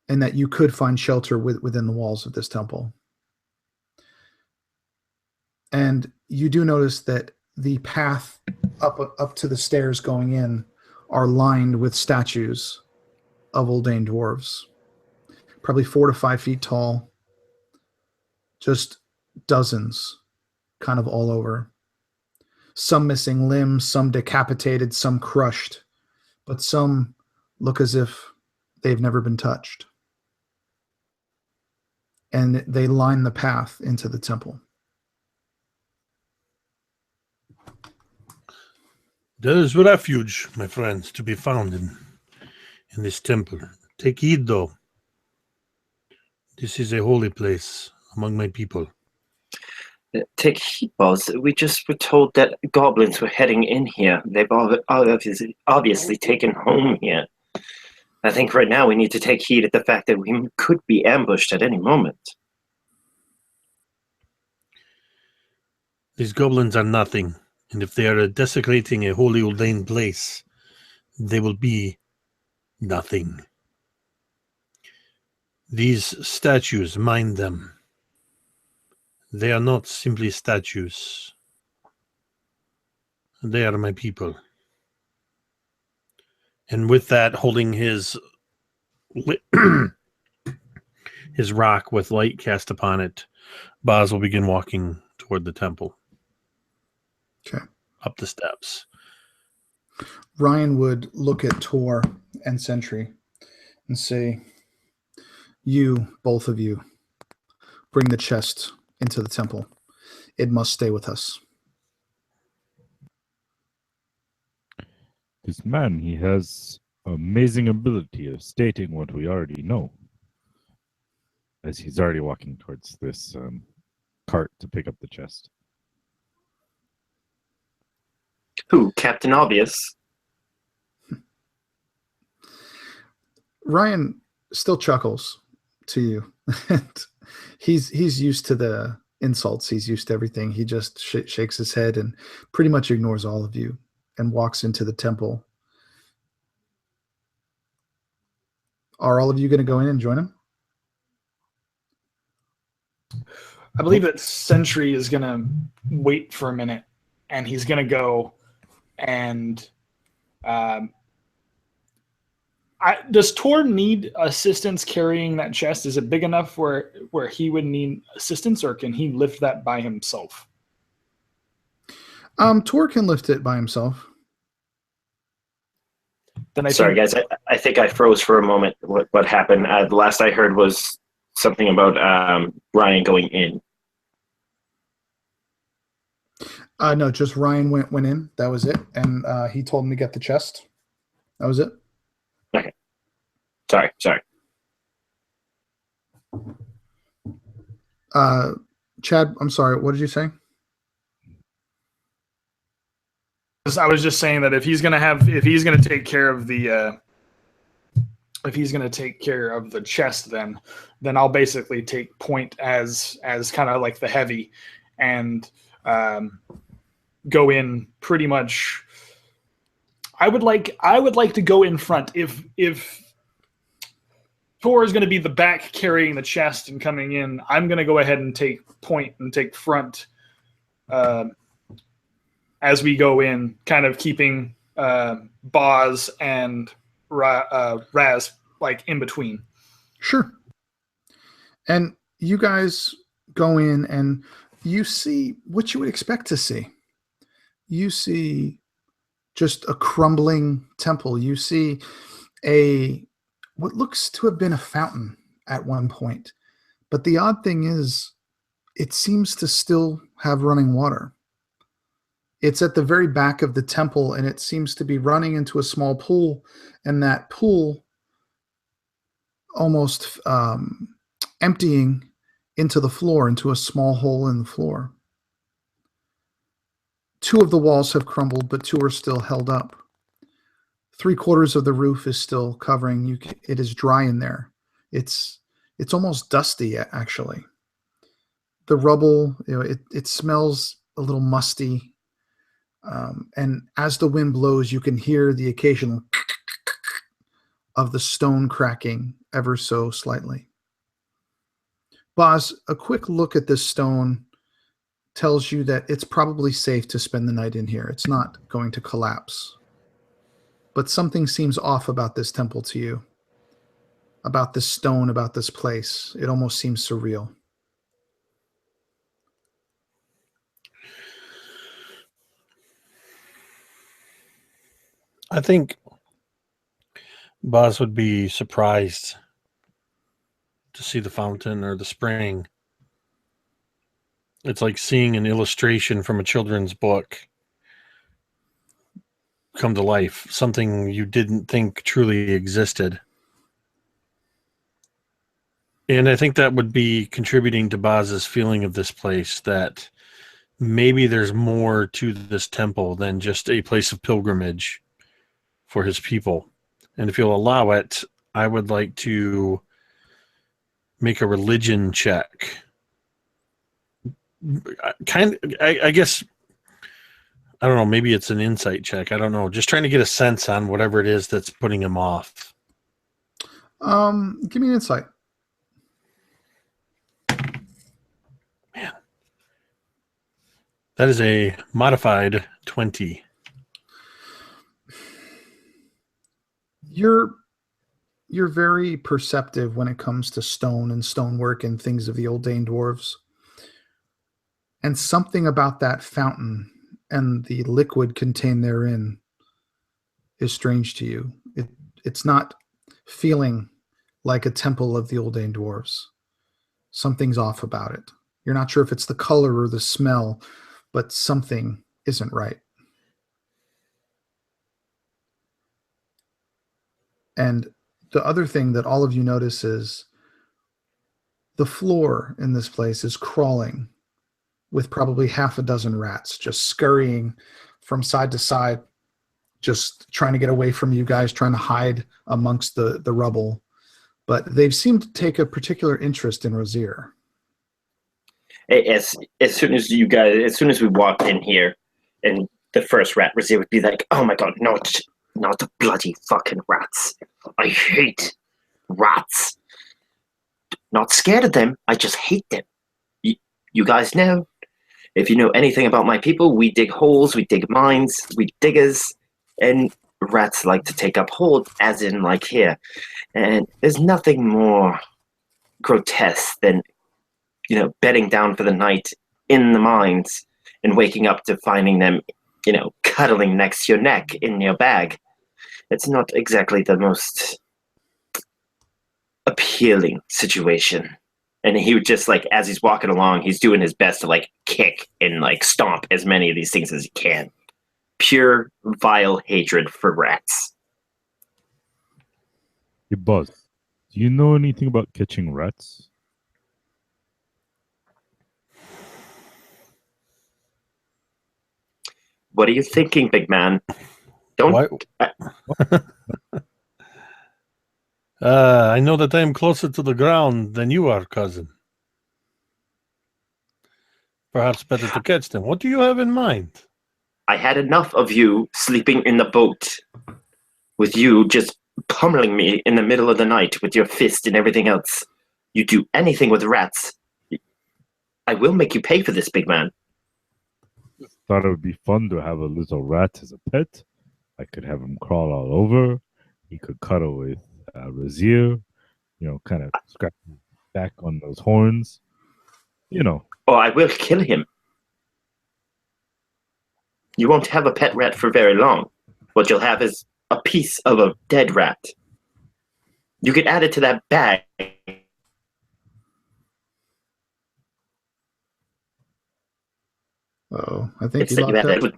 and that you could find shelter within the walls of this temple. And you do notice that the path up to the stairs going in are lined with statues of Oldane dwarves, probably 4 to 5 feet tall, just dozens, kind of all over. Some missing limbs, some decapitated, some crushed, but some look as if they've never been touched. And they line the path into the temple. There is refuge, my friends, to be found in this temple. Take heed, though. This is a holy place among my people. Take heed, Boz. We just were told that goblins were heading in here. They've obviously taken home here. I think right now we need to take heed at the fact that we could be ambushed at any moment. These goblins are nothing, and if they are desecrating a holy ordained place, they will be nothing. These statues, mind them. They are not simply statues. They are my people. And with that, holding his his rock with light cast upon it, Boz will begin walking toward the temple. Okay. Up the steps. Ryan would look at Tor and Sentry and say, "You, both of you, bring the chest into the temple. It must stay with us." This man, he has amazing ability of stating what we already know. As he's already walking towards this cart to pick up the chest. Who? Captain Obvious? Ryan still chuckles to you. he's used to the insults. He's used to everything. He just shakes his head and pretty much ignores all of you and walks into the temple. Are all of you going to go in and join him? I believe that Sentry is going to wait for a minute, and he's going to go and does Tor need assistance carrying that chest? Is it big enough where he would need assistance, or can he lift that by himself? Tor can lift it by himself. Then Sorry, guys. I think I froze for a moment. What happened? The last I heard was something about Ryan going in. No, just Ryan went in. That was it. And he told him to get the chest. That was it. Okay. Sorry. Chad, I'm sorry. What did you say? I was just saying that if he's going to take care of the chest, then I'll basically take point as kind of like the heavy, and go in pretty much. I would like to go in front. If Tor is going to be the back carrying the chest and coming in, I'm going to go ahead and take point and take front as we go in, kind of keeping Boz and Raz like in between. Sure. And you guys go in and you see what you would expect to see. You see just a crumbling temple. You see what looks to have been a fountain at one point. But the odd thing is, it seems to still have running water. It's at the very back of the temple, and it seems to be running into a small pool, and that pool almost emptying into the floor, into a small hole in the floor. 2 of the walls have crumbled, but 2 are still held up. 3/4 of the roof is still covering. It is dry in there. It's almost dusty, actually. The rubble, it smells a little musty. And as the wind blows, you can hear the occasional of the stone cracking ever so slightly. Boz, a quick look at this stone tells you that it's probably safe to spend the night in here. It's not going to collapse. But something seems off about this temple to you, about this stone, about this place. It almost seems surreal. I think Boz would be surprised to see the fountain or the spring. It's like seeing an illustration from a children's book come to life, something you didn't think truly existed. And I think that would be contributing to Boz's feeling of this place, that maybe there's more to this temple than just a place of pilgrimage for his people. And if you'll allow it, I would like to make a religion check I guess, I don't know, maybe it's an insight check. I don't know. Just trying to get a sense on whatever it is that's putting him off. Give me an insight. Man. That is a modified 20. You're very perceptive when it comes to stone and stonework and things of the old Dane dwarves. And something about that fountain and the liquid contained therein is strange to you. It's not feeling like a temple of the old Dane dwarves. Something's off about it. You're not sure if it's the color or the smell, but something isn't right. And the other thing that all of you notice is the floor in this place is crawling with probably half a dozen rats just scurrying from side to side, just trying to get away from you guys, trying to hide amongst the rubble. But they've seemed to take a particular interest in Rosier. As soon as we walked in here, and the first rat, Rosier would be like, "Oh my god, not the bloody fucking rats! I hate rats. Not scared of them. I just hate them. You guys know, if you know anything about my people, we dig holes, we dig mines, we diggers, and rats like to take up holes, as in like here. And there's nothing more grotesque than, bedding down for the night in the mines and waking up to finding them, cuddling next to your neck in your bag. It's not exactly the most appealing situation." And he would just, as he's walking along, he's doing his best to kick and stomp as many of these things as he can. Pure vile hatred for rats. Hey, Buzz, do you know anything about catching rats? What are you thinking, big man? Don't. I know that I am closer to the ground than you are, cousin. Perhaps better to catch them. What do you have in mind? I had enough of you sleeping in the boat, with you just pummeling me in the middle of the night with your fist and everything else. You do anything with rats, I will make you pay for this, big man. Thought it would be fun to have a little rat as a pet. I could have him crawl all over. He could cuddle with Rosier, kind of scratch his back on those horns. Or I will kill him. You won't have a pet rat for very long. What you'll have is a piece of a dead rat. You could add it to that bag. Oh, I think It's he that you locked had up.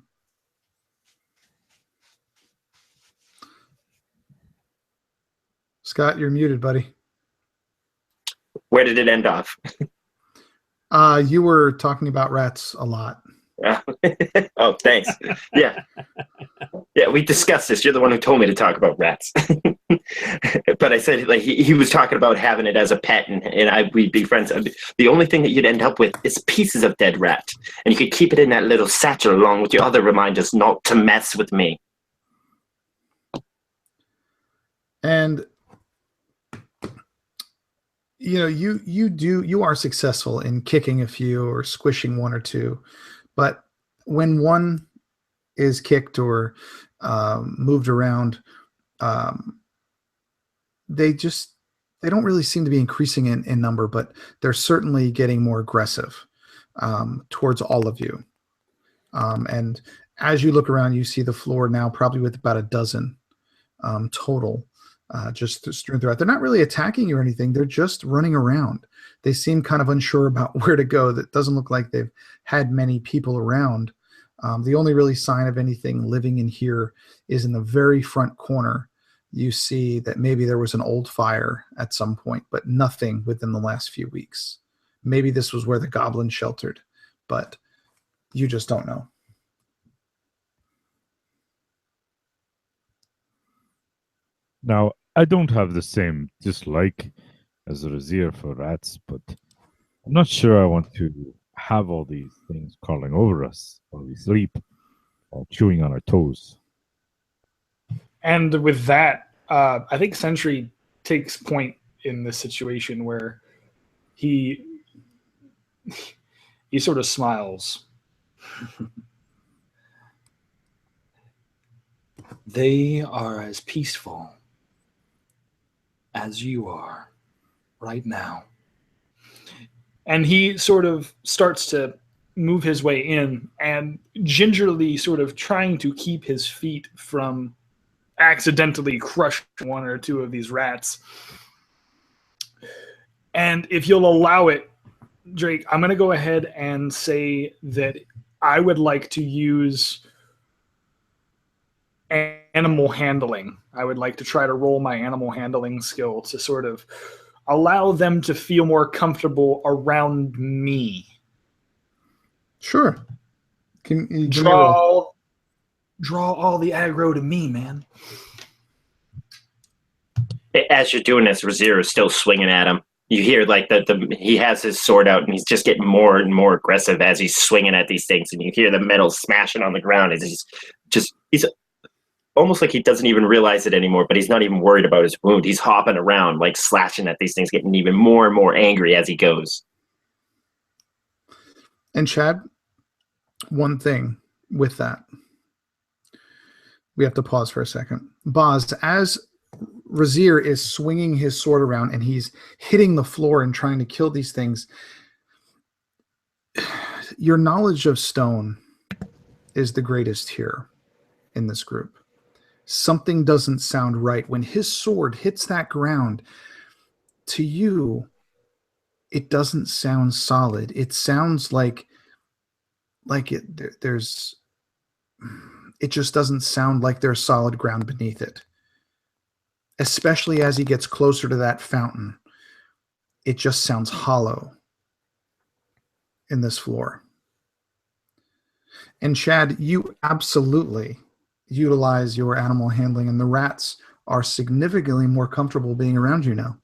Scott, you're muted, buddy. Where did it end off? You were talking about rats a lot. Oh, thanks. Yeah, we discussed this. You're the one who told me to talk about rats. But I said he was talking about having it as a pet, and we'd be friends. The only thing that you'd end up with is pieces of dead rat, and you could keep it in that little satchel along with your other reminders not to mess with me. And you are successful in kicking a few or squishing one or two, but when one is kicked or moved around, they don't really seem to be increasing in number, but they're certainly getting more aggressive towards all of you. And as you look around, you see the floor now probably with about a dozen total. Just strewn throughout. They're not really attacking you or anything. They're just running around. They seem kind of unsure about where to go. That doesn't look like they've had many people around. The only really sign of anything living in here is in the very front corner. You see that maybe there was an old fire at some point, but nothing within the last few weeks. Maybe this was where the goblin sheltered, but you just don't know. Now, I don't have the same dislike as Rosier for rats, but I'm not sure I want to have all these things crawling over us while we sleep, while chewing on our toes. And with that, I think Sentry takes point in this situation where he sort of smiles. They are as peaceful as you are right now. And he sort of starts to move his way in and gingerly sort of trying to keep his feet from accidentally crushing one or two of these rats. And if you'll allow it, Drake, I'm going to go ahead and say that I would like to use animal handling. I would like to try to roll my animal handling skill to sort of allow them to feel more comfortable around me. Sure. Give me a Draw all the aggro to me, man. As you're doing this, Razir is still swinging at him. You hear like he has his sword out and he's just getting more and more aggressive as he's swinging at these things, and you hear the metal smashing on the ground as he's almost like he doesn't even realize it anymore, but he's not even worried about his wound. He's hopping around, like slashing at these things, getting even more and more angry as he goes. And Chad, one thing with that, we have to pause for a second. Boz, as Razir is swinging his sword around and he's hitting the floor and trying to kill these things, your knowledge of stone is the greatest here in this group. Something doesn't sound right. When his sword hits that ground, to you, it doesn't sound solid. It sounds like it just doesn't sound like there's solid ground beneath it. Especially as he gets closer to that fountain, it just sounds hollow in this floor. And Chad, you absolutely utilize your animal handling, and the rats are significantly more comfortable being around you now.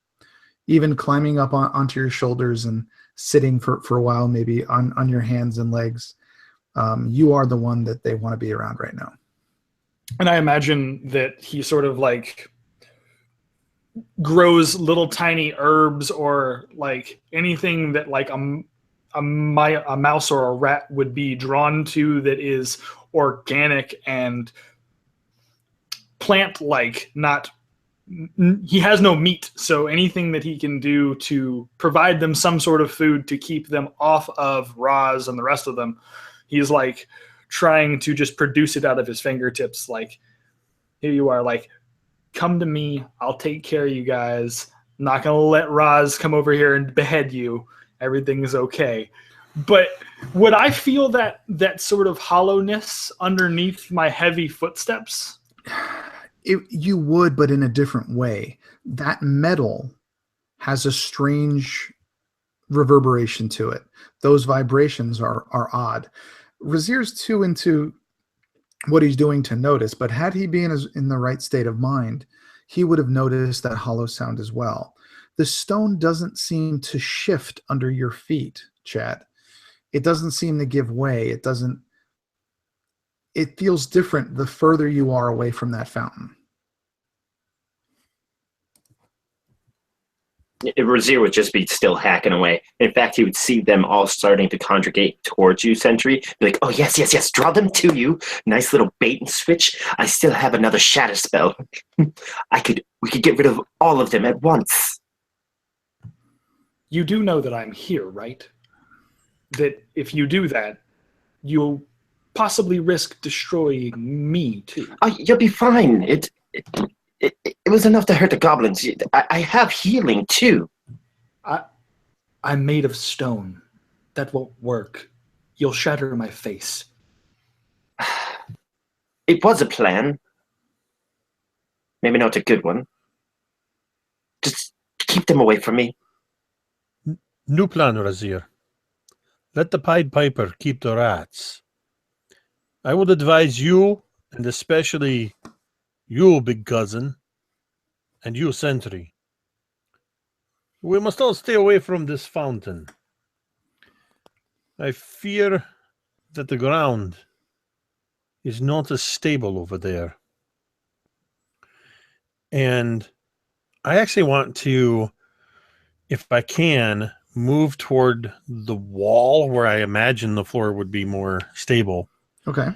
Even climbing up onto your shoulders and sitting for a while, maybe on your hands and legs. You are the one that they want to be around right now. And I imagine that he sort of like grows little tiny herbs or like anything that like a mouse or a rat would be drawn to that is organic and plant-like. Not, he has no meat, so anything that he can do to provide them some sort of food to keep them off of Roz and the rest of them, he's like trying to just produce it out of his fingertips. Like, here you are, like, come to me, I'll take care of you guys. I'm not gonna let Roz come over here and behead you. Everything's okay. But would I feel that sort of hollowness underneath my heavy footsteps? You would, but in a different way. That metal has a strange reverberation to it. Those vibrations are odd. Razir's too into what he's doing to notice, but had he been in the right state of mind, he would have noticed that hollow sound as well. The stone doesn't seem to shift under your feet, Chad. It doesn't seem to give way. It feels different the further you are away from that fountain. Razir would just be still hacking away. In fact, he would see them all starting to congregate towards you, Sentry. Be like, oh, yes, draw them to you. Nice little bait and switch. I still have another shatter spell. We could get rid of all of them at once. You do know that I'm here, right? That if you do that, you'll possibly risk destroying me, too. Oh, you'll be fine. It was enough to hurt the goblins. I have healing, too. I'm made of stone. That won't work. You'll shatter my face. It was a plan. Maybe not a good one. Just keep them away from me. New plan, Razir. Let the Pied Piper keep the rats. I would advise you, and especially you, big cousin, and you, Sentry. We must all stay away from this fountain. I fear that the ground is not as stable over there. And I actually want to, if I can, move toward the wall where I imagine the floor would be more stable. Okay.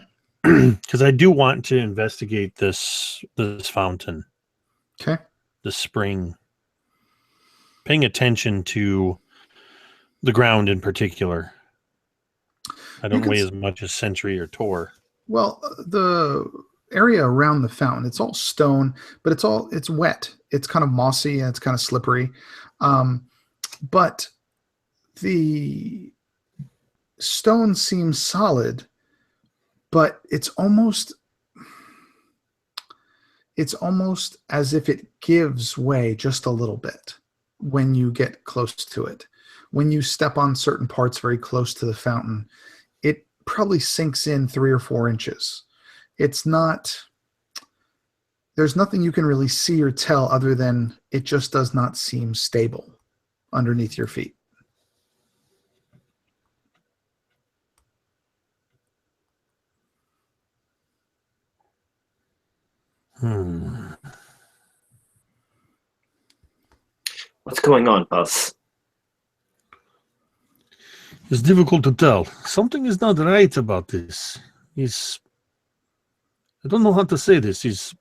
Because I do want to investigate this fountain, Okay. the spring, paying attention to the ground in particular. I don't weigh as much as Sentry or Tor. Well, the area around the fountain, it's all stone, but it's wet. It's kind of mossy and it's kind of slippery. But the stone seems solid, but it's almost as if it gives way just a little bit when you get close to it. When you step on certain parts very close to the fountain, it probably sinks in 3 or 4 inches. It's not, there's nothing you can really see or tell other than it just does not seem stable underneath your feet. What's going on, Buzz? It's difficult to tell. Something is not right about this. I don't know how to say this. He's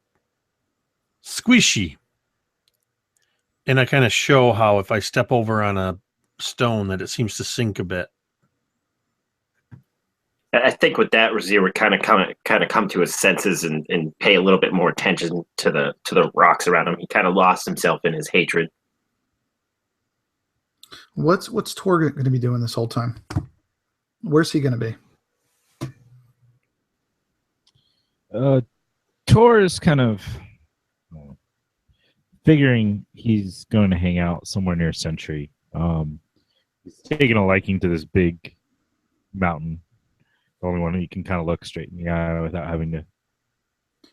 squishy. And I kind of show how if I step over on a stone that it seems to sink a bit. I think with that, Razir would kind of come to his senses and pay a little bit more attention to the rocks around him. He kind of lost himself in his hatred. What's Tor going to be doing this whole time? Where's he going to be? Tor is kind of figuring he's going to hang out somewhere near Sentry. He's taking a liking to this big mountain. The only one he can kind of look straight in the eye without having to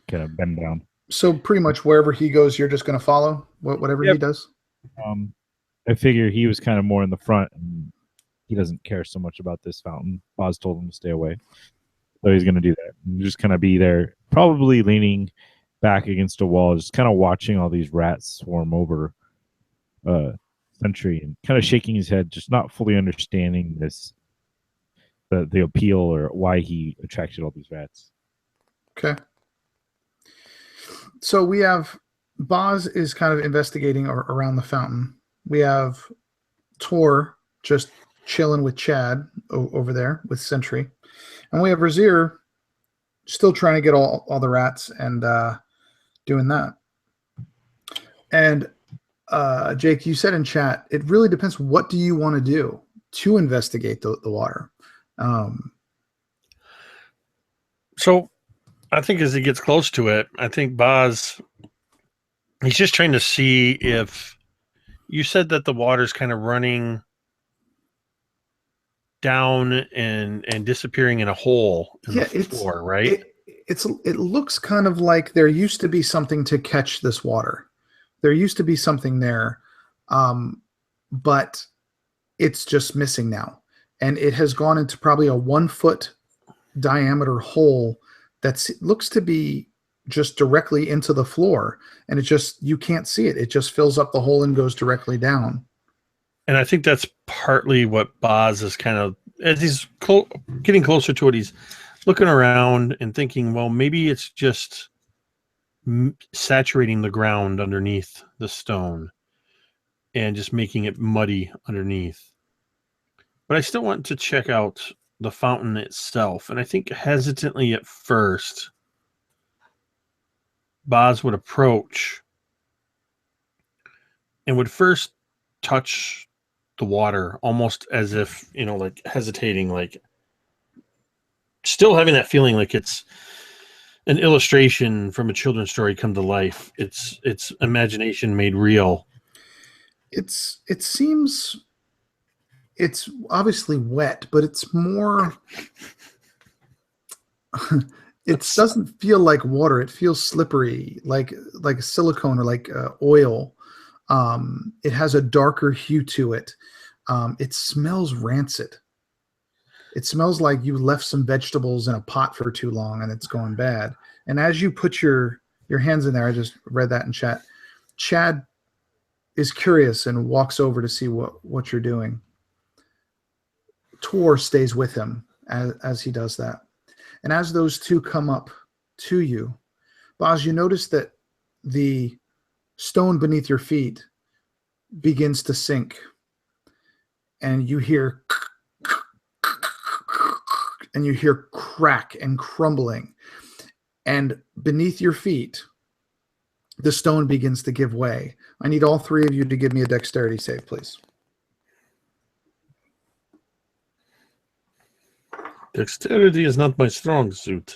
kind of bend down. So pretty much wherever he goes, you're just going to follow whatever he does? I figure he was kind of more in the front, and he doesn't care so much about this fountain. Boz told him to stay away. So he's going to do that. And just kind of be there, probably leaning back against a wall, just kind of watching all these rats swarm over Sentry and kind of shaking his head, just not fully understanding the appeal or why he attracted all these rats. Okay. So we have Boz is kind of investigating around the fountain. We have Tor just chilling with Chad over there with Sentry. And we have Razir still trying to get all the rats and doing that. And Jake, you said in chat, it really depends. What do you want to do to investigate the water? So I think as he gets close to it, I think Boz, he's just trying to see if you said that the water's kind of running down and disappearing in a hole in the floor, right? It looks kind of like there used to be something to catch this water. There used to be something there, but it's just missing now. And it has gone into probably a 1 foot diameter hole that looks to be just directly into the floor. And you can't see it. It just fills up the hole and goes directly down. And I think that's partly what Boz is kind of, as he's getting closer to it, he's looking around and thinking, well, maybe it's just saturating the ground underneath the stone and just making it muddy underneath. But I still want to check out the fountain itself. And I think hesitantly at first, Boz would approach and would first touch the water almost as if, like hesitating, like still having that feeling like it's an illustration from a children's story come to life. It's imagination made real. It seems it's obviously wet, but it's more it doesn't feel like water. It feels slippery, like silicone or like oil. It has a darker hue to it. It smells rancid. It smells like you left some vegetables in a pot for too long and it's going bad. And as you put your hands in there, I just read that in chat. Chad is curious and walks over to see what you're doing. Tor stays with him as he does that. And as those two come up to you, Boz, you notice that the stone beneath your feet begins to sink. And you hear crack and crumbling. And beneath your feet, the stone begins to give way. I need all three of you to give me a dexterity save, please. Dexterity is not my strong suit.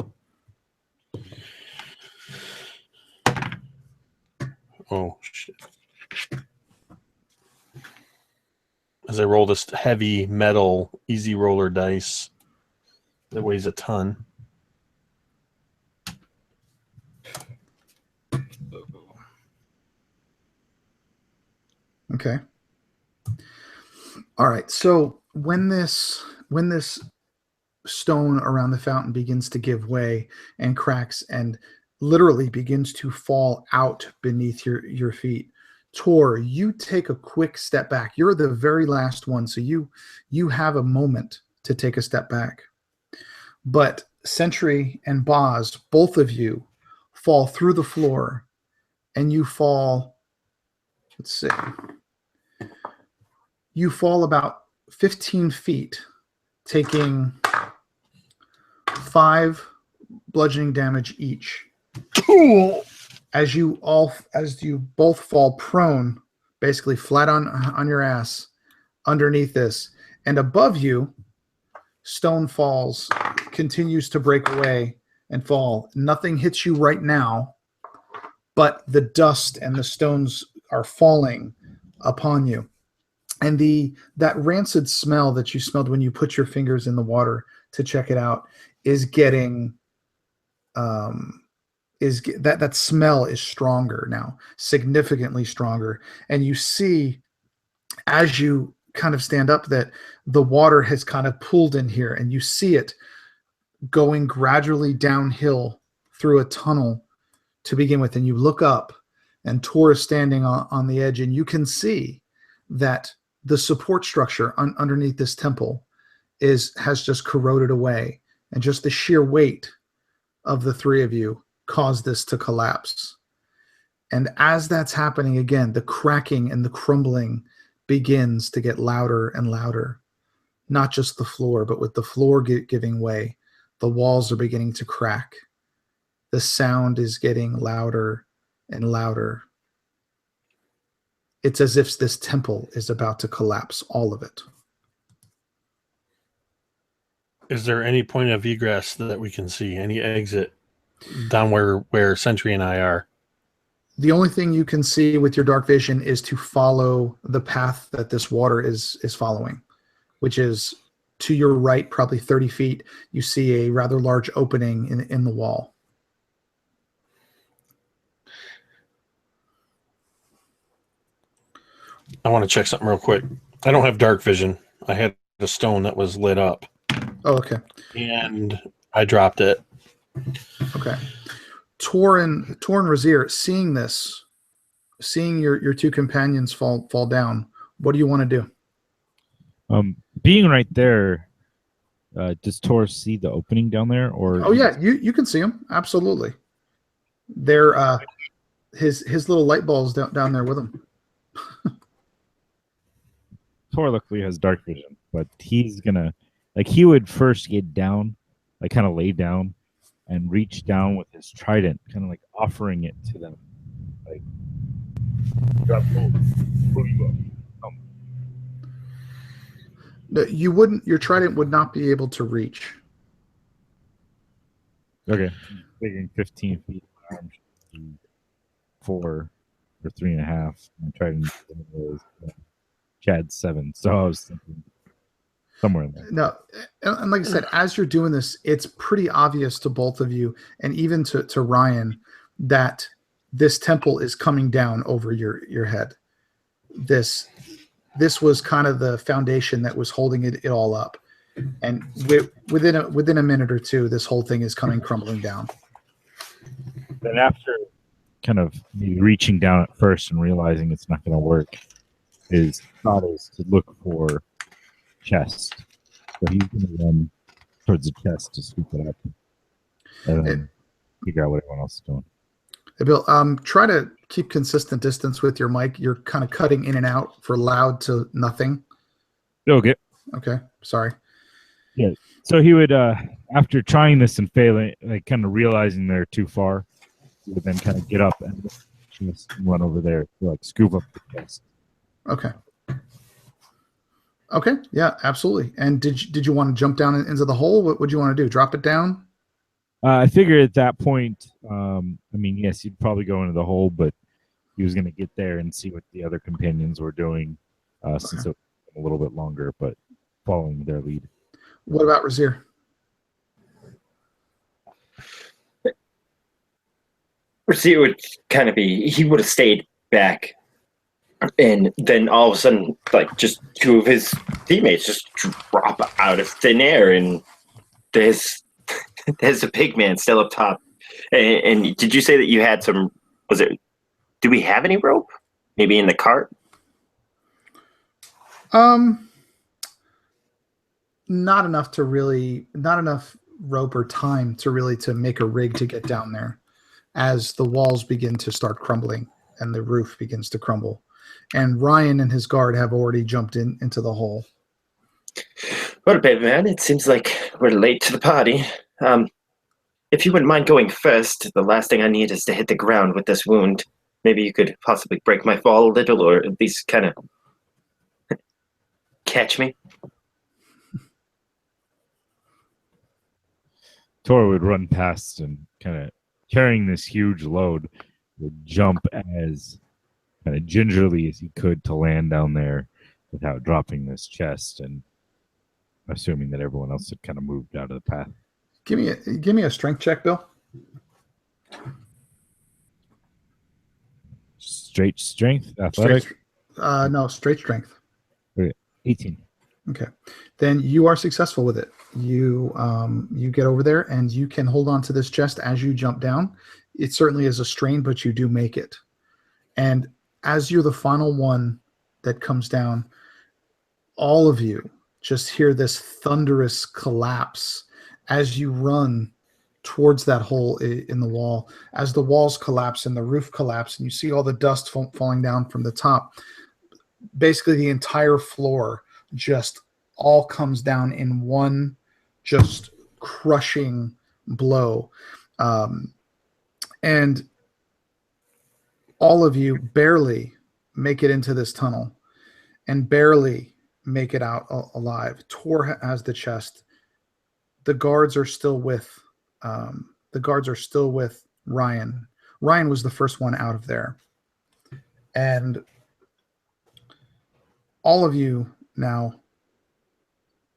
Oh, shit. As I roll this heavy metal easy roller dice that weighs a ton. Okay. All right. So when this stone around the fountain begins to give way and cracks and literally begins to fall out beneath your feet, Tor, you take a quick step back. You're the very last one, so you have a moment to take a step back. But Sentry and Boz, both of you, fall through the floor, and you fall. Let's see. You fall about 15 feet, taking 5 bludgeoning damage each. As you both fall prone, basically flat on your ass underneath this, and above you, stone falls, continues to break away and fall. Nothing hits you right now, but the dust and the stones are falling upon you. And that rancid smell that you smelled when you put your fingers in the water to check it out is getting that smell is stronger now, significantly stronger. And you see, as you kind of stand up, that the water has kind of pooled in here, and you see it going gradually downhill through a tunnel to begin with. And you look up, and Tor is standing on the edge, and you can see that the support structure underneath this temple has just corroded away, and just the sheer weight of the three of you caused this to collapse. And as that's happening again, the cracking and the crumbling begins to get louder and louder. Not just the floor, but with the floor giving way, the walls are beginning to crack. The sound is getting louder and louder. It's as if this temple is about to collapse, all of it. Is there any point of egress that we can see? Any exit down where Sentry and I are? The only thing you can see with your dark vision is to follow the path that this water is following, which is to your right, probably 30 feet. You see a rather large opening in the wall. I want to check something real quick. I don't have dark vision. I had a stone that was lit up. Oh, okay. And I dropped it. Okay. Tor and Razir, seeing this, seeing your two companions fall down, what do you want to do? Being right there, does Tor see the opening down there? Or oh yeah, you can see them, absolutely. They're his little light balls down there with him. Tor luckily has dark vision, but he's gonna he would first get down, kind of lay down, and reach down with his trident, kind of offering it to them, drop you up. No, you wouldn't. Your trident would not be able to reach. Okay, figuring 15 feet, 4 or 3.5. My trident is Chad's 7, so I was thinking somewhere in there. No, and like I said, as you're doing this, it's pretty obvious to both of you, and even to Ryan, that this temple is coming down over your head. This was kind of the foundation that was holding it all up. And within a minute or two, this whole thing is coming crumbling down. Then after kind of maybe reaching down at first and realizing it's not going to work, his thought is to look for chest. So he's going to run towards the chest to scoop it up and then figure out what everyone else is doing. Hey, Bill, try to keep consistent distance with your mic. You're kind of cutting in and out for loud to nothing. Okay. Okay, sorry. Yeah. So he would, after trying this and failing, like kind of realizing they're too far, he would then kind of get up and just run over there to like scoop up the chest. Okay. Okay. Yeah, absolutely. And did you want to jump down into the hole? What would you want to do? Drop it down? I figured at that point, I mean, yes, he'd probably go into the hole, but he was going to get there and see what the other companions were doing, since it was a little bit longer, but following their lead. What about Razir? Razir would kind of he would have stayed back, and then all of a sudden, like, just two of his teammates just drop out of thin air, and there's a pig man still up top. And did you say that you had some? Do we have any rope? Maybe in the cart? Not enough rope or time to make a rig to get down there, as the walls begin to start crumbling and the roof begins to crumble. And Ryan and his guard have already jumped into the hole. Well, baby man, it seems like we're late to the party. If you wouldn't mind going first, the last thing I need is to hit the ground with this wound. Maybe you could possibly break my fall a little, or at least kind of catch me. Tor would run past and kind of carrying this huge load would jump as kind of gingerly as he could to land down there without dropping this chest, and assuming that everyone else had kind of moved out of the path. Give me a strength check, Bill. Straight strength, athletic. Straight strength. 18. Okay, then you are successful with it. You get over there and you can hold on to this chest as you jump down. It certainly is a strain, but you do make it. And as you're the final one that comes down, all of you just hear this thunderous collapse as you run towards that hole in the wall. As the walls collapse and the roof collapse, and you see all the dust falling down from the top, basically the entire floor just all comes down in one just crushing blow. And all of you barely make it into this tunnel and barely make it out alive. Tor has the chest. The guards are still with Ryan. Ryan was the first one out of there. And all of you now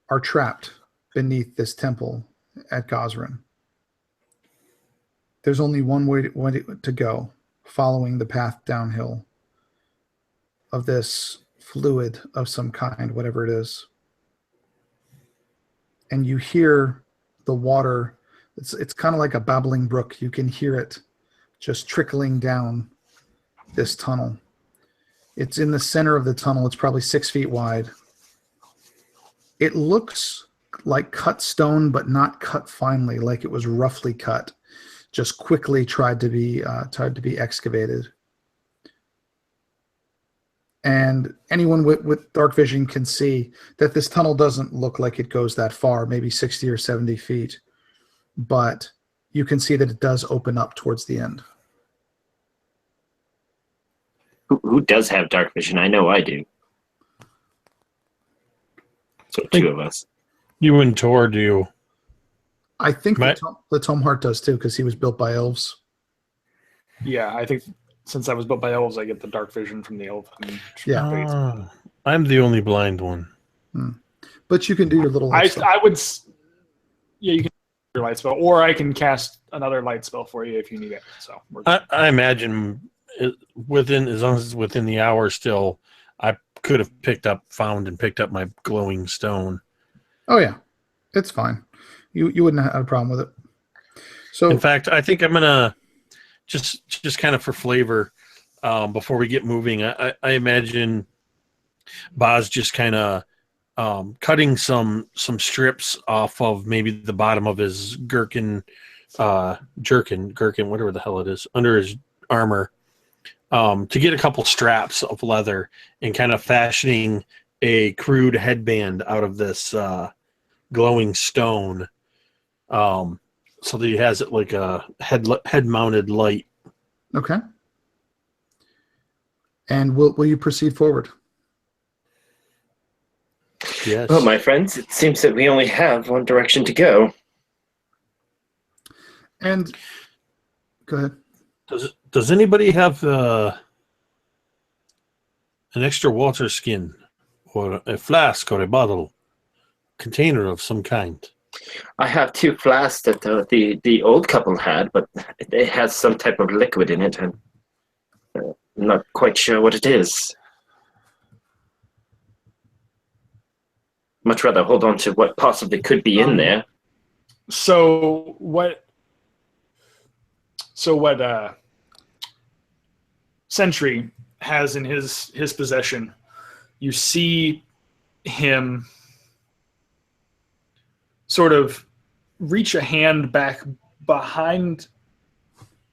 are trapped beneath this temple at Gosrin. There's only one way to go, following the path downhill of this fluid of some kind, whatever it is. And you hear the water. It's kind of like a babbling brook. You can hear it just trickling down this tunnel. It's in the center of the tunnel. It's probably 6 feet wide. It looks like cut stone, but not cut finely, like it was roughly cut. Just quickly tried to be excavated. And anyone with dark vision can see that this tunnel doesn't look like it goes that far, maybe 60 or 70 feet. But you can see that it does open up towards the end. Who does have dark vision? I know I do. So two of us. You and Tor do. I think the Tome Heart does too, because he was built by elves. Yeah, I think since I was built by elves, I get the dark vision from the elf. Yeah. I'm the only blind one. But you can do your little light spell. I would. Yeah, you can do your light spell, or I can cast another light spell for you if you need it. So I imagine as long as it's within the hour still, I could have picked up my glowing stone. Oh yeah. It's fine. You wouldn't have a problem with it. So In fact, I think I'm gonna just kind of for flavor, before we get moving. I imagine Boz just kind of cutting some strips off of maybe the bottom of his jerkin, whatever the hell it is, under his armor, to get a couple straps of leather and kind of fashioning a crude headband out of this glowing stone, so that he has it like a head-mounted light. okay. And will you proceed forward? Yes. Well, my friends, it seems that we only have one direction to go. And go ahead. Does anybody have an extra water skin or a flask or a bottle container of some kind? I have 2 flasks that the old couple had, but it has some type of liquid in it, and I'm not quite sure what it is. Much rather hold on to what possibly could be in there. So what Sentry has in his possession, you see him sort of reach a hand back behind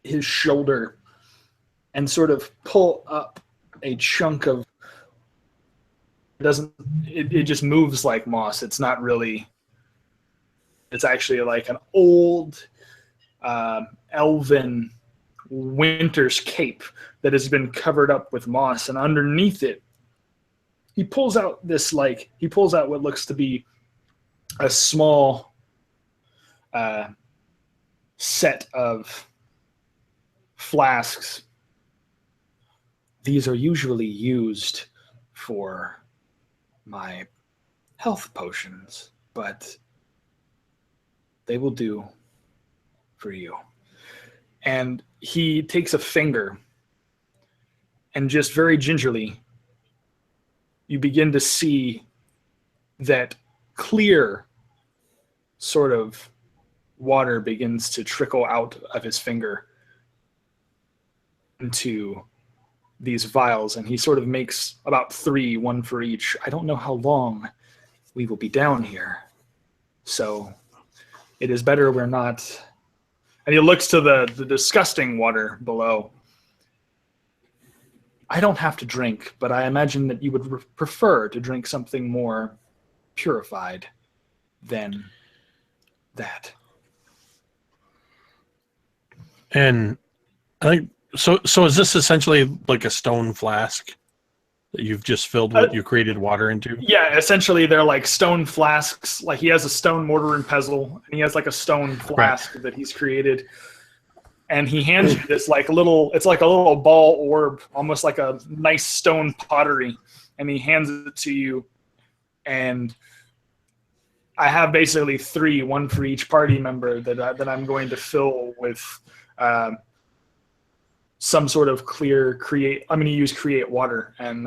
his shoulder and sort of pull up a chunk of it just moves like moss. It's not really, it's actually like an old elven winter's cape that has been covered up with moss, and underneath it he pulls out what looks to be a small set of flasks. These are usually used for my health potions, but they will do for you. And he takes a finger and just very gingerly you begin to see that clear sort of water begins to trickle out of his finger into these vials, and he sort of makes about 3, 1 for each. I don't know how long we will be down here, so it is better we're not. And he looks to the disgusting water below. I don't have to drink, but I imagine that you would prefer to drink something more purified than that. And I think so is this essentially like a stone flask that you've just filled what you created water into? Yeah, essentially they're like stone flasks. Like he has a stone mortar and pestle, and he has like a stone flask that he's created. And he hands you this like it's like a little ball orb, almost like a nice stone pottery. And he hands it to you. And I have basically 3, 1 for each party member that I'm going to fill with some sort of clear I'm going to use create water and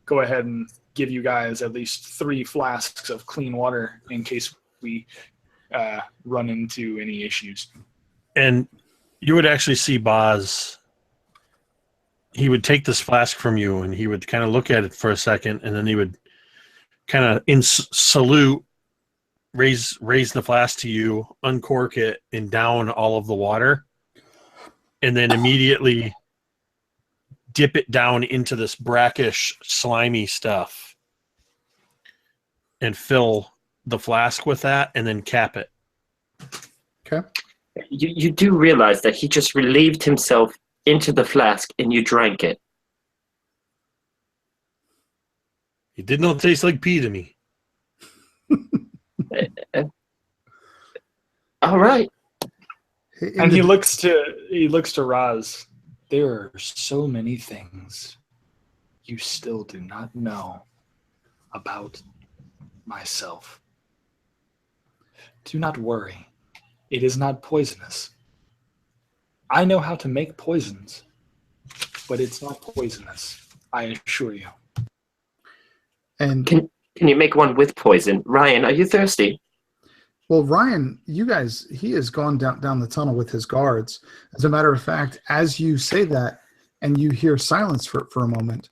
go ahead and give you guys at least 3 flasks of clean water in case we run into any issues. And you would actually see Boz. He would take this flask from you and he would kind of look at it for a second, and then he would kind of in salute raise the flask to you, uncork it, and down all of the water, and then immediately dip it down into this brackish, slimy stuff and fill the flask with that, and then cap it. Okay. You do realize that he just relieved himself into the flask and you drank it. It did not taste like pee to me. All right. And he looks to Raz. There are so many things you still do not know about myself. Do not worry. It is not poisonous. I know how to make poisons, but it's not poisonous, I assure you. And Can you make one with poison? Ryan, are you thirsty? Well, Ryan, he has gone down the tunnel with his guards. As a matter of fact, as you say that and you hear silence for a moment,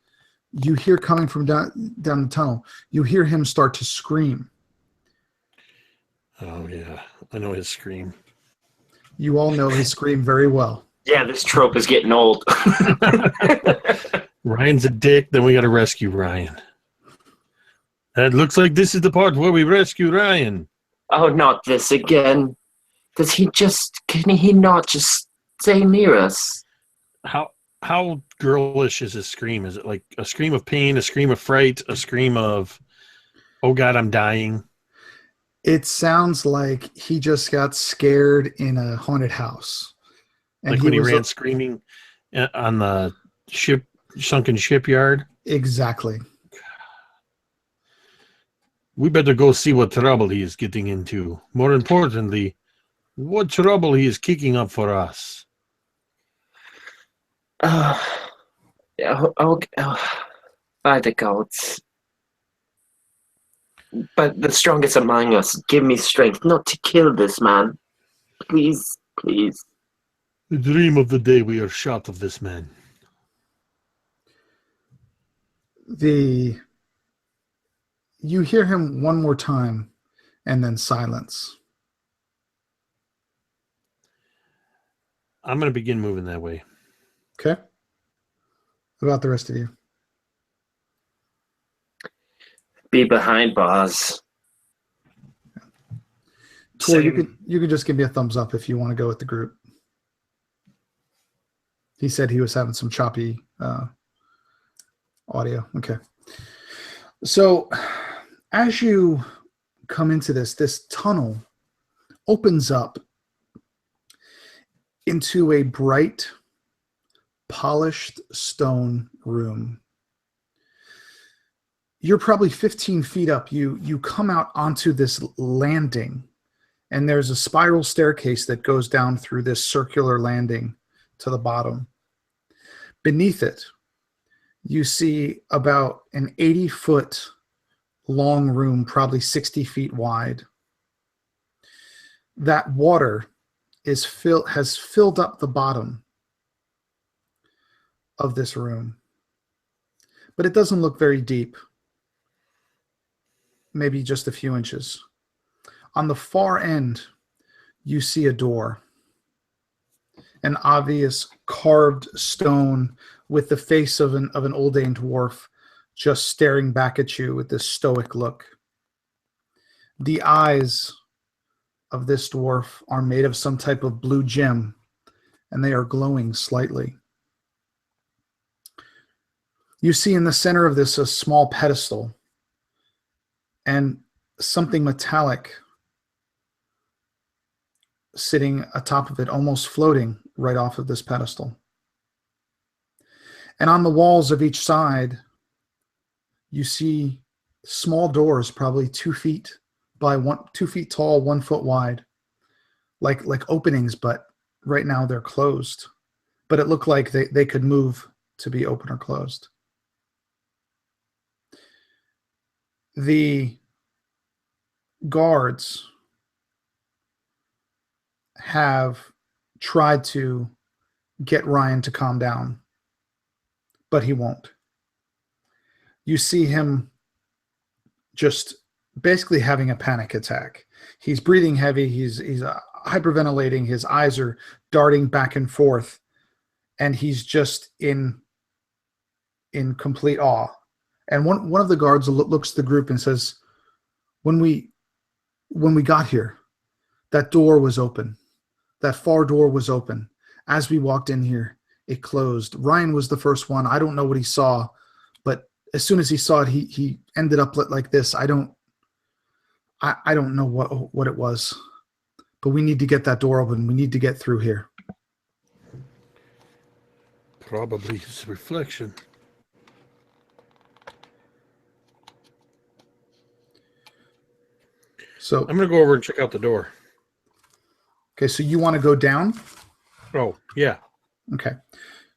you hear coming from down the tunnel, you hear him start to scream. Oh, yeah. I know his scream. You all know his scream very well. Yeah, this trope is getting old. Ryan's a dick, then we got to rescue Ryan. And it looks like this is the part where we rescue Ryan. Oh, not this again. Can he not just stay near us? How girlish is his scream? Is it like a scream of pain, a scream of fright, a scream of, oh God, I'm dying? It sounds like he just got scared in a haunted house. And Like when he ran screaming on the sunken shipyard? Exactly. We better go see what trouble he is getting into. More importantly, what trouble he is kicking up for us. Yeah, by the gods. But the strongest among us, give me strength not to kill this man. Please, please. The dream of the day we are shot of this man. You hear him one more time and then silence. I'm going to begin moving that way. Okay. What about the rest of you? Be behind, boss. Tor, you could just give me a thumbs up if you want to go with the group. He said he was having some choppy audio. Okay. So as you come into this tunnel opens up into a bright, polished stone room. You're probably 15 feet up. You come out onto this landing, and there's a spiral staircase that goes down through this circular landing to the bottom. Beneath it, you see about an 80-foot long room, probably 60 feet wide. That water has filled up the bottom of this room, but it doesn't look very deep. Maybe just a few inches. On the far end, you see a door, an obvious carved stone with the face of an old dwarf just staring back at you with this stoic look. The eyes of this dwarf are made of some type of blue gem, and they are glowing slightly. You see in the center of this a small pedestal and something metallic sitting atop of it, almost floating right off of this pedestal. And on the walls of each side, you see small doors, probably 2 feet by 2 feet tall, 1 foot wide, like openings, but right now they're closed. But it looked like they could move to be open or closed. The guards have tried to get Ryan to calm down, but he won't. You see him just basically having a panic attack. He's breathing heavy. He's hyperventilating. His eyes are darting back and forth, and he's just in complete awe. And one of the guards looks at the group and says, when we got here, that door was open. That far door was open. As we walked in here, it closed. Ryan was the first one. I don't know what he saw, but as soon as he saw it, he ended up like this. I don't know what it was, but we need to get that door open. We need to get through here. Probably his reflection. So I'm going to go over and check out the door. Okay, so you want to go down? Oh, yeah. Okay.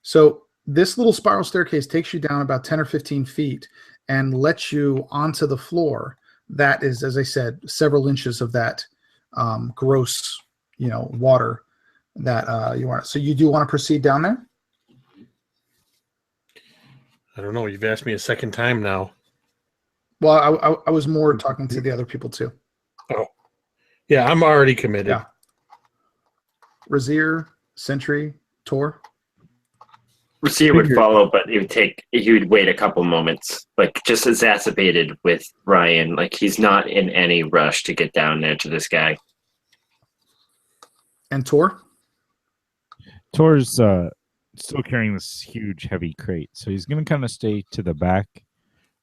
So this little spiral staircase takes you down about 10 or 15 feet and lets you onto the floor. That is, as I said, several inches of that gross, water that you want. So you do want to proceed down there? I don't know. You've asked me a second time now. Well, I was more talking to the other people too. Oh, yeah, I'm already committed. Yeah. Razir, Sentry, Tor. Rasir would follow, but he would wait a couple moments, like just exacerbated with Ryan. Like he's not in any rush to get down there to this guy. And Tor? Tor's still carrying this huge, heavy crate, so he's going to kind of stay to the back.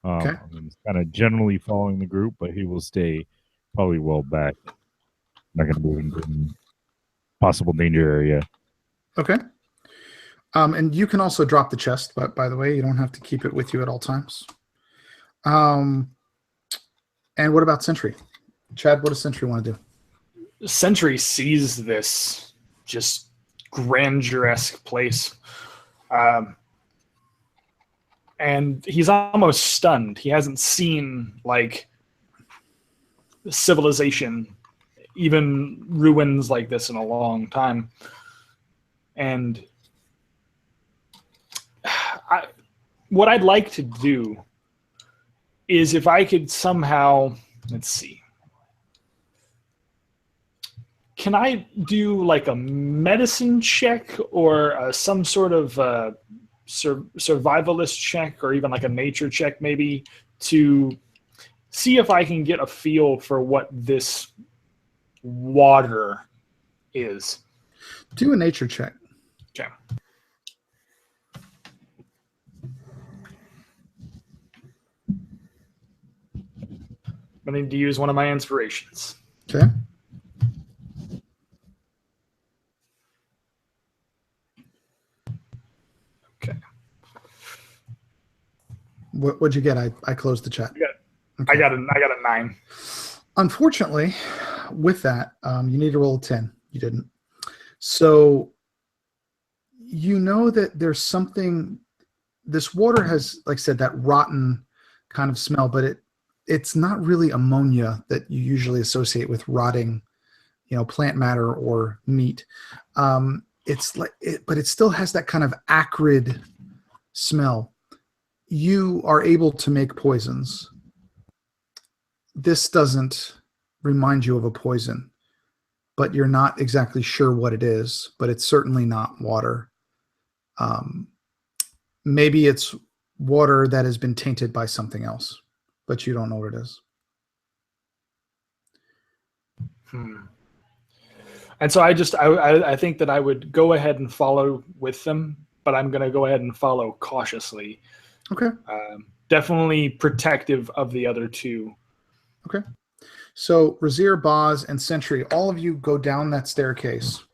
Okay. He's kind of generally following the group, but he will stay probably well back. Not going to move into any possible danger area. Okay. And you can also drop the chest, but by the way, you don't have to keep it with you at all times. And what about Sentry? Chad, what does Sentry want to do? Sentry sees this just grandeur-esque place. And he's almost stunned. He hasn't seen, like, civilization, even ruins like this in a long time. And what I'd like to do is if I could somehow, let's see. Can I do like a medicine check or some sort of survivalist check or even like a nature check maybe to see if I can get a feel for what this water is? Do a nature check. Okay. I need to use one of my inspirations. Okay. Okay. What'd you get? I closed the chat. I got a 9. Unfortunately, with that, you need to roll a 10. You didn't. So you know that there's something. This water has, like I said, that rotten kind of smell, but it's not really ammonia that you usually associate with rotting, plant matter or meat. It's like, but it still has that kind of acrid smell. You are able to make poisons. This doesn't remind you of a poison, but you're not exactly sure what it is, but it's certainly not water. Maybe it's water that has been tainted by something else, but you don't know what it is. And so I think that I would go ahead and follow with them, but I'm going to go ahead and follow cautiously. Okay. Definitely protective of the other two. Okay. So Razir, Boz, and Sentry, all of you go down that staircase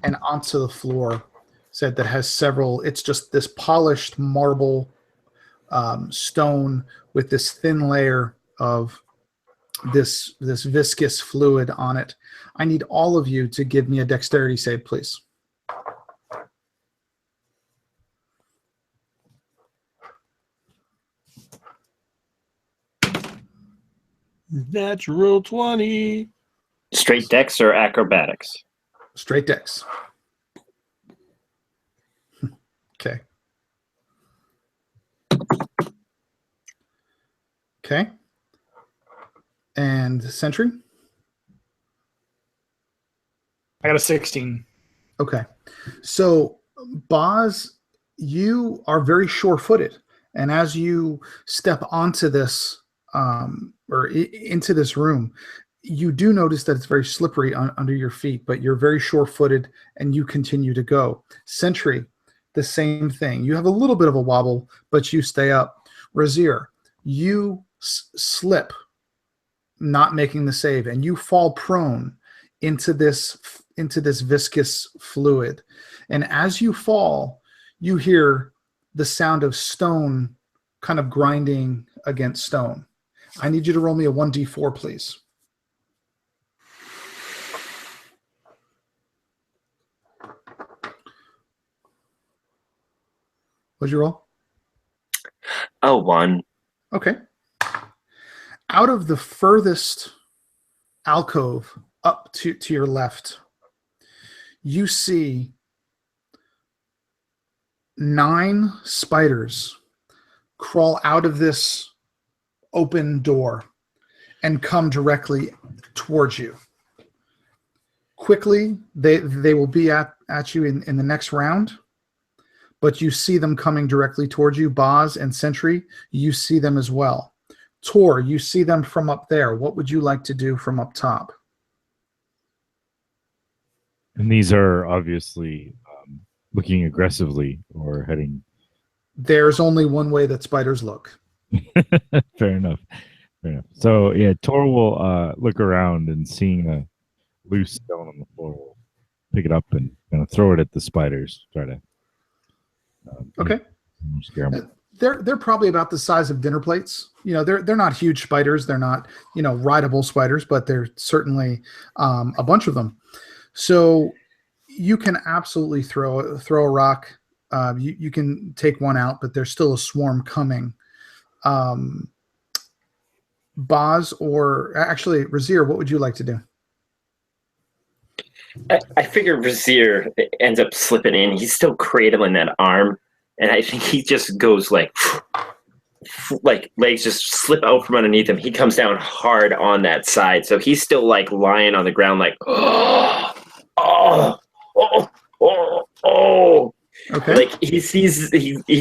and onto the floor. Said that has several. It's just this polished marble stone with this thin layer of this viscous fluid on it. I need all of you to give me a dexterity save, please. Natural 20. Straight dex or acrobatics? Straight dex. Okay. Okay. And Sentry? I got a 16. Okay. So, Boz, you are very sure-footed. And as you step onto this, into this room, you do notice that it's very slippery under your feet, but you're very sure-footed and you continue to go. Sentry, the same thing. You have a little bit of a wobble, but you stay up. Razir, you slip, not making the save, and you fall prone into this viscous fluid. And as you fall, you hear the sound of stone kind of grinding against stone. I need you to roll me a 1d4, please. What'd you roll? Oh, 1. Okay. Out of the furthest alcove up to your left, you see 9 spiders crawl out of this open door and come directly towards you. Quickly, they will be at you in the next round, but you see them coming directly towards you. Boz and Sentry, you see them as well. Tor, you see them from up there. What would you like to do from up top? And these are obviously looking aggressively or heading. There's only one way that spiders look. Fair enough. Fair enough. So yeah, Tor will look around and seeing a loose stone on the floor, will pick it up and kind of throw it at the spiders. Try to Okay. scare them. They're probably about the size of dinner plates. You know, they're not huge spiders. They're not, you know, rideable spiders, but they're certainly a bunch of them. So you can absolutely throw a rock. You can take one out, but there's still a swarm coming. Boz, or actually Razir, what would you like to do? I figure Razir ends up slipping in. He's still cradling that arm, and I think he just goes like legs just slip out from underneath him. He comes down hard on that side, so he's still like lying on the ground, like oh. Okay. Like he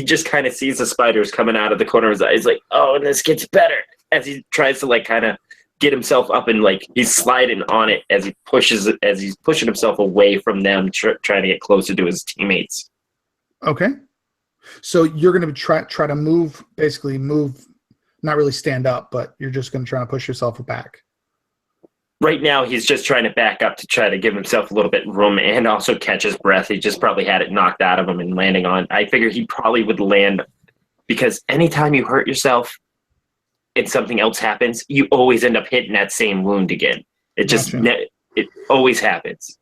just kind of sees the spiders coming out of the corner of his eye. He's like, oh, and this gets better as he tries to like kind of get himself up, and like he's sliding on it as he's pushing himself away from them, trying to get closer to his teammates. Okay. So you're going to try to move, not really stand up, but you're just going to try to push yourself back. Right now, he's just trying to back up to try to give himself a little bit of room and also catch his breath. He just probably had it knocked out of him and landing on. I figure he probably would land, because anytime you hurt yourself and something else happens, you always end up hitting that same wound again. It just it always happens.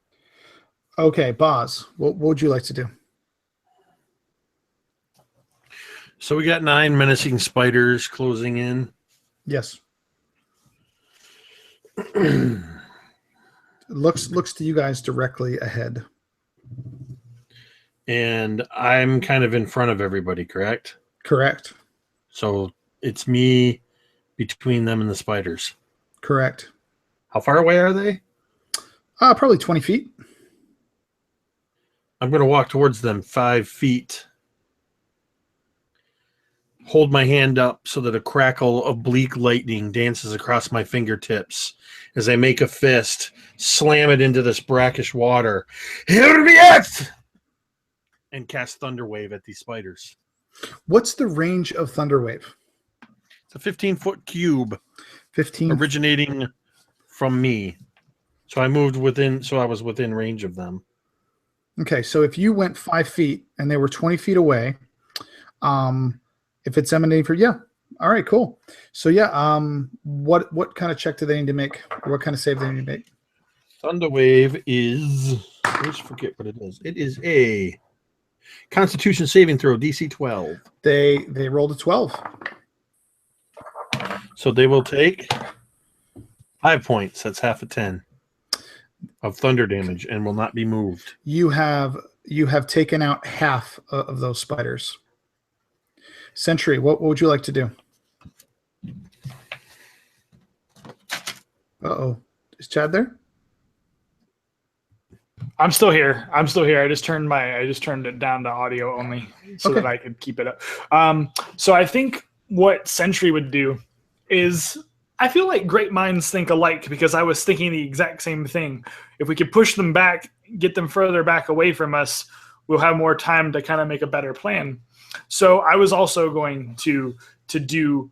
Okay, Boz, what would you like to do? So we got 9 menacing spiders closing in. Yes. looks to you guys directly ahead. And I'm kind of in front of everybody, correct? Correct. So it's me between them and the spiders. Correct. How far away are they? Probably 20 feet. I'm going to walk towards them 5 feet. Hold my hand up so that a crackle of bleak lightning dances across my fingertips as I make a fist, slam it into this brackish water. Hear me out! And cast Thunderwave at these spiders. What's the range of Thunderwave? It's a 15-foot cube. 15. Originating from me. So I was within range of them. Okay, so if you went 5 feet and they were 20 feet away, if it's emanating for, yeah. All right, cool. So yeah, what kind of check do they need to make? Or what kind of save do they need to make? Thunderwave is, I always forget what it is. It is a Constitution saving throw, DC 12. They rolled a 12. So they will take 5 points. That's half a 10 of thunder damage and will not be moved. You have taken out half of those spiders. Sentry, what would you like to do? Uh-oh. Is Chad there? I'm still here. I just turned it down to audio only so Okay. that I could keep it up. So I think what Sentry would do is, I feel like great minds think alike, because I was thinking the exact same thing. If we could push them back, get them further back away from us, we'll have more time to kind of make a better plan. So I was also going to do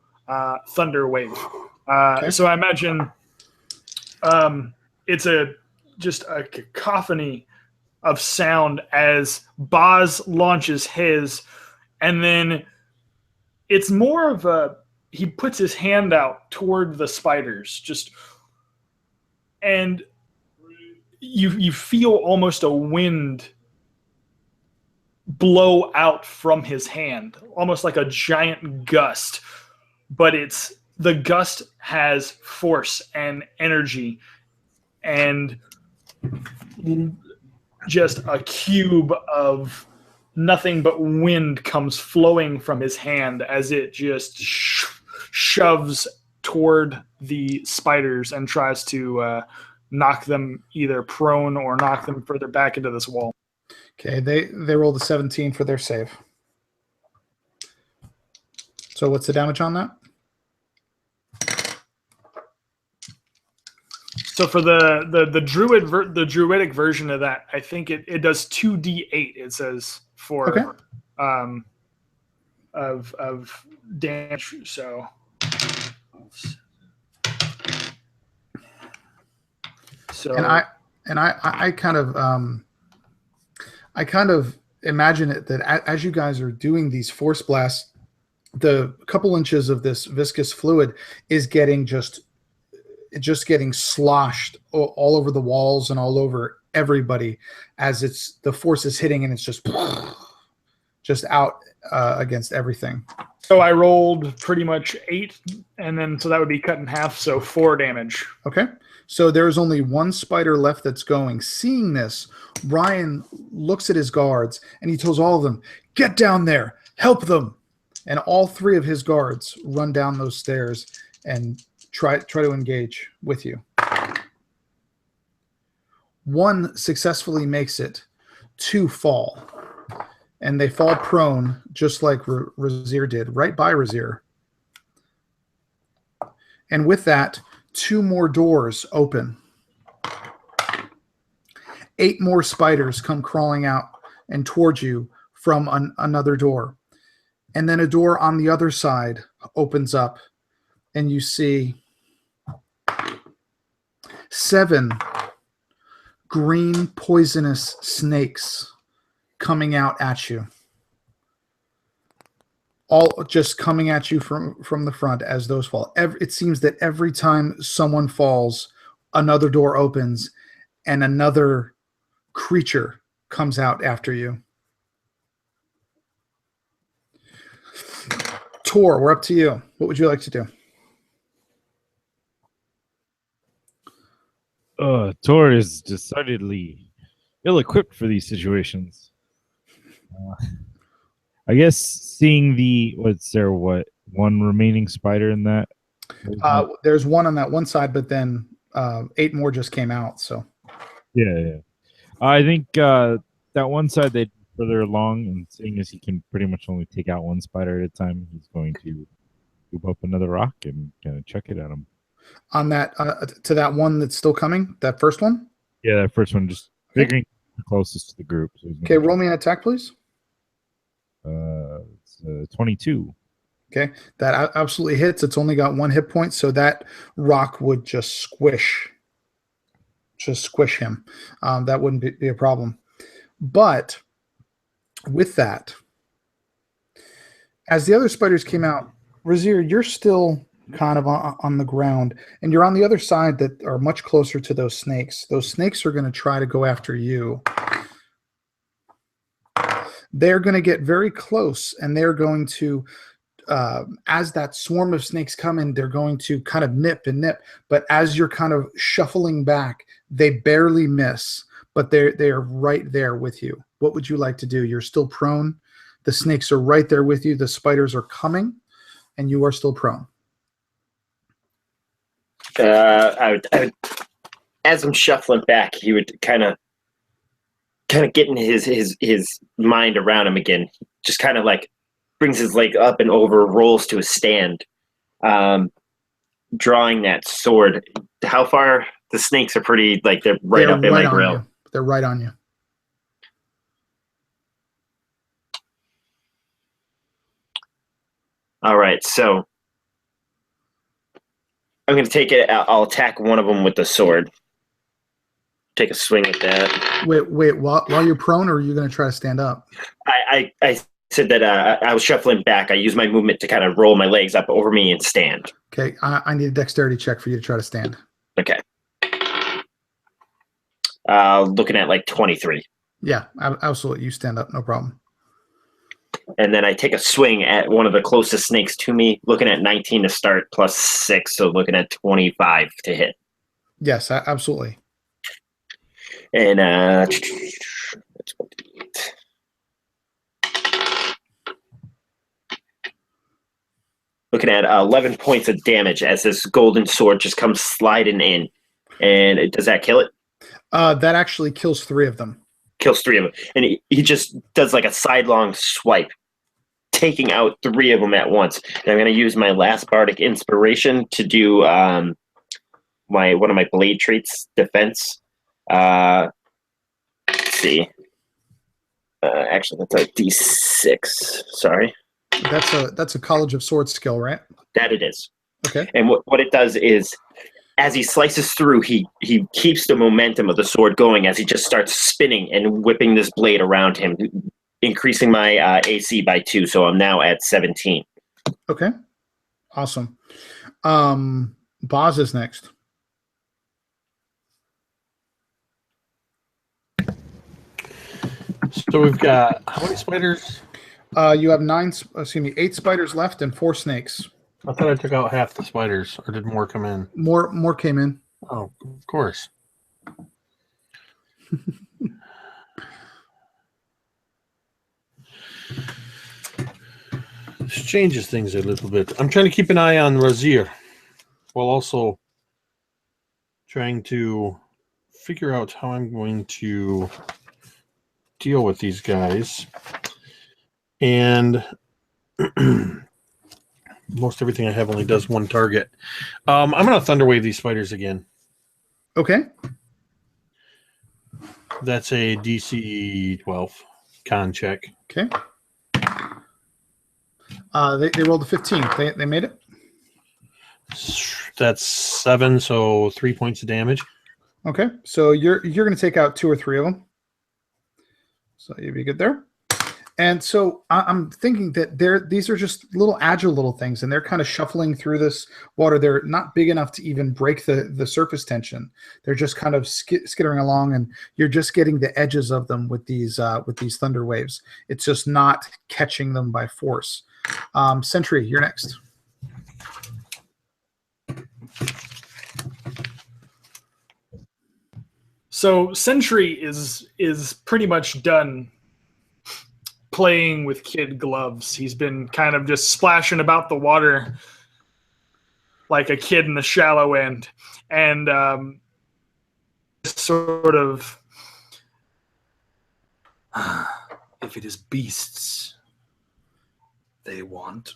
Thunder Wave. Okay. So I imagine it's just a cacophony of sound as Boz launches his, and then it's more of he puts his hand out toward the spiders, and you feel almost a wind blow out from his hand, almost like a giant gust, but the gust has force and energy, and just a cube of nothing but wind comes flowing from his hand as it just shoves toward the spiders and tries to knock them either prone or knock them further back into this wall. Okay, they rolled a 17 for their save. So what's the damage on that? So for the druidic version of that, I think it does 2d8. It says for of damage. So and I kind of imagine it that as you guys are doing these force blasts, the couple inches of this viscous fluid is getting just getting sloshed all over the walls and all over everybody as the force is hitting, and it's just out against everything. So I rolled pretty much 8, and then so that would be cut in half, so 4 damage. Okay. So there's only one spider left that's going. Seeing this, Ryan looks at his guards and he tells all of them, "Get down there, help them." And all 3 of his guards run down those stairs and try to engage with you. 1 successfully makes it, 2 fall. And they fall prone, just like Razir did, right by Razir. And with that, 2 more doors open. 8 more spiders come crawling out and towards you from another door. And then a door on the other side opens up, and you see 7 green poisonous snakes coming out at you. All just coming at you from the front as those fall. It seems that every time someone falls, another door opens and another creature comes out after you. Tor, we're up to you. What would you like to do? Tor is decidedly ill-equipped for these situations. I guess seeing one remaining spider in that? There's 1 on that one side, but then 8 more just came out. So yeah. I think that one side they further along, and seeing as he can pretty much only take out 1 spider at a time, he's going to scoop up another rock and kind of chuck it at him. On that to that one that's still coming, that first one? Yeah, that first one, just figuring the closest to the group. So okay, roll me an attack, please. It's 22. Okay, that absolutely hits. It's only got 1 hit point, so that rock would just squish him. That wouldn't be a problem. But with that, as the other spiders came out, Razir, you're still kind of on the ground, and you're on the other side that are much closer to those snakes. Those snakes are going to try to go after you. They're going to get very close, and they're going to, as that swarm of snakes come in, they're going to kind of nip. But as you're kind of shuffling back, they barely miss, but they're right there with you. What would you like to do? You're still prone. The snakes are right there with you. The spiders are coming, and you are still prone. I would, as I'm shuffling back, he would kind of getting his mind around him again. Just kind of like brings his leg up and over, rolls to a stand, drawing that sword. How far? The snakes are pretty, like they're right up in my grill. They're right on you. All right, so I'm going to take it. I'll attack one of them with the sword. Take a swing at that. Wait. While you're prone, or are you going to try to stand up? I said that I was shuffling back. I use my movement to kind of roll my legs up over me and stand. Okay, I need a dexterity check for you to try to stand. Okay. Looking at like 23. Yeah, absolutely. You stand up, no problem. And then I take a swing at one of the closest snakes to me, looking at 19 to start, plus 6, so looking at 25 to hit. Yes, absolutely. And looking at 11 points of damage as this golden sword just comes sliding in. And does that kill it? That actually kills 3 of them. Kills 3 of them. And he just does like a sidelong swipe, taking out 3 of them at once. And I'm going to use my last bardic inspiration to do one of my blade traits defense. Let's see. Actually, that's a D6. Sorry. That's a College of Swords skill, right? That it is. Okay. And what it does is, as he slices through, he keeps the momentum of the sword going as he just starts spinning and whipping this blade around him, increasing my AC by 2. So I'm now at 17. Okay. Awesome. Boz is next. So we've got how many spiders? You have 8 spiders left and 4 snakes. I thought I took out half the spiders, or did more come in? More came in. Oh, of course. This changes things a little bit. I'm trying to keep an eye on Razir while also trying to figure out how I'm going to deal with these guys. And most everything I have only does 1 target. I'm going to Thunderwave these spiders again. Okay. That's a DC 12 con check. Okay. They rolled a 15. They made it. That's 7, so 3 points of damage. Okay. So you're going to take out 2 or 3 of them. So you'll be good there. And so I'm thinking that these are just agile little things, and they're kind of shuffling through this water. They're not big enough to even break the surface tension. They're just kind of skittering along, and you're just getting the edges of them with these thunder waves. It's just not catching them by force. Sentry, you're next. So Sentry is pretty much done playing with kid gloves. He's been kind of just splashing about the water like a kid in the shallow end, and sort of, if it is beasts they want,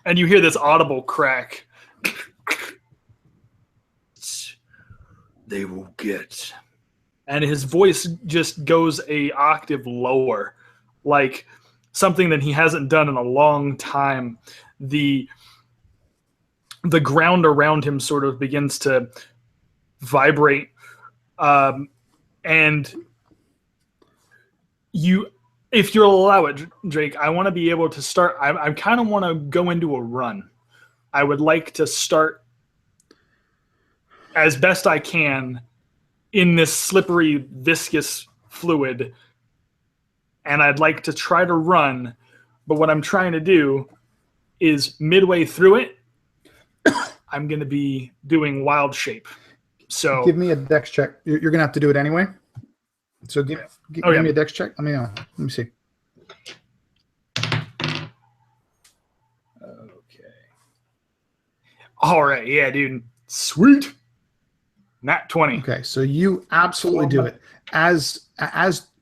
and you hear this audible crack, they will get, and his voice just goes a octave lower, like something that he hasn't done in a long time. The ground around him sort of begins to vibrate, and you, if you'll allow it, Drake, I want to be able to start. I kind of want to go into a run. I would like to start as best I can in this slippery, viscous fluid, and I'd like to try to run, but what I'm trying to do is midway through it, I'm going to be doing wild shape. So give me a dex check. You're going to have to do it anyway. So give me a dex check. Let me see. Okay. All right. Yeah, dude. Sweet. Nat 20. Okay, so you absolutely do it. As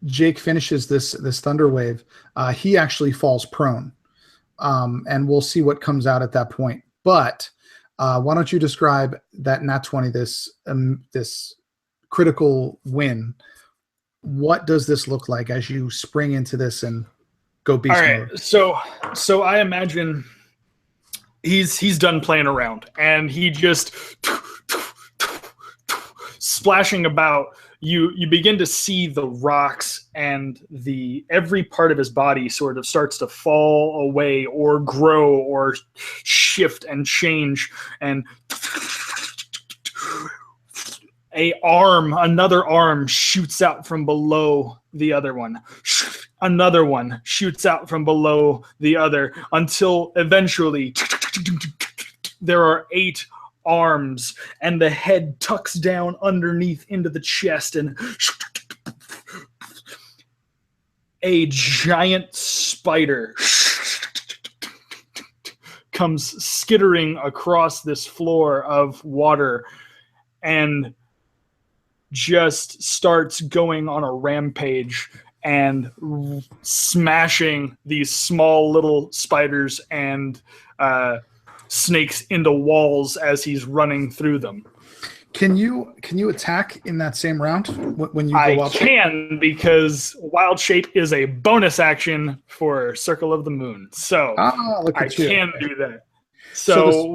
Jake finishes this thunder wave, he actually falls prone, and we'll see what comes out at that point. But why don't you describe that nat 20, this critical win? What does this look like as you spring into this and go beast mode? So I imagine he's done playing around, and he just splashing about. You begin to see the rocks, and every part of his body sort of starts to fall away or grow or shift and change, and another arm shoots out from below the other one. Another one shoots out from below the other, until eventually there are 8 arms, and the head tucks down underneath into the chest, and a giant spider comes skittering across this floor of water and just starts going on a rampage and smashing these small little spiders and snakes into walls as he's running through them. Can you attack in that same round when you go I wild shape? can, because wild shape is a bonus action for Circle of the Moon, so Look I at you. can do that. So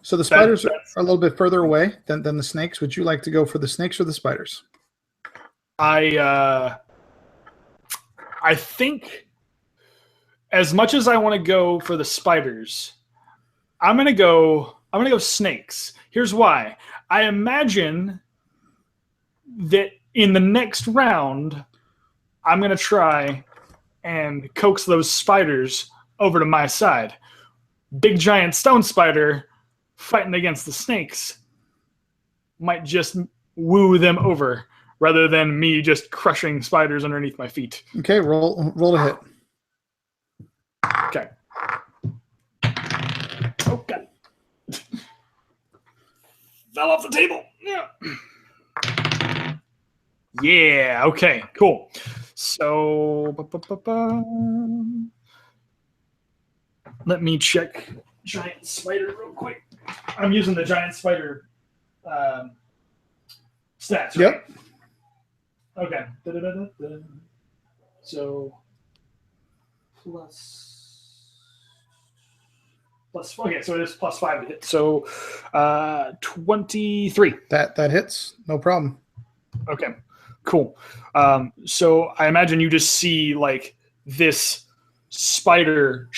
So the spiders are a little bit further away than the snakes. Would you like to go for the snakes or the spiders? I think, as much as I want to go for the spiders, I'm gonna go snakes. Here's why. I imagine that in the next round, I'm gonna try and coax those spiders over to my side. Big giant stone spider fighting against the snakes might just woo them over, rather than me just crushing spiders underneath my feet. Okay, roll to hit. Okay. Oh, God. Fell off the table. Yeah, okay, cool. So, let me check giant spider real quick. I'm using the giant spider stats, right? Yep. Okay. Da-da-da-da-da. So okay, so it is +5 to hit. So 23. That hits. No problem. Okay, cool. So I imagine you just see like this spider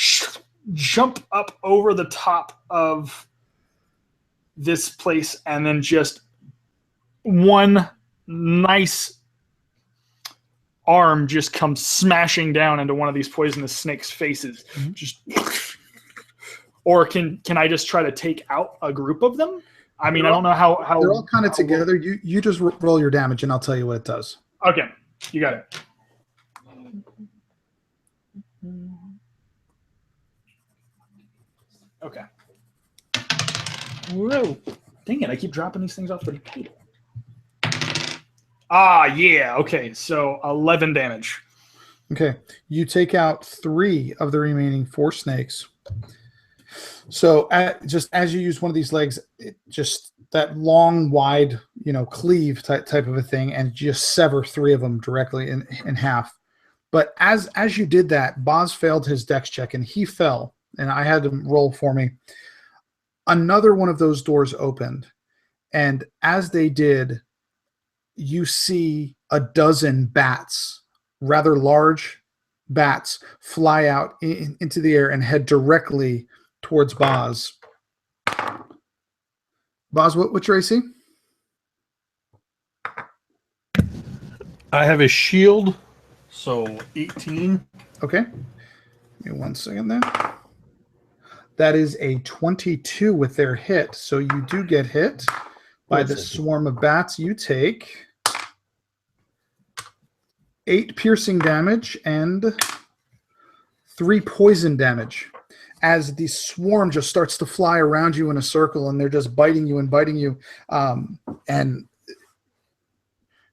jump up over the top of this place, and then just one nice arm just comes smashing down into one of these poisonous snakes' faces. Mm-hmm. Just, or can I just try to take out a group of them? I mean, I don't know how they're all kind of together. You just roll your damage, and I'll tell you what it does. Okay, you got it. Okay. Whoa. Dang it, I keep dropping these things off the table. Ah, yeah. Okay, so 11 damage. Okay, you take out 3 of the remaining 4 snakes. So just as you use one of these legs, just that long, wide, cleave type of a thing, and just sever 3 of them directly in half. But as you did that, Boz failed his dex check, and he fell, and I had him roll for me. Another one of those doors opened, and as they did, you see a dozen bats, rather large bats, fly out into the air and head directly towards Boz. Boz, what's your AC? I have a shield, so 18. Okay. Give me 1 second there. That is a 22 with their hit. So you do get hit by the swarm of bats. You take 8 piercing damage and 3 poison damage as the swarm just starts to fly around you in a circle, and they're just biting you and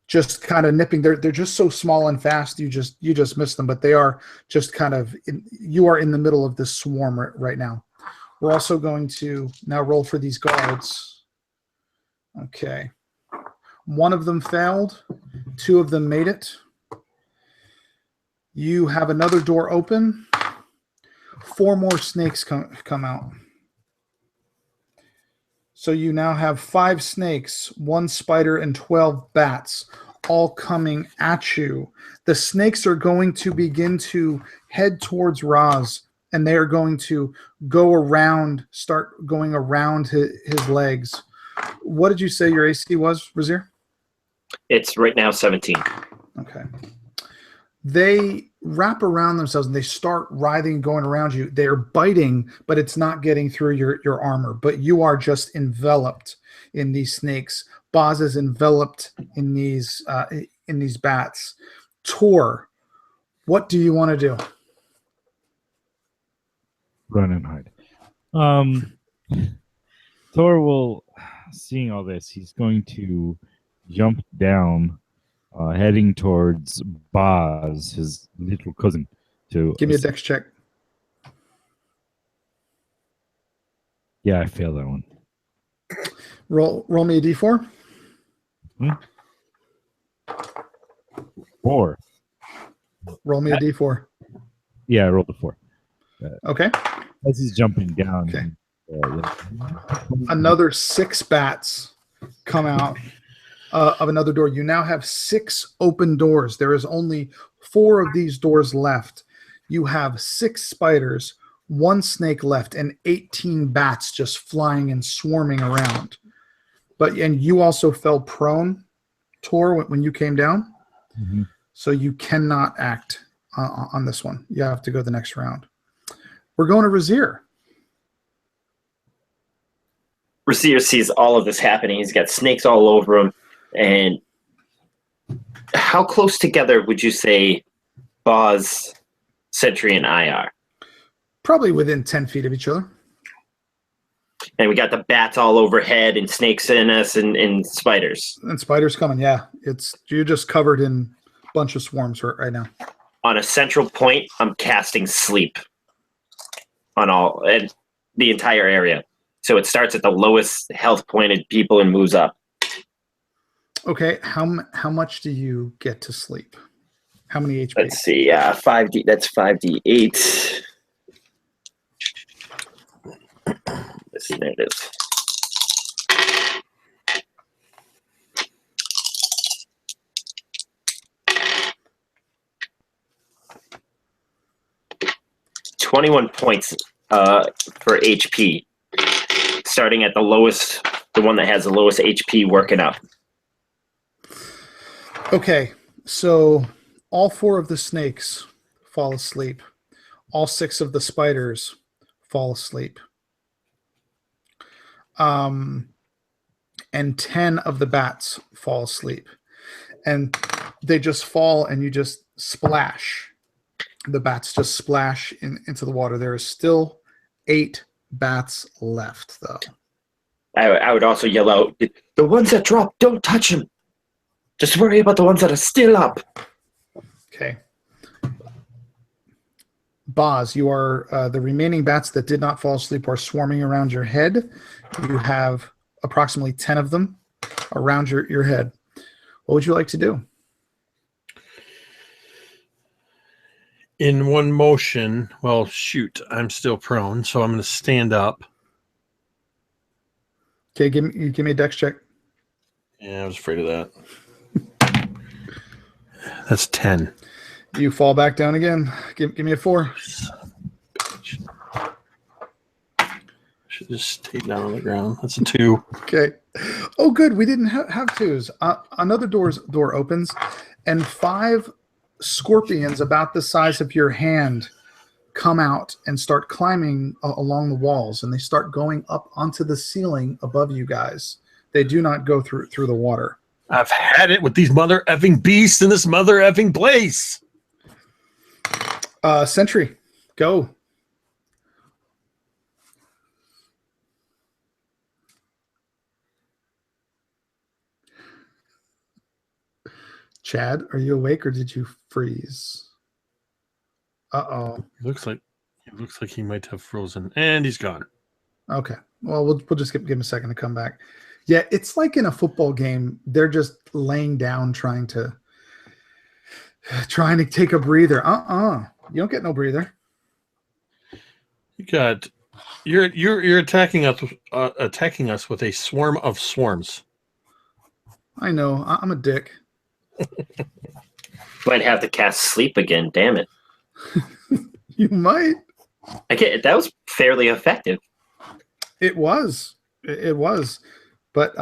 just kind of nipping. They're just so small and fast, you just miss them, but they are just kind of you are in the middle of this swarm right now. We're also going to now roll for these guards. Okay. 1 of them failed. 2 of them made it. You have another door open. 4 more snakes come out. So you now have 5 snakes, 1 spider, and 12 bats all coming at you. The snakes are going to begin to head towards Raz, and they are going to start going around his legs. What did you say your AC was, Razir? It's right now 17. Okay. They wrap around themselves and they start writhing, going around you. They're biting, but it's not getting through your armor. But you are just enveloped in these snakes. Boz is enveloped in these bats. Tor, what do you want to do? Run and hide. Thor will, seeing all this, he's going to jump down, heading towards Boz, his little cousin. To Give me a dex check. Yeah, I failed that one. Roll me a d4. 4. Roll me a d4. Yeah, I rolled a 4. Okay. As he's jumping down. Okay. Yeah. Another 6 bats come out of another door. You now have 6 open doors. There is only 4 of these doors left. You have 6 spiders, 1 snake left, and 18 bats just flying and swarming around. And you also fell prone, Tor, when you came down. Mm-hmm. So you cannot act on this one. You have to go the next round. We're going to Razir. Razir sees all of this happening. He's got snakes all over him. And how close together would you say Boz, Sentry, and I are? Probably within 10 feet of each other. And we got the bats all overhead and snakes in us and spiders. And spiders coming, yeah. You're just covered in a bunch of swarms right now. On a central point, I'm casting sleep on the entire area. So it starts at the lowest health pointed people and moves up. Okay, how much do you get to sleep? How many HP? Let's see, 5D. That's 5D8. Let's see, there it is. $21 points for HP, starting at the lowest, the one that has the lowest HP working up. Okay, so all 4 of the snakes fall asleep. All 6 of the spiders fall asleep. And 10 of the bats fall asleep. And they just fall and you just splash. The bats just splash into the water. There is still 8 bats left, though. I would also yell out, the ones that drop, don't touch them. Just worry about the ones that are still up. Okay. Boz, you are the remaining bats that did not fall asleep are swarming around your head. You have approximately 10 of them around your head. What would you like to do? In one motion, well, shoot, I'm still prone, so I'm going to stand up. Okay, give me a dex check. Yeah, I was afraid of that. That's 10. You fall back down again. Give me a 4. Should just stay down on the ground. That's a 2. Okay. Oh, good. We didn't have 2s. Another door opens, and 5 scorpions about the size of your hand come out and start climbing along the walls, and they start going up onto the ceiling above you guys. They do not go through the water. I've had it with these mother effing beasts in this mother effing place. Sentry, go. Chad, are you awake or did you freeze? Uh-oh. Looks like he might have frozen, and he's gone. Okay. Well, we'll just give him a second to come back. Yeah, it's like in a football game. They're just laying down trying to take a breather. You don't get no breather. You're attacking us with a swarm of swarms. I know. I'm a dick. Might have to cast sleep again, damn it. You might. That was fairly effective. It was. But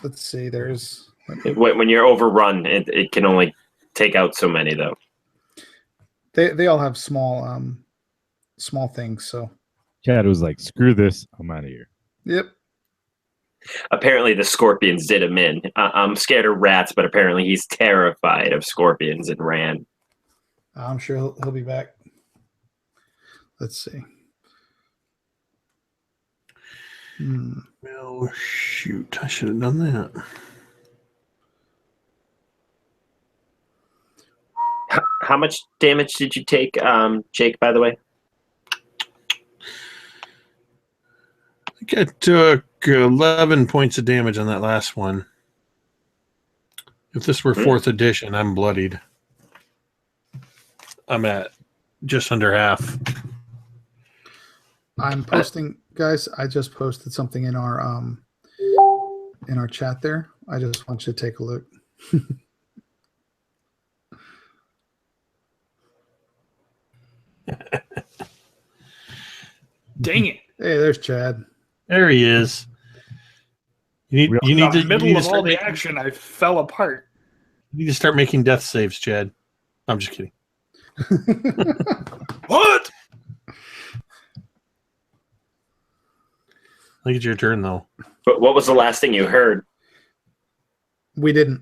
let's see. There's When you're overrun, it can only take out so many, though. They all have small things. So Chad was like, "Screw this, I'm out of here." yep. Apparently, the scorpions did him in. I'm scared of rats, but apparently he's terrified of scorpions and ran. I'm sure he'll be back. Let's see. Well, shoot. I should have done that. How much damage did you take, Jake, by the way? I think I took 11 points of damage on that last one. If this were 4th edition, I'm bloodied. I'm at just under half. I'm posting, guys. I just posted something in our chat there. I just want you to take a look. Dang it! Hey, there's Chad. There he is. You need In the to middle you need of to all start the making, action, I fell apart. you need to start making death saves, Chad. I'm just kidding. What? I think it's your turn, though. But what was the last thing you heard? We didn't.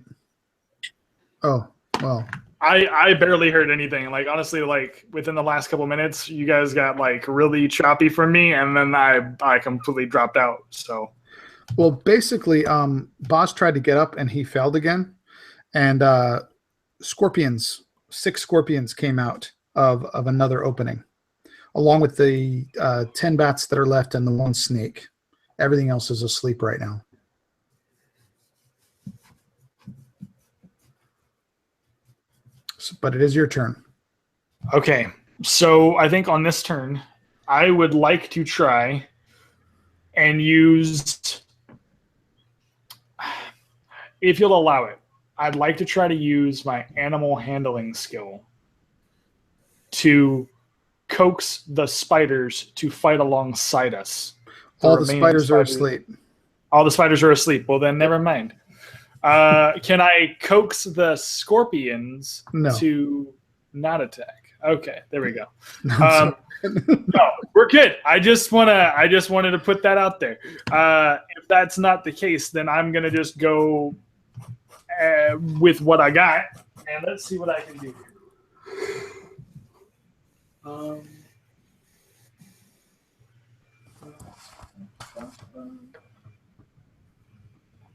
Oh, well. I barely heard anything. Like, honestly, like within the last couple minutes, you guys got like really choppy from me, and then I completely dropped out. So, Well, basically, Boss tried to get up and he failed again. And 6 scorpions came out of another opening, along with the 10 bats that are left and the 1 snake. Everything else is asleep right now. But it is your turn. okay. So I think on this turn, I would like to try and use, if you'll allow it, I'd like to try to use my animal handling skill to coax the spiders to fight alongside us. All the spiders are asleep. All the spiders are asleep. Well, then never mind. Can I coax the scorpions No. to not attack? Okay, there we go. No, I'm sorry. No, we're good. I just wanted to put that out there. If that's not the case, then I'm gonna just go with what I got, and let's see what I can do here.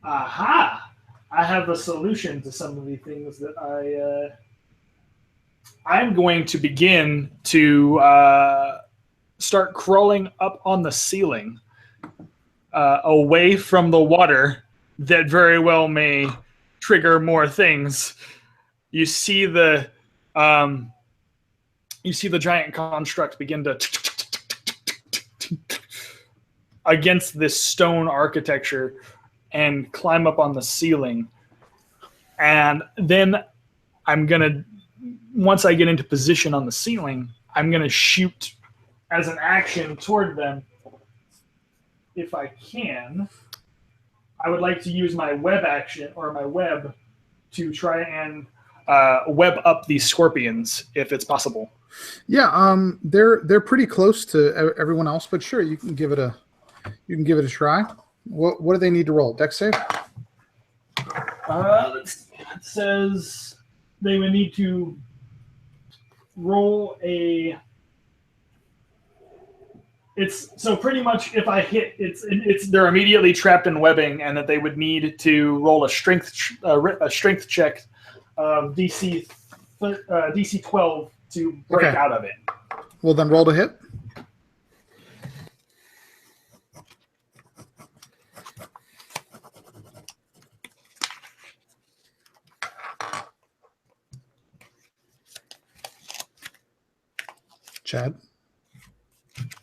Aha! I have a solution to some of the things that I'm going to begin to start crawling up on the ceiling, away from the water that very well may trigger more things. You see the giant construct begin to against this stone architecture and climb up on the ceiling. And then I'm going to, once I get into position on the ceiling, I'm going to shoot as an action toward them. If I can, I would like to use my web action or my web to try and web up these scorpions if it's possible. Yeah, they're pretty close to everyone else, but sure, you can give it a try. What do they need to roll? Dex save? Let's see. It says they would need to roll a. It's so pretty much if I hit, they're immediately trapped in webbing, and that they would need to roll a strength check, DC 12 to break out of it. Well, then roll to hit. Chad?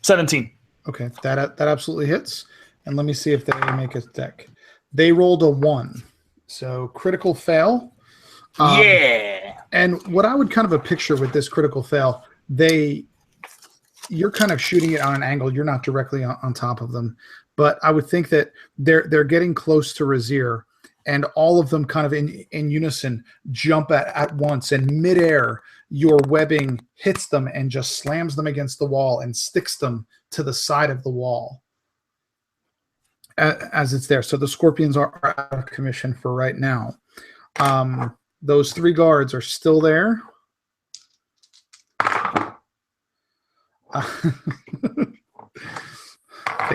17. Okay, that absolutely hits. And let me see if they make a deck. They rolled a 1, so critical fail. Yeah. And what I would kind of a picture with this critical fail, you're kind of shooting it on an angle. You're not directly on top of them, but I would think that they're getting close to Razir, and all of them kind of in unison jump at once, and midair your webbing hits them and just slams them against the wall and sticks them to the side of the wall as it's there. So the scorpions are out of commission for right now. Those 3 guards are still there. Okay,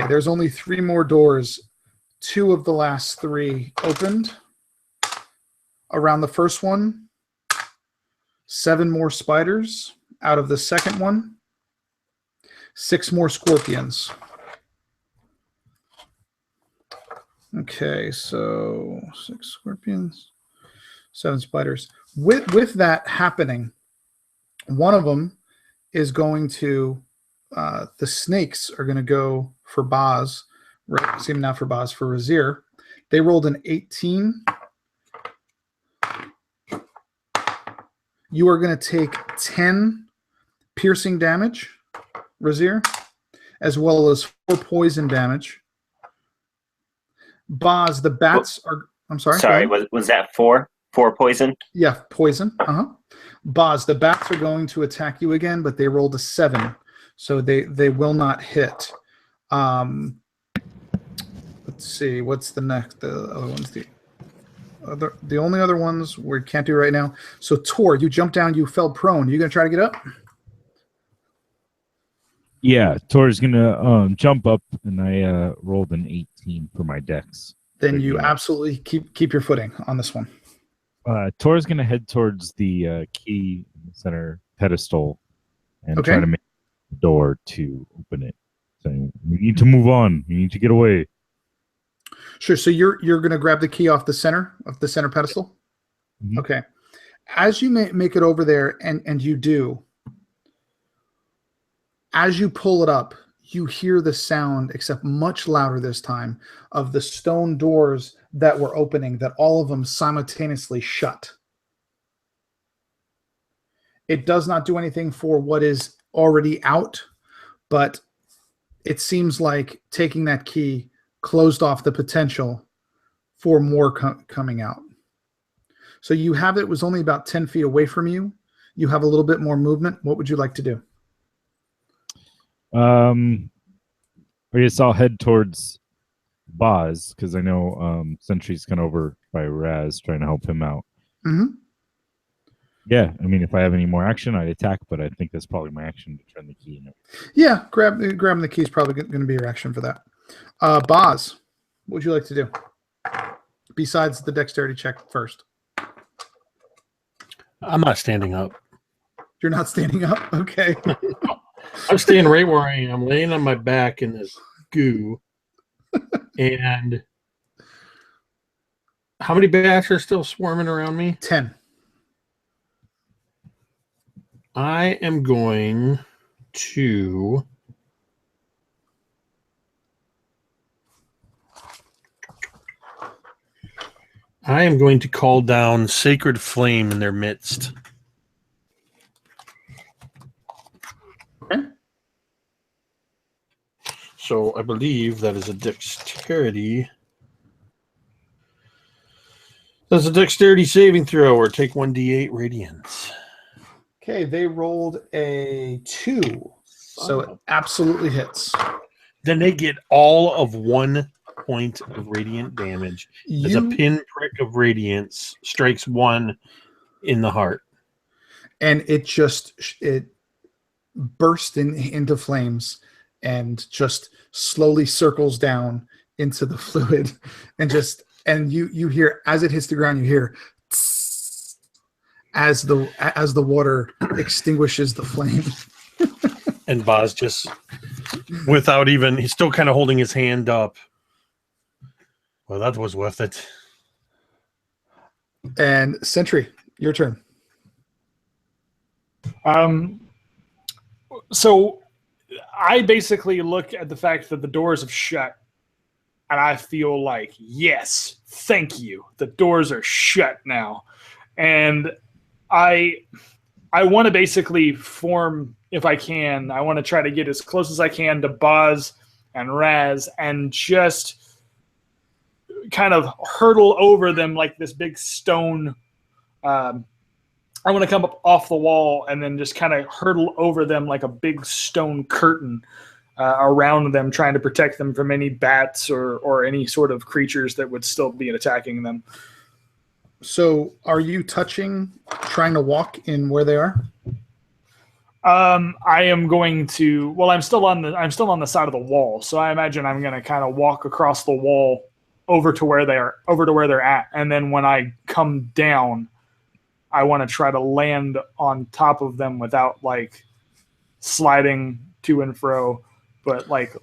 there's only 3 more doors. 2 of the last 3 opened. Around the first one, 7 more spiders. Out of the second one, 6 more scorpions. Okay, so 6 scorpions, 7 spiders. With that happening, one of them is going to, the snakes are going to go for Boz. Excuse me, not for Boz, for Razir. They rolled an 18. You are going to take 10 piercing damage, Razir, as well as 4 poison damage. Boz, the bats are... I'm sorry? Sorry, was that 4? 4 poison? Yeah, poison. Boz, the bats are going to attack you again, but they rolled a 7, so they will not hit. Let's see, what's the next? The other ones, the only other ones we can't do right now. So Tor, you jumped down, you fell prone. You gonna try to get up? Yeah, Tor's gonna jump up, and I rolled an 18 for my dex. Then you absolutely keep your footing on this one. Tor's gonna head towards the key in the center pedestal and try to make the door to open it. Saying, "We need to move on. We need to get away." Sure. So you're gonna grab the key off the center pedestal. Mm-hmm. Okay. As you make it over there, and you do, as you pull it up, you hear the sound, except much louder this time, of the stone doors that were opening, that all of them simultaneously shut. It does not do anything for what is already out, but it seems like taking that key closed off the potential for more coming out. So you have it was only about 10 feet away from you. You have a little bit more movement. What would you like to do? I guess I'll head towards Boz because I know Sentry's gone over by Raz trying to help him out. Mm-hmm. Yeah, I mean, if I have any more action, I'd attack, but I think that's probably my action to turn the key. Yeah, grabbing the key is probably going to be your action for that. Boz, what would you like to do? Besides the dexterity check first. I'm not standing up. You're not standing up? Okay. I'm staying right where I am, laying on my back in this goo. And how many bats are still swarming around me? 10. I am going to call down Sacred Flame in their midst. Okay. So I believe that is a dexterity. That's a dexterity saving throw, or take 1d8 radiance. Okay, they rolled a 2. So it absolutely hits. Then they get all of 1 point of radiant damage as a pinprick of radiance strikes one in the heart. And it burst into flames and just slowly circles down into the fluid and you hear, as it hits the ground, you hear as the water extinguishes the flame. And Boz just, without even, he's still kind of holding his hand up. Well, that was worth it. And Sentry, your turn. So I basically look at the fact that the doors have shut, and I feel like, yes, thank you. The doors are shut now. And I want to basically form, if I can, I want to try to get as close as I can to Boz and Raz and just kind of hurtle over them like this big stone I want to come up off the wall and then just kind of hurtle over them like a big stone curtain around them, trying to protect them from any bats or any sort of creatures that would still be attacking them. So, are you trying to walk in where they are? I am going to. Well, I'm still on the side of the wall, so I imagine I'm going to kind of walk across the wall over to where they're at, and then when I come down, I want to try to land on top of them without like sliding to and fro, but like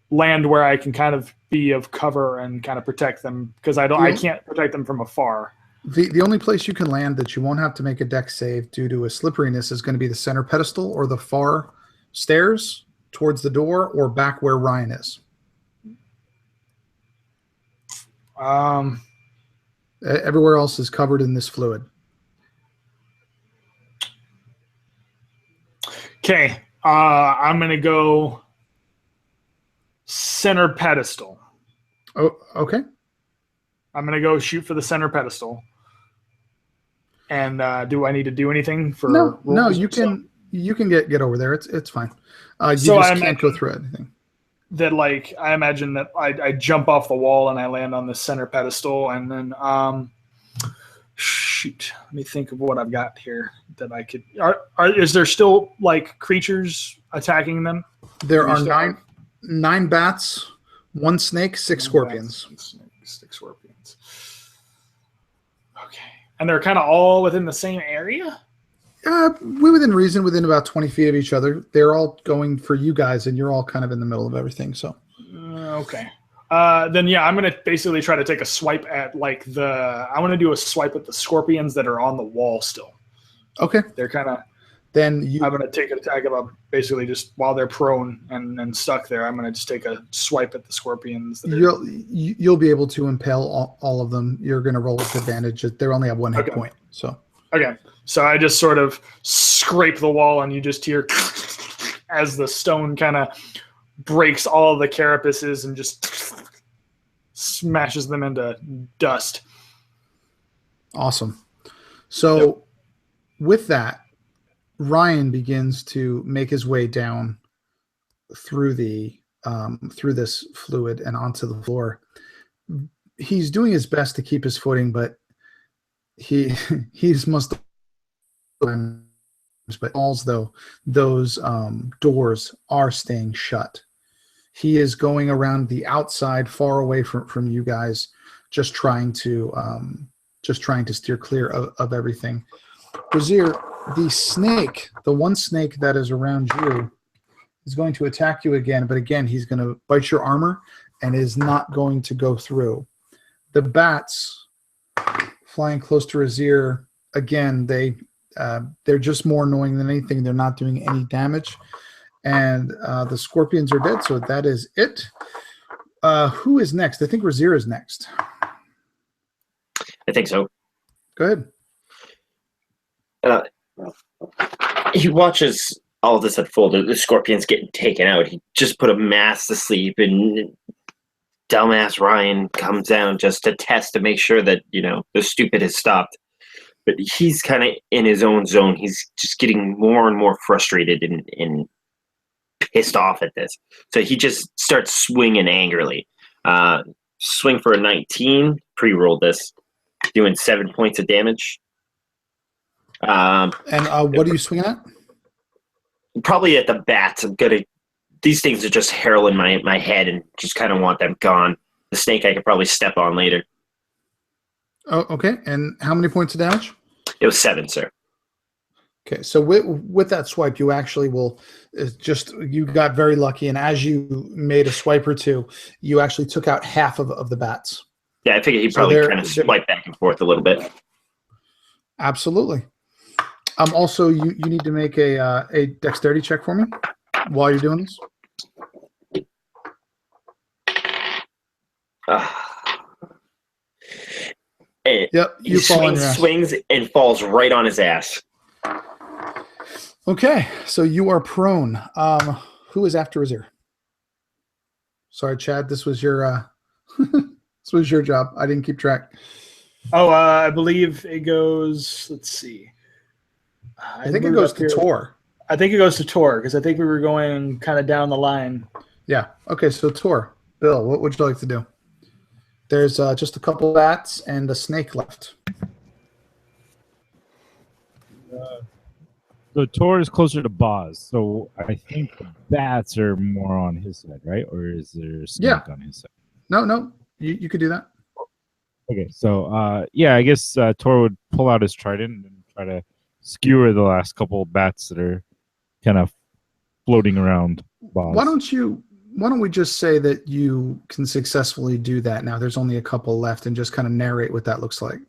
land where I can kind of be of cover and kind of protect them, because I can't protect them from afar. The only place you can land that you won't have to make a dex save due to a slipperiness is going to be the center pedestal or the far stairs towards the door or back where Ryan is. Everywhere else is covered in this fluid. Okay, I'm going to go center pedestal. Oh, okay. I'm going to go shoot for the center pedestal. And do I need to do anything for No, you can get over there. It's fine. You So just I can't go through anything. That like I imagine that I jump off the wall and I land on the center pedestal, and then shoot, let me think of what I've got here that I could. Is there still like creatures attacking them? There are nine bats, 1 snake, 6 scorpions. Six scorpions. Okay, and they're kind of all within the same area. Within reason, within about 20 feet of each other. They're all going for you guys, and you're all kind of in the middle of everything. So, okay. Then yeah, I'm gonna basically try to take a swipe at like I want to do a swipe at the scorpions that are on the wall still. Okay. They're kind of. Then I'm gonna take an attack about basically just while they're prone and stuck there. I'm gonna just take a swipe at the scorpions. You'll be able to impale all of them. You're gonna roll with advantage. They only have 1 hit point. So. Okay. So I just sort of scrape the wall, and you just hear as the stone kind of breaks all of the carapaces and just smashes them into dust. Awesome. So with that, Ryan begins to make his way down through through this fluid and onto the floor. He's doing his best to keep his footing, but he's must. But also those doors are staying shut. He is going around the outside, far away from you guys, just trying to steer clear of everything. Brazier, the one snake that is around you, is going to attack you again, but again he's going to bite your armor and is not going to go through. The bats flying close to Brazier, again they're just more annoying than anything. They're not doing any damage. And the scorpions are dead, so that is it. Who is next? I think Razir is next. I think so. Go ahead. He watches all this unfold. The scorpions getting taken out. He just put a mass to sleep, and dumbass Ryan comes down just to test to make sure that, the stupid has stopped. But he's kind of in his own zone. He's just getting more and more frustrated and pissed off at this. So he just starts swinging angrily. Swing for a 19. Pre-rolled this. Doing 7 points of damage. And what are you swinging at? Probably at the bats. These things are just harrowing my head and just kind of want them gone. The snake I could probably step on later. Oh, okay. And how many points of damage? It was 7, sir. Okay, so with that swipe, you actually you got very lucky, and as you made a swipe or two, you actually took out half of the bats. Yeah, I figured he'd probably kind of swipe back and forth a little bit. Absolutely. Also, you need to make a dexterity check for me while you're doing this. Yep, you fall on your ass. Swings and falls right on his ass. Okay, so you are prone. Who is after Azir? Sorry, Chad. This was your this was your job. I didn't keep track. Oh, I believe it goes. Let's see. I think it goes to Tor. I think it goes to Tor because I think we were going kind of down the line. Yeah. Okay, so Tor. Bill, what would you like to do? There's just a couple bats and a snake left. So Tor is closer to Boz, so I think the bats are more on his side, right? Or is there a snake on his side? No. You could do that. Okay, so yeah, I guess Tor would pull out his trident and try to skewer the last couple of bats that are kind of floating around Boz. Why don't we just say that you can successfully do that now? There's only a couple left, and just kind of narrate what that looks like.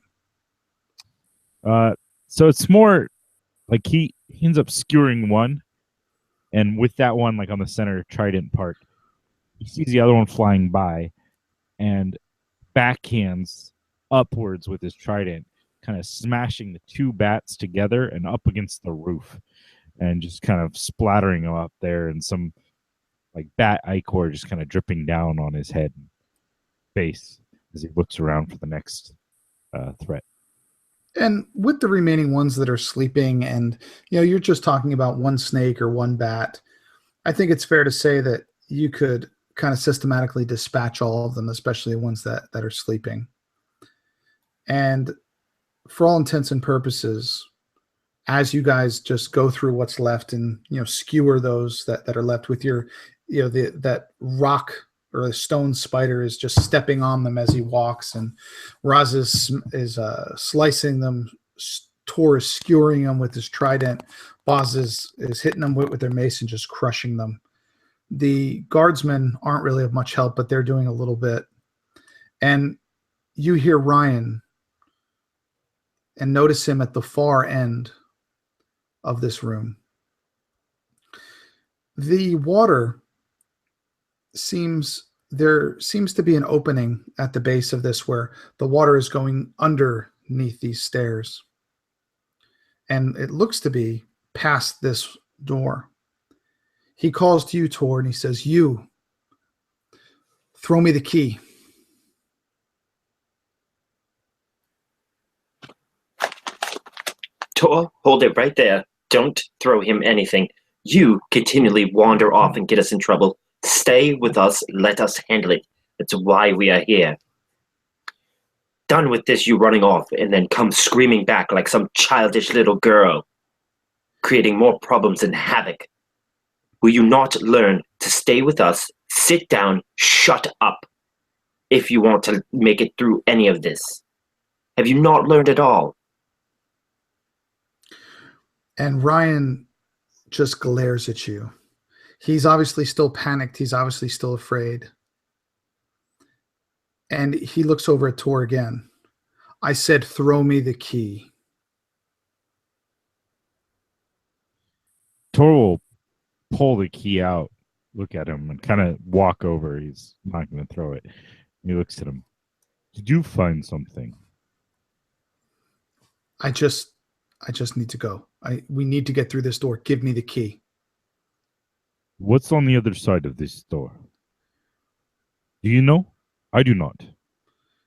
So it's more like he ends up skewering one, and with that one, like on the center trident part, he sees the other one flying by, and backhands upwards with his trident, kind of smashing the two bats together and up against the roof, and just kind of splattering them up there, and some like bat ichor just kind of dripping down on his head and face as he looks around for the next threat. And with the remaining ones that are sleeping, and you're just talking about one snake or one bat, I think it's fair to say that you could kind of systematically dispatch all of them, especially the ones that are sleeping. And for all intents and purposes, as you guys just go through what's left and skewer those that are left with your that rock or a stone spider is just stepping on them as he walks, and Raz is slicing them. Tor is skewering them with his trident. Boz is hitting them with their mace and just crushing them. The guardsmen aren't really of much help, but they're doing a little bit. And you hear Ryan and notice him at the far end of this room. The water seems to be an opening at the base of this where the water is going underneath these stairs. And it looks to be past this door. He calls to you, Tor, and he says, "You, throw me the key." Tor, hold it right there. Don't throw him anything. You continually wander off and get us in trouble. Stay with us. Let us handle it. That's why we are here. Done with this, you running off and then come screaming back like some childish little girl, creating more problems and havoc. Will you not learn to stay with us, sit down, shut up, if you want to make it through any of this? Have you not learned at all? And Ryan just glares at you. He's obviously still panicked. He's obviously still afraid. And he looks over at Tor again. "I said, throw me the key." Tor will pull the key out, look at him, and kind of walk over. He's not going to throw it. He looks at him. "Did you find something?" I just need to go. We need to get through this door. Give me the key." "What's on the other side of this door? Do you know? I do not."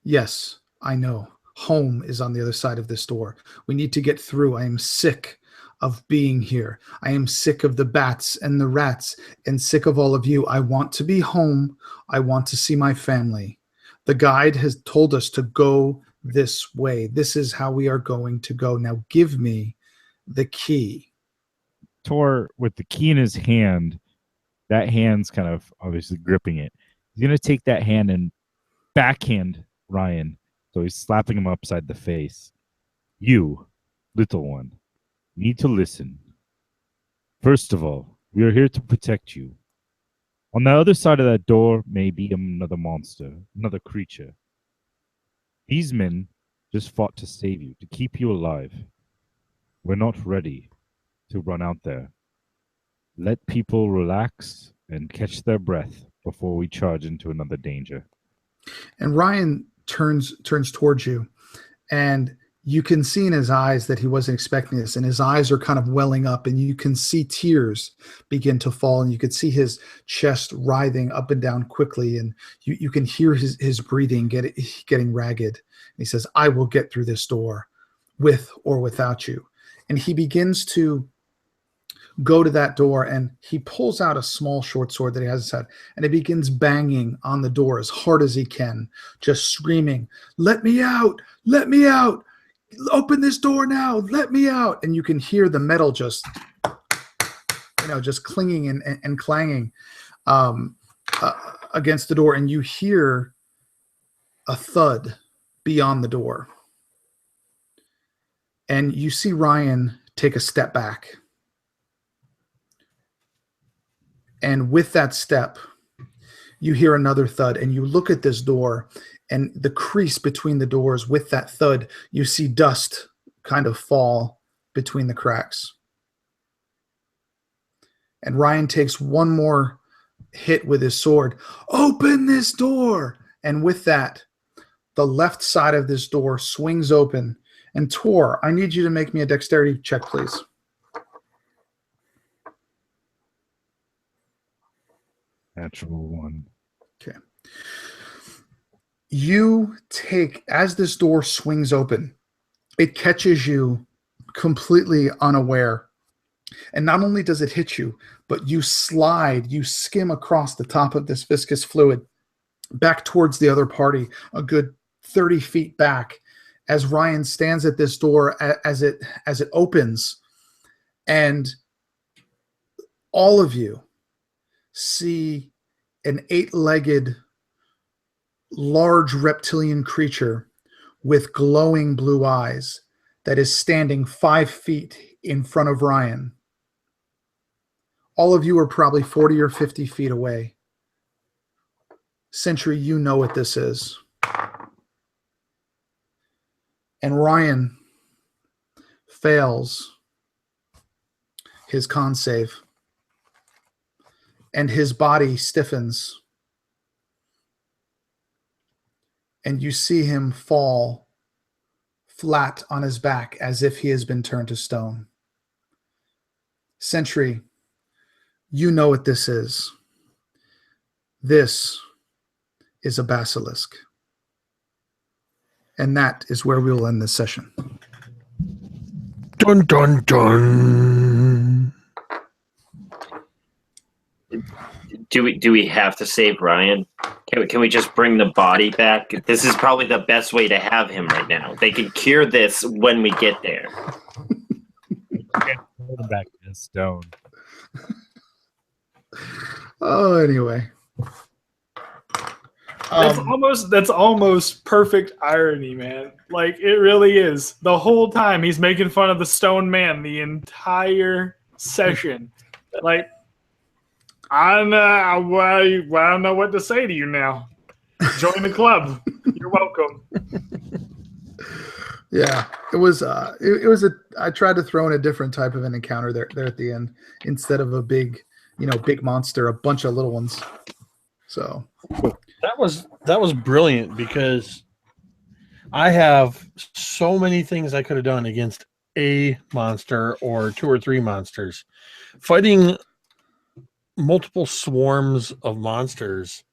"Yes, I know. Home is on the other side of this door. We need to get through. I am sick of being here. I am sick of the bats and the rats and sick of all of you. I want to be home. I want to see my family. The guide has told us to go this way. This is how we are going to go. Now give me the key." Tor, with the key in his hand, that hand's kind of obviously gripping it. He's going to take that hand and backhand Ryan. So he's slapping him upside the face. "You, little one, need to listen. First of all, we are here to protect you. On the other side of that door may be another monster, another creature. These men just fought to save you, to keep you alive. We're not ready to run out there. Let people relax and catch their breath before we charge into another danger." And Ryan turns towards you, and you can see in his eyes that he wasn't expecting this, and his eyes are kind of welling up, and you can see tears begin to fall, and you can see his chest writhing up and down quickly, and you can hear his breathing getting ragged. And he says, I will get through this door with or without you. And he begins to go to that door, and he pulls out a small short sword that he has in his head, and he begins banging on the door as hard as he can, just screaming, let me out, open this door now, let me out. And you can hear the metal just clinging and clanging against the door, and you hear a thud beyond the door, and you see Ryan take a step back. And with that step, you hear another thud, and you look at this door, and the crease between the doors, with that thud, you see dust kind of fall between the cracks. And Ryan takes one more hit with his sword. Open this door! And with that, the left side of this door swings open. And Tor, I need you to make me a dexterity check, please. Natural one. Okay. You take, as this door swings open, it catches you completely unaware. And not only does it hit you, but you skim across the top of this viscous fluid back towards the other party, a good 30 feet back, as Ryan stands at this door as it opens. And all of you see an 8-legged, large reptilian creature with glowing blue eyes that is standing 5 feet in front of Ryan. All of you are probably 40 or 50 feet away. Sentry, you know what this is. And Ryan fails his con save, and his body stiffens, and you see him fall flat on his back as if he has been turned to stone. Sentry, you know what this is. This is a basilisk. And that is where we will end this session. Dun, dun, dun. Do we have to save Ryan? Can we just bring the body back? This is probably the best way to have him right now. They can cure this when we get there. Hold him back in stone. Oh, anyway. That's almost perfect irony, man. Like, it really is. The whole time he's making fun of the stone man the entire session. Like, I don't know what to say to you now. Join the club. You're welcome. Yeah, it was I tried to throw in a different type of an encounter there at the end, instead of a big monster, a bunch of little ones. So that was brilliant, because I have so many things I could have done against a monster or 2 or 3 monsters. Fighting multiple swarms of monsters,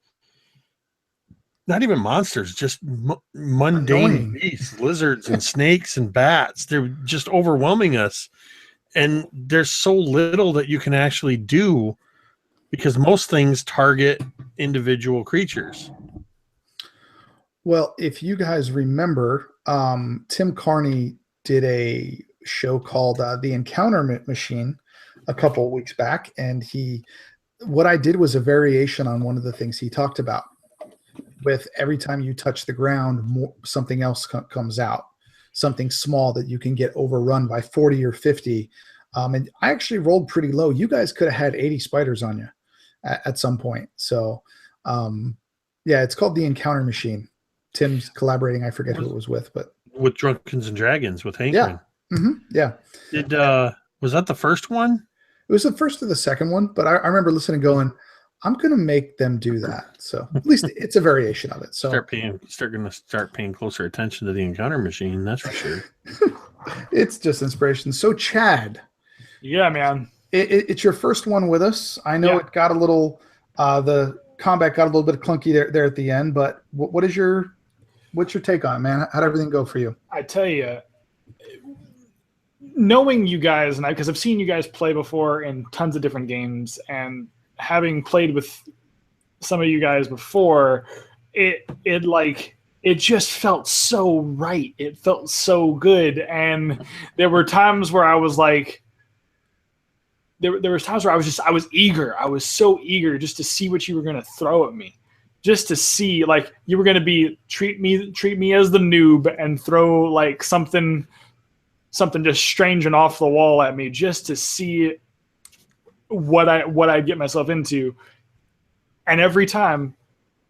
not even monsters, just mundane Annoying beasts, lizards and snakes and bats. They're just overwhelming us. And there's so little that you can actually do, because most things target individual creatures. Well, if you guys remember, Tim Carney did a show called The Encounter Machine a couple of weeks back, and what I did was a variation on one of the things he talked about. With every time you touch the ground, something else comes out, something small that you can get overrun by 40 or 50. And I actually rolled pretty low. You guys could have had 80 spiders on you at some point. So, yeah, it's called The Encounter Machine. Tim's collaborating. I forget who it was with, but with Drunkards and Dragons with Hankman. Yeah. Mm-hmm. Yeah. Was that the first one? It was the first or the second one, but I remember listening, going, I'm going to make them do that. So at least it's a variation of it. So Going to start paying closer attention to the encounter machine. That's for sure. it's just inspiration. So Chad, Yeah, man. it's your first one with us. I know it got a little, the combat got a little bit clunky there at the end, but what's your take on it, man? How'd everything go for you? I tell you, knowing you guys, and because I've seen you guys play before in tons of different games, and having played with some of you guys before, it just felt so right. It felt so good, and there were times where I was like, there was times where I was eager. I was so eager just to see what you were going to throw at me, just to see, like, you were going to be treat me as the noob and throw like something just strange and off the wall at me, just to see what I get myself into. And every time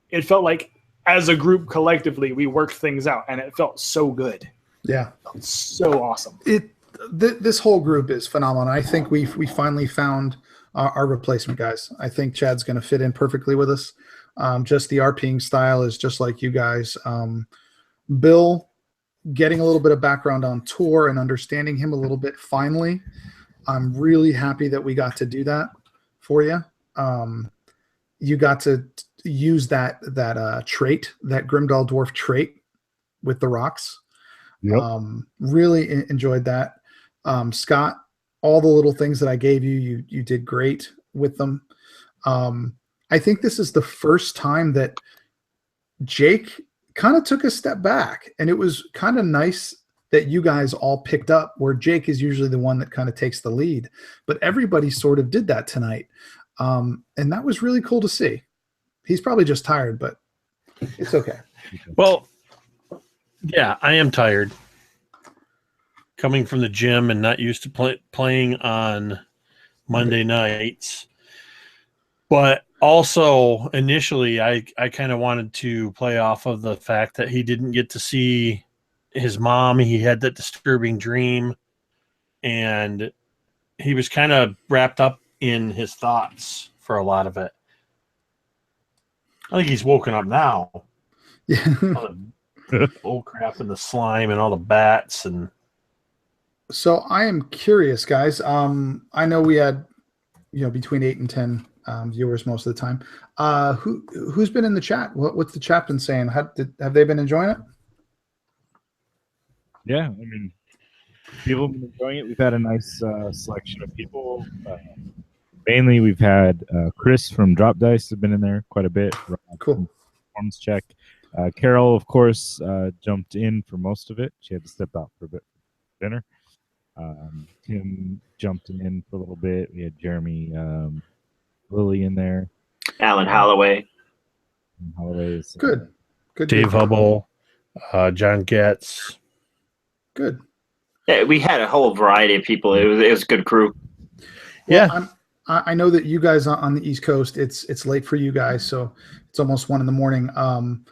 it felt like as a group collectively we worked things out, and it felt so good. Yeah. It felt so awesome. This whole group is phenomenal. I think we finally found our replacement, guys. I think Chad's going to fit in perfectly with us. Just the RPing style is just like you guys. Bill, getting a little bit of background on Tor and understanding him a little bit finally. I'm really happy that we got to do that for you. You got to use that trait, that Grimdall Dwarf trait with the rocks. Yep. Really enjoyed that. Scott, all the little things that I gave you did great with them. I think this is the first time that Jake kind of took a step back, and it was kind of nice that you guys all picked up, where Jake is usually the one that kind of takes the lead, but everybody sort of did that tonight. And that was really cool to see. He's probably just tired, but it's okay. Well, yeah, I am tired. Coming from the gym and not used to playing on Monday nights. But also, initially, I kind of wanted to play off of the fact that he didn't get to see his mom. He had that disturbing dream, and he was kind of wrapped up in his thoughts for a lot of it. I think he's woken up now. Yeah. All the bull crap and the slime and all the bats and. So I am curious, guys. I know we had, between 8 and 10 viewers most of the time. Who's been in the chat? What's the chat been saying? Have they been enjoying it? Yeah, I mean, people have been enjoying it. We've had a nice selection of people. Mainly, we've had Chris from Drop Dice has been in there quite a bit. Cool. Performance check. Carol, of course, jumped in for most of it. She had to step out for a bit for dinner. Tim jumped in for a little bit. We had Jeremy Lilly in there. Alan Holloway. Holloway's Good. Dave Hubble, John Getz. Good. Yeah, we had a whole variety of people. It was a good crew. Well, I know that you guys on the East Coast, it's late for you guys, so it's almost 1 a.m.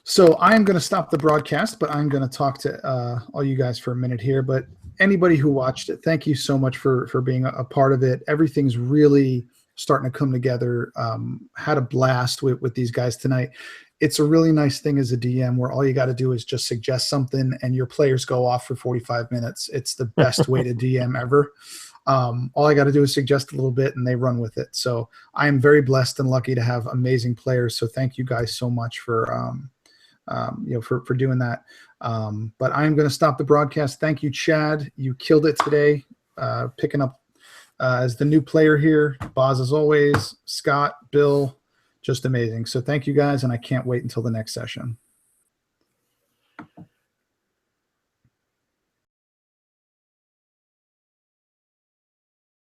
So I'm going to stop the broadcast, but I'm going to talk to all you guys for a minute here. But anybody who watched it, thank you so much for being a part of it. Everything's really starting to come together. Had a blast with these guys tonight. It's a really nice thing as a DM where all you got to do is just suggest something and your players go off for 45 minutes. It's the best way to DM ever. All I got to do is suggest a little bit and they run with it. So I am very blessed and lucky to have amazing players. So thank you guys so much for doing that. But I'm going to stop the broadcast. Thank you, Chad. You killed it today, picking up as the new player here. Boz, as always. Scott, Bill, just amazing. So thank you guys, and I can't wait until the next session.